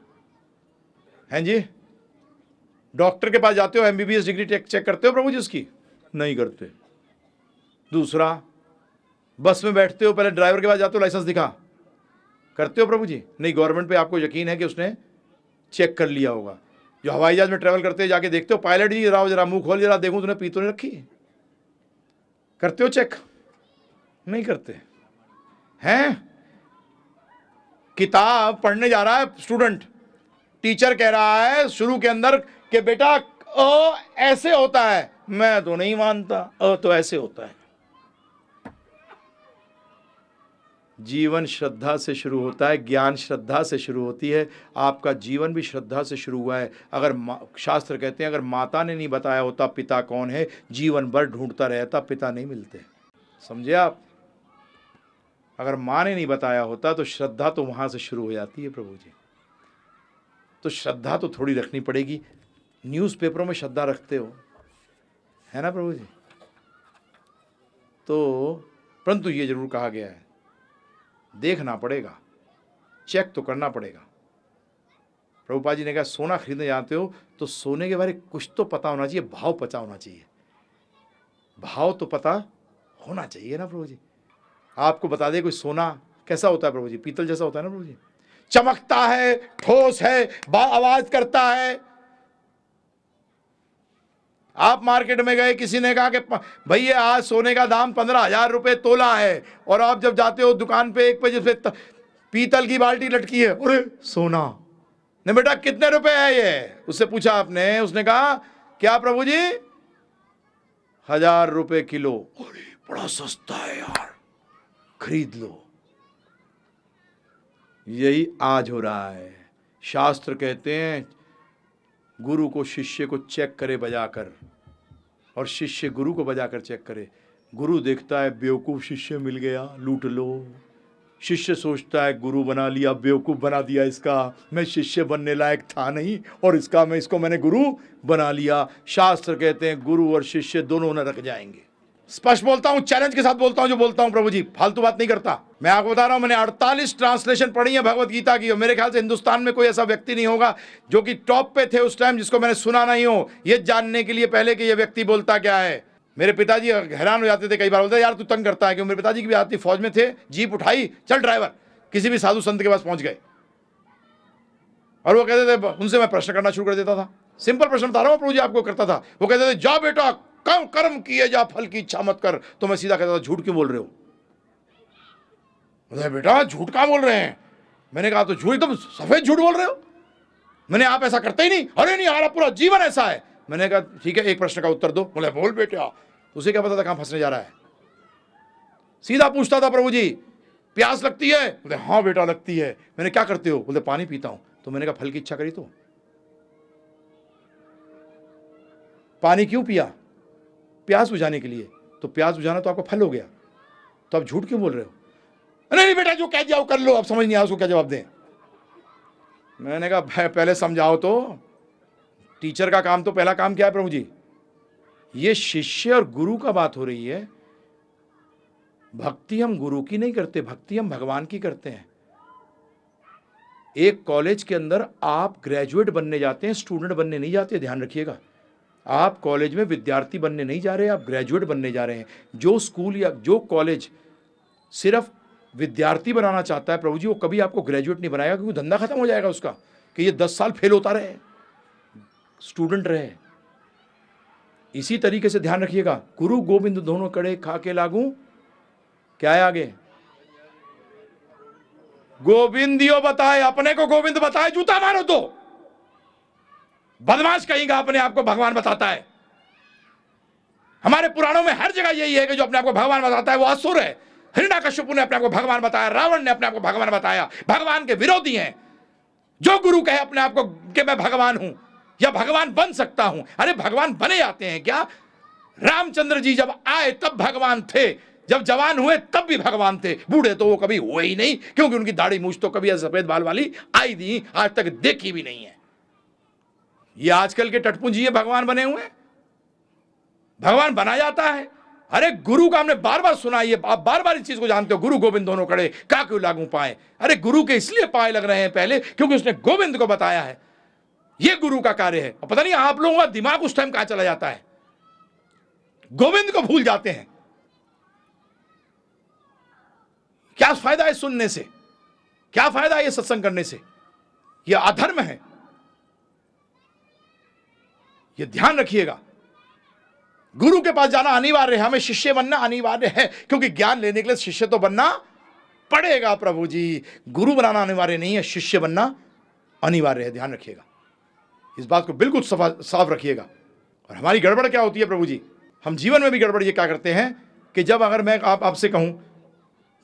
हैं जी? डॉक्टर के पास जाते हो, एमबीबीएस डिग्री चेक करते हो प्रभु जी उसकी? नहीं करते। दूसरा, बस में बैठते हो, पहले ड्राइवर के पास जाते हो, लाइसेंस दिखा, करते हो प्रभु जी? नहीं। गवर्नमेंट पे आपको यकीन है कि उसने चेक कर लिया होगा। जो हवाई जहाज में ट्रैवल करते हैं जाके देखते हो, पायलट जी जरा मुंह खोल, जरा देखूं तूने पी तो नहीं रखी, करते हो चेक? नहीं करते हैं। किताब पढ़ने जा रहा है स्टूडेंट, टीचर कह रहा है शुरू के अंदर कि बेटा ऐसे होता है, मैं तो नहीं मानता, तो ऐसे होता है। जीवन श्रद्धा से शुरू होता है, ज्ञान श्रद्धा से शुरू होती है। आपका जीवन भी श्रद्धा से शुरू हुआ है। अगर शास्त्र कहते हैं अगर माता ने नहीं बताया होता पिता कौन है, जीवन भर ढूंढता रहता, पिता नहीं मिलते। समझे आप? अगर माँ ने नहीं बताया होता तो श्रद्धा तो वहाँ से शुरू हो जाती है प्रभु जी। तो श्रद्धा तो थोड़ी रखनी पड़ेगी। न्यूज़पेपरों में श्रद्धा रखते हो, है ना प्रभु जी? तो परंतु ये जरूर कहा गया है, देखना पड़ेगा, चेक तो करना पड़ेगा। प्रभुपाद जी ने कहा सोना खरीदने जाते हो तो सोने के बारे में कुछ तो पता होना चाहिए, भाव पता होना चाहिए। भाव तो पता होना चाहिए ना प्रभु जी। आपको बता दे कोई सोना कैसा होता है प्रभु जी? पीतल जैसा होता है ना प्रभु जी, चमकता है, ठोस है, आवाज करता है। आप मार्केट में गए, किसी ने कहा कि भैया आज सोने का दाम 15,000 रुपये तोला है, और आप जब जाते हो दुकान पे एक पे जिसपे पीतल की बाल्टी लटकी है, अरे सोना ने, बेटा कितने रुपए है ये? उससे पूछा आपने, उसने कहा क्या प्रभु जी? 1,000 रुपये किलो। अरे बड़ा सस्ता है यार, खरीद लो। यही आज हो रहा है। शास्त्र कहते हैं गुरु को शिष्य को चेक करे बजाकर, और शिष्य गुरु को बजाकर चेक करे। गुरु देखता है बेवकूफ़ शिष्य मिल गया, लूट लो। शिष्य सोचता है गुरु बना लिया, बेवकूफ़ बना दिया इसका, मैं शिष्य बनने लायक था नहीं और इसको मैंने गुरु बना लिया। शास्त्र कहते हैं गुरु और शिष्य दोनों न रख जाएंगे। स्पष्ट बोलता हूं, चैलेंज के साथ बोलता हूं, जो बोलता हूं प्रभु जी, फालतू बात नहीं करता। मैं आपको बता रहा हूं, मैंने 48 ट्रांसलेशन पढ़ी है भगवत गीता की, और मेरे ख्याल से हिंदुस्तान में कोई ऐसा व्यक्ति नहीं होगा जो कि टॉप पे थे उस टाइम जिसको मैंने सुना नहीं हो, ये जानने के लिए पहले कि ये व्यक्ति बोलता क्या है। मेरे पिताजी हैरान हो जाते थे कई बार, बोलते यार तू तंग करता है क्यों। मेरे पिताजी की भी आती, फौज में थे, जीप उठाई, चल ड्राइवर, किसी भी साधु संत के पास पहुंच गए, और वो कहते थे, उनसे मैं प्रश्न करना शुरू कर देता था। सिंपल प्रश्न बता रहा हूं प्रभु जी आपको करता था। वो कहते थे जा बेटा कर्म किए जा, फल की इच्छा मत कर। तो मैं सीधा कहता था झूठ क्यों बोल रहे हो? बेटा झूठ कहां बोल रहे हैं? मैंने कहा तो झूठ, एकदम सफेद झूठ बोल रहे हो। मैंने आप ऐसा करते ही नहीं। अरे नहीं, हमारा पूरा जीवन ऐसा है। मैंने कहा ठीक है, एक प्रश्न का उत्तर दो। बोले बोल बेटा। उसे क्या पता था कहां फंसने जा रहा है। सीधा पूछता था प्रभु जी प्यास लगती है? बोले हाँ बेटा लगती है। मैंने क्या करते हो? बोले पानी पीता हूं। तो मैंने कहा फल की इच्छा करी तो? पानी क्यों पिया? प्यास बुझाने के लिए। तो प्यास बुझाना तो आपका फल हो गया, तो आप झूठ क्यों बोल रहे हो? नहीं बेटा जो कह दिया वो कर लो। अब समझ नहीं आया उसको क्या जवाब दें। मैंने कहा पहले समझाओ तो। टीचर का काम तो पहला काम क्या है प्रभु जी? ये शिष्य और गुरु का बात हो रही है। भक्ति हम गुरु की नहीं करते, भक्ति हम भगवान की करते हैं। एक कॉलेज के अंदर आप ग्रेजुएट बनने जाते हैं, स्टूडेंट बनने नहीं जाते, ध्यान रखिएगा। आप कॉलेज में विद्यार्थी बनने नहीं जा रहे, आप ग्रेजुएट बनने जा रहे हैं। जो स्कूल या जो कॉलेज सिर्फ विद्यार्थी बनाना चाहता है प्रभु जी, वो कभी आपको ग्रेजुएट नहीं बनाएगा, क्योंकि धंधा खत्म हो जाएगा उसका कि ये 10 साल फेल होता रहे, स्टूडेंट रहे। इसी तरीके से ध्यान रखिएगा, गुरु गोविंद दोनों कड़े खा के लागू। क्या है आगे? गोविंदियो बताए, अपने को गोविंद बताए, जूता मारो तो। बदमाश कहेगा अपने आप को भगवान बताता है। हमारे पुराणों में हर जगह यही है कि जो अपने आप को भगवान बताता है वो असुर है। हिरण्यकश्यपु ने अपने आप को भगवान बताया, रावण ने अपने आप को भगवान बताया, भगवान के विरोधी हैं। जो गुरु कहे अपने आप को कि मैं भगवान हूं या भगवान बन सकता हूं, अरे भगवान बने जाते हैं क्या? रामचंद्र जी जब आए तब भगवान थे, जब जवान हुए तब भी भगवान थे, बूढ़े तो वो कभी हुए ही नहीं, क्योंकि उनकी दाढ़ी मूछ तो कभी सफेद बाल वाली आई थी, आज तक देखी भी नहीं है। ये आजकल के टटपुंजी भगवान बने हुए। भगवान बना जाता है। अरे गुरु का हमने बार बार सुना, ये आप बार बार इस चीज को जानते हो, गुरु गोविंद दोनों कड़े का क्यों लागू पाए। अरे गुरु के इसलिए पाए लग रहे हैं पहले, क्योंकि उसने गोविंद को बताया है। ये गुरु का कार्य है। और पता नहीं आप लोगों का दिमाग उस टाइम कहां चला जाता है, गोविंद को भूल जाते हैं। क्या फायदा है सुनने से? क्या फायदा है ये सत्संग करने से? यह अधर्म है, यह ध्यान रखिएगा। गुरु के पास जाना अनिवार्य है, हमें शिष्य बनना अनिवार्य है, क्योंकि ज्ञान लेने के लिए शिष्य तो बनना पड़ेगा प्रभु जी। गुरु बनाना अनिवार्य नहीं है, शिष्य बनना अनिवार्य है। ध्यान रखिएगा, इस बात को बिल्कुल साफ रखिएगा। और हमारी गड़बड़ क्या होती है प्रभु जी? हम जीवन में भी गड़बड़ ये क्या करते हैं कि जब अगर मैं आपसे कहूं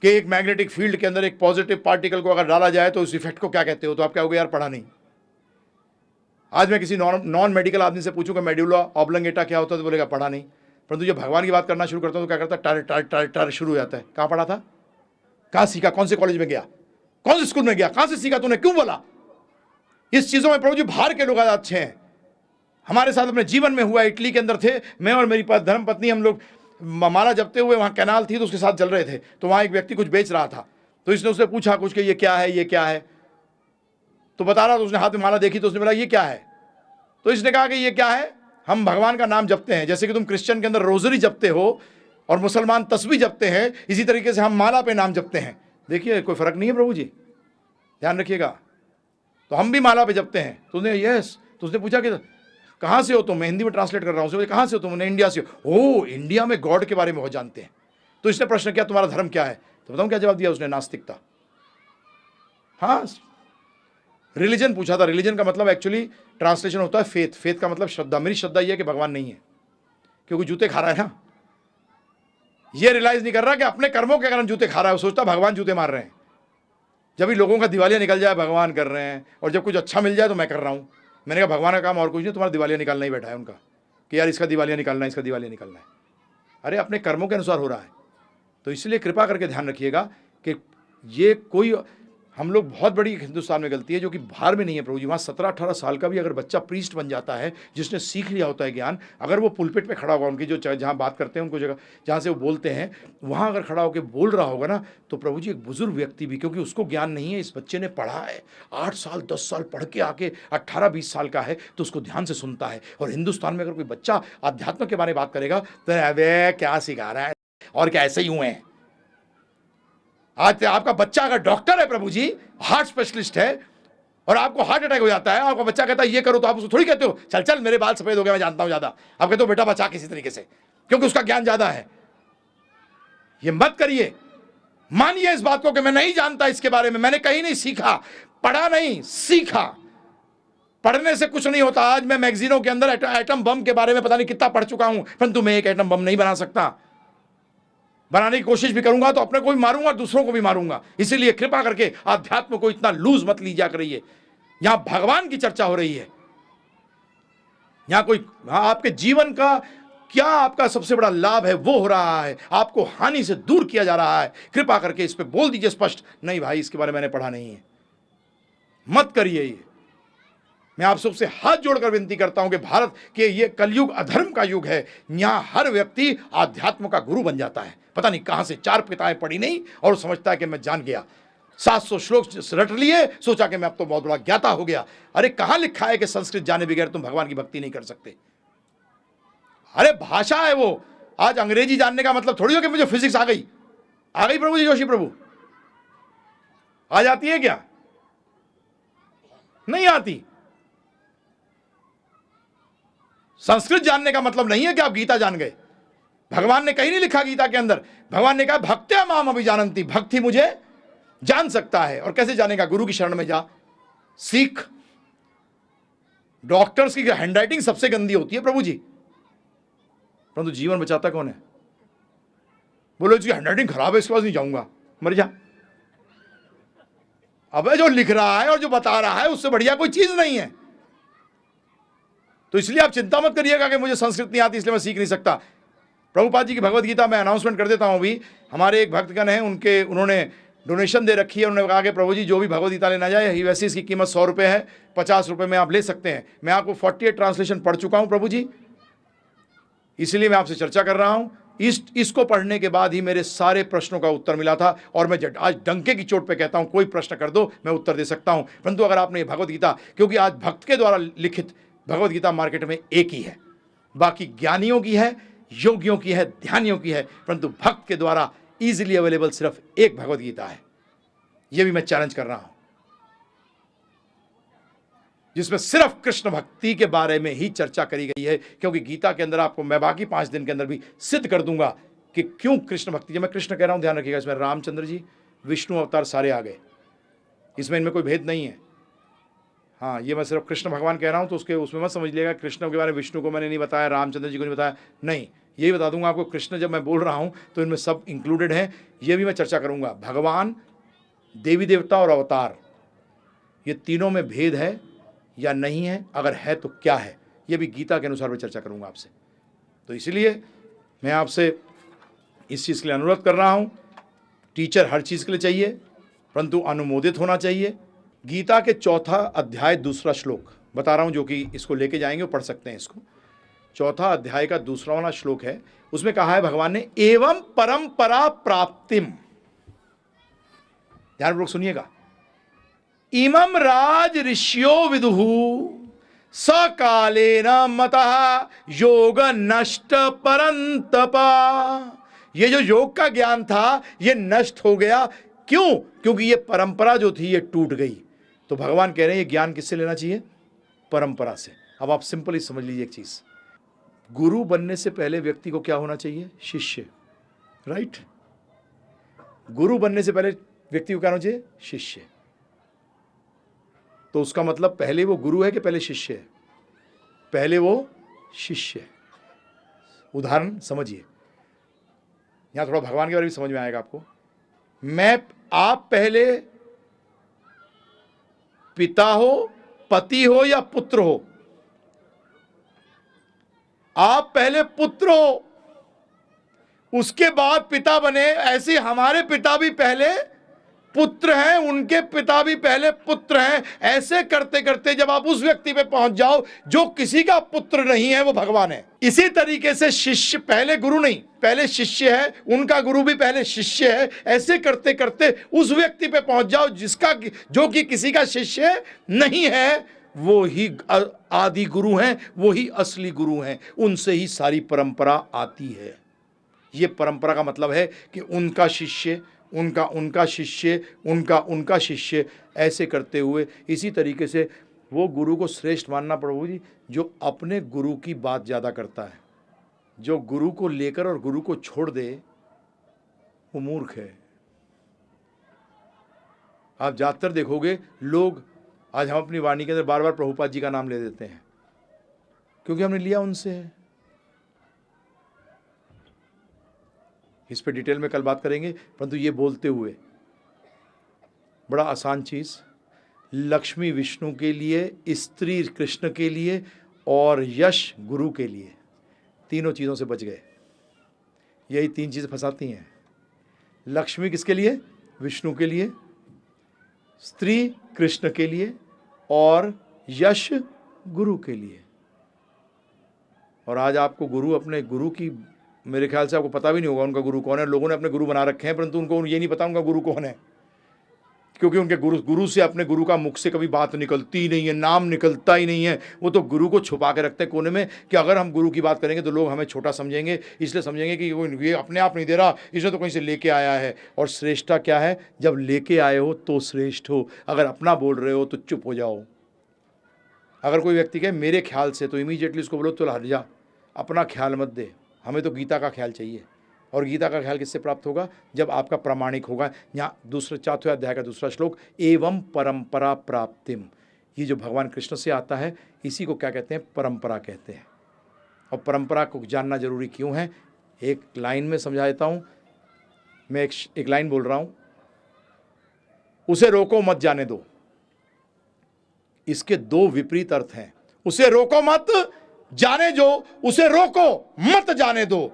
कि एक मैग्नेटिक फील्ड के अंदर एक पॉजिटिव पार्टिकल को अगर डाला जाए तो उस इफेक्ट को क्या कहते हो, तो आप क्या कहोगे? यार पढ़ा नहीं। आज मैं किसी नॉन मेडिकल आदमी से पूछूंगा मेड्यूला ऑब्लंगेटा क्या होता है, तो बोलेगा पढ़ा नहीं। परंतु जब भगवान की बात करना शुरू करता हूं तो क्या करता है? टर टर टर टर शुरू हो जाता है। कहां पढ़ा था? कहां सीखा? कौन से कॉलेज में गया? कौन से स्कूल में गया? कहां से सीखा तूने? क्यों बोला? इस चीजों में प्रभु जी बाहर के लोग अच्छे हैं। हमारे साथ अपने जीवन में हुआ, इटली के अंदर थे, मैं और मेरी धर्म पत्नी, हम लोग माला जपते हुए वहां कैनाल थी तो उसके साथ चल रहे थे। तो वहां एक व्यक्ति कुछ बेच रहा था, तो इसने उससे पूछा कुछ कि ये क्या है, ये क्या है? तो बता रहा, तो उसने हाथ में माला देखी तो उसने बोला ये क्या है? तो इसने कहा कि ये क्या है? हम भगवान का नाम जपते हैं, जैसे कि तुम क्रिश्चियन के अंदर रोजरी जपते हो और मुसलमान तस्बीह जपते हैं, इसी तरीके से हम माला पे नाम जपते हैं। देखिए कोई फर्क नहीं है प्रभु जी, ध्यान रखिएगा। तो हम भी माला पे जपते हैं। तो उसने यस, तो उसने पूछा कि कहाँ से हो तुम? मैं हिंदी में ट्रांसलेट कर रहा हूँ। कहाँ से हो तुम? इंडिया से हो। ओ, इंडिया में गॉड के बारे में बहुत जानते हैं। तो इसने प्रश्न किया तुम्हारा धर्म क्या है? तो बताऊँ क्या जवाब दिया उसने? नास्तिकता। हाँ, रिलीजन पूछा था। रिलीजन का मतलब एक्चुअली ट्रांसलेशन होता है फेथ। फेथ का मतलब श्रद्धा। मेरी श्रद्धा यह है कि भगवान नहीं है, क्योंकि जूते खा रहा है ना। ये रियलाइज नहीं कर रहा कि अपने कर्मों के कारण जूते खा रहा है। वो सोचता भगवान जूते मार रहे हैं। जब भी लोगों का दिवालिया निकल जाए भगवान कर रहे हैं, और जब कुछ अच्छा मिल जाए तो मैं कर रहा हूँ। मैंने कहा भगवान का काम और कुछ नहीं, तुम्हारा दिवालिया निकालना ही बैठा है उनका, कि यार इसका दिवालिया निकालना है, इसका दिवालिया निकालना है। अरे अपने कर्मों के अनुसार हो रहा है। तो इसलिए कृपा करके ध्यान रखिएगा कि ये कोई, हम लोग बहुत बड़ी हिंदुस्तान में गलती है जो कि बाहर में नहीं है प्रभु जी। वहाँ 17-18 साल का भी अगर बच्चा प्रीस्ट बन जाता है, जिसने सीख लिया होता है ज्ञान, अगर वो पुलपिट पे खड़ा होगा, उनकी जो जहाँ बात करते हैं उनको जगह जहाँ से वो बोलते हैं वहाँ अगर खड़ा होकर बोल रहा होगा ना, तो प्रभु जी एक बुजुर्ग व्यक्ति भी, क्योंकि उसको ज्ञान नहीं है, इस बच्चे ने पढ़ा है 8 साल 10 साल पढ़ के आके 18-20 साल का है, तो उसको ध्यान से सुनता है। और हिंदुस्तान में अगर कोई बच्चा अध्यात्म के बारे में बात करेगा तो अबे क्या सिखा रहा है, और क्या ऐसे ही हुए हैं। आज आपका बच्चा अगर डॉक्टर है प्रभु जी, हार्ट स्पेशलिस्ट है, और आपको हार्ट अटैक हो जाता है, आपका बच्चा कहता है ये करो, तो आप उसको थोड़ी कहते हो चल चल मेरे बाल सफेद हो गए मैं जानता हूं ज्यादा। आप कहते हो बेटा बचा किसी तरीके से, क्योंकि उसका ज्ञान ज्यादा है। ये मत करिए। मानिए इस बात को कि मैं नहीं जानता इसके बारे में, मैंने कहीं नहीं सीखा, पढ़ा नहीं, सीखा। पढ़ने से कुछ नहीं होता। आज मैं मैगजीनों के अंदर एटम बम के बारे में पता नहीं कितना पढ़ चुका हूं, परंतु मैं एक एटम बम नहीं बना सकता। बनाने की कोशिश भी करूंगा तो अपने को भी मारूंगा, दूसरों को भी मारूंगा। इसीलिए कृपा करके आध्यात्म को इतना लूज मत लीजिए करिए। यहां भगवान की चर्चा हो रही है, यहां कोई आपके जीवन का क्या आपका सबसे बड़ा लाभ है वो हो रहा है, आपको हानि से दूर किया जा रहा है। कृपा करके इस पे बोल दीजिए स्पष्ट, नहीं भाई इसके बारे में मैंने पढ़ा नहीं है, मत करिए ये। मैं आप सबसे हाथ जोड़कर विनती करता हूं कि भारत के ये कलयुग अधर्म का युग है, यहां हर व्यक्ति आध्यात्म का गुरु बन जाता है। पता नहीं कहां से 4 किताबें पढ़ी नहीं और समझता है कि मैं जान गया, 700 श्लोक रट लिए, सोचा कि मैं अब तो बहुत बड़ा ज्ञाता हो गया। अरे कहां लिखा है कि संस्कृत जाने बगैर तुम भगवान की भक्ति नहीं कर सकते? अरे भाषा है वो। आज अंग्रेजी जानने का मतलब थोड़ी हो कि मुझे फिजिक्स आ गई प्रभु जी, जोशी प्रभु आ जाती है क्या? नहीं आती। संस्कृत जानने का मतलब नहीं है कि आप गीता जान गए। भगवान ने कहीं नहीं लिखा गीता के अंदर, भगवान ने कहा भक्त्या माम अभिजानन्ति, भक्ति मुझे जान सकता है। और कैसे जानेगा? गुरु की शरण में जा, सीख। डॉक्टर्स की हैंडराइटिंग सबसे गंदी होती है प्रभु जी, परंतु जीवन बचाता कौन है? बोलो जी हैंडराइटिंग खराब है इसके पास नहीं जाऊंगा, मर जा। अबे जो लिख रहा है और जो बता रहा है उससे बढ़िया कोई चीज नहीं है। तो इसलिए आप चिंता मत करिएगा कि मुझे संस्कृत नहीं आती इसलिए मैं सीख नहीं सकता। प्रभुपाद जी की भगवत गीता मैं अनाउंसमेंट कर देता हूं अभी। हमारे एक भक्तगण हैं, उन्होंने डोनेशन दे रखी है। उन्होंने कहा कि प्रभु जी जो भी भगवत गीता लेना जाए, वैसे इसकी कीमत 100 रुपये है, 50 रुपये में आप ले सकते हैं। मैं आपको 48 ट्रांसलेशन पढ़ चुका हूं प्रभु जी, इसलिए मैं आपसे चर्चा कर रहा हूं। इसको पढ़ने के बाद ही मेरे सारे प्रश्नों का उत्तर मिला था, और मैं आज डंके की चोट पे कहता हूं कोई प्रश्न कर दो मैं उत्तर दे सकता हूं। परंतु अगर आपने भगवत गीता, क्योंकि आज भक्त के द्वारा लिखित भगवत गीता मार्केट में एक ही है, बाकी ज्ञानियों की है, योगियों की है, ध्यानियों की है, परंतु भक्त के द्वारा इजीली अवेलेबल सिर्फ एक भगवत गीता है। यह भी मैं चैलेंज कर रहा हूं, जिसमें सिर्फ कृष्ण भक्ति के बारे में ही चर्चा करी गई है। क्योंकि गीता के अंदर आपको मैं बाकी 5 दिन के अंदर भी सिद्ध कर दूंगा कि क्यों कृष्ण भक्ति। जब मैं कृष्ण कह रहा हूं ध्यान रखिएगा, इसमें रामचंद्र जी, विष्णु अवतार सारे आ गए, इसमें इनमें कोई भेद नहीं है। हाँ, ये मैं सिर्फ कृष्ण भगवान कह रहा हूं, तो उसमें मत समझ लिएगा कृष्ण के बारे में विष्णु को मैंने नहीं बताया, रामचंद्र जी को नहीं बताया, नहीं, यही बता दूंगा आपको। कृष्ण जब मैं बोल रहा हूं तो इनमें सब इंक्लूडेड है, ये भी मैं चर्चा करूंगा। भगवान, देवी देवता और अवतार, ये तीनों में भेद है या नहीं है, अगर है तो क्या है, ये भी गीता के अनुसार मैं चर्चा करूंगा आपसे। तो इसलिए मैं आपसे इस चीज़ के लिए अनुरोध कर रहा हूं, टीचर हर चीज़ के लिए चाहिए, परंतु अनुमोदित होना चाहिए। गीता के 4 अध्याय 2 श्लोक बता रहा हूं, जो कि इसको लेके जाएंगे और पढ़ सकते हैं इसको। 4 अध्याय का 2 वाला श्लोक है, उसमें कहा है भगवान ने एवं परंपरा प्राप्तिम, ध्यानपूर्वक सुनिएगा। इमं राज ऋषियो विदुहु सकालेन मतः योग नष्ट परंतपा। ये जो योग का ज्ञान था ये नष्ट हो गया। क्यों? क्योंकि ये परंपरा जो थी ये टूट गई। तो भगवान कह रहे हैं ये ज्ञान किससे लेना चाहिए? परंपरा से। अब आप सिंपली समझ लीजिए एक चीज, गुरु बनने से पहले व्यक्ति को क्या होना चाहिए? शिष्य, राइट? गुरु बनने से पहले व्यक्ति को क्या होना चाहिए? शिष्य। तो उसका मतलब पहले वो गुरु है कि पहले शिष्य है? पहले वो शिष्य है। उदाहरण समझिए, यहां थोड़ा भगवान के बारे में समझ में आएगा आपको। आप पहले पिता हो, पति हो या पुत्र हो? आप पहले पुत्र हो, उसके बाद पिता बने। ऐसे हमारे पिता भी पहले पुत्र हैं, उनके पिता भी पहले पुत्र हैं। ऐसे करते करते जब आप उस व्यक्ति पे पहुंच जाओ जो किसी का पुत्र नहीं है, वो भगवान है। इसी तरीके से शिष्य पहले गुरु नहीं, पहले शिष्य है, उनका गुरु भी पहले शिष्य है। ऐसे करते करते उस व्यक्ति पे पहुंच जाओ जो कि किसी का शिष्य नहीं है, वो ही आदि गुरु हैं, वो ही असली गुरु हैं। उनसे ही सारी परंपरा आती है। ये परंपरा का मतलब है कि उनका शिष्य उनका उनका शिष्य, उनका शिष्य, ऐसे करते हुए इसी तरीके से वो गुरु को श्रेष्ठ मानना प्रभु जी जो अपने गुरु की बात ज़्यादा करता है। जो गुरु को लेकर और गुरु को छोड़ दे वो मूर्ख है। आप ज़्यादातर देखोगे लोग, आज हम अपनी वाणी के अंदर बार बार प्रभुपाद जी का नाम ले देते हैं क्योंकि हमने लिया उनसे है। इस पे डिटेल में कल बात करेंगे, परंतु ये बोलते हुए बड़ा आसान चीज़, लक्ष्मी विष्णु के लिए, स्त्री कृष्ण के लिए और यश गुरु के लिए, तीनों चीज़ों से बच गए। यही तीन चीज़ें फंसाती हैं। लक्ष्मी किसके लिए? विष्णु के लिए, स्त्री कृष्ण के लिए और यश गुरु के लिए। और आज आपको गुरु, अपने गुरु की, मेरे ख्याल से आपको पता भी नहीं होगा उनका गुरु कौन है। लोगों ने अपने गुरु बना रखे हैं परंतु उनको ये नहीं पता उनका गुरु कौन है, क्योंकि उनके गुरु से, अपने गुरु का मुख से कभी बात निकलती ही नहीं है, नाम निकलता ही नहीं है। वो तो गुरु को छुपा के रखते हैं कोने में कि अगर हम गुरु की बात करेंगे तो लोग हमें छोटा समझेंगे, इसलिए समझेंगे कि वो ये अपने आप नहीं दे रहा, इसे तो कहीं से लेके आया है। और श्रेष्ठता क्या है? जब लेके आए हो तो श्रेष्ठ हो, अगर अपना बोल रहे हो तो चुप हो जाओ। अगर कोई व्यक्ति कहे मेरे ख्याल से, तो इमीडिएटली उसको बोलो तो हट जा, अपना ख्याल मत दे, हमें तो गीता का ख्याल चाहिए। और गीता का ख्याल किससे प्राप्त होगा? जब आपका प्रामाणिक होगा। यहाँ चौथे अध्याय का दूसरा श्लोक, एवं परंपरा प्राप्तिम, ये जो भगवान कृष्ण से आता है इसी को क्या कहते हैं? परंपरा कहते हैं। और परंपरा को जानना जरूरी क्यों है? एक लाइन में समझा देता हूँ। मैं एक लाइन बोल रहा हूँ, उसे रोको मत जाने दो। इसके दो विपरीत अर्थ हैं। उसे रोको मत जाने दो, उसे रोको मत जाने दो।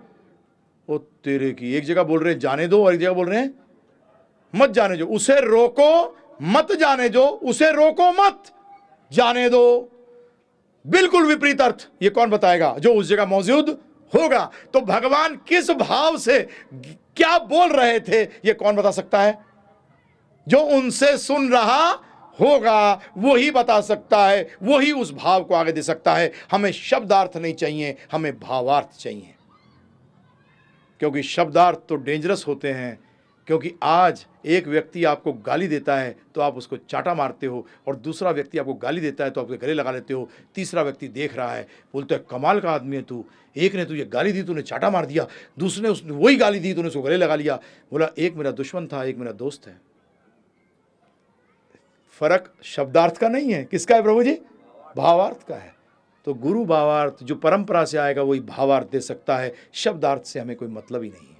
ओ तेरे की, एक जगह बोल रहे हैं जाने दो और एक जगह बोल रहे हैं मत जाने दो। उसे रोको मत जाने दो, उसे रोको मत जाने दो, बिल्कुल विपरीत अर्थ। ये कौन बताएगा? जो उस जगह मौजूद होगा। तो भगवान किस भाव से क्या बोल रहे थे ये कौन बता सकता है? जो उनसे सुन रहा होगा वही बता सकता है, वही उस भाव को आगे दे सकता है। हमें शब्दार्थ नहीं चाहिए, हमें भावार्थ चाहिए। क्योंकि शब्दार्थ तो डेंजरस होते हैं। क्योंकि आज एक व्यक्ति आपको गाली देता है तो आप उसको चाटा मारते हो, और दूसरा व्यक्ति आपको गाली देता है तो आपके गले लगा लेते हो। तीसरा व्यक्ति देख रहा है, बोलता है कमाल का आदमी है तू, एक ने तुझे गाली दी, तूने चाटा मार दिया, दूसरे ने उसने वही गाली दी, तूने उसको गले लगा लिया। बोला एक मेरा दुश्मन था, एक मेरा दोस्त है। फर्क शब्दार्थ का नहीं है, किसका है प्रभु जी? भावार्थ का है। तो गुरु भावार्थ जो परंपरा से आएगा वही भावार्थ दे सकता है, शब्दार्थ से हमें कोई मतलब ही नहीं है।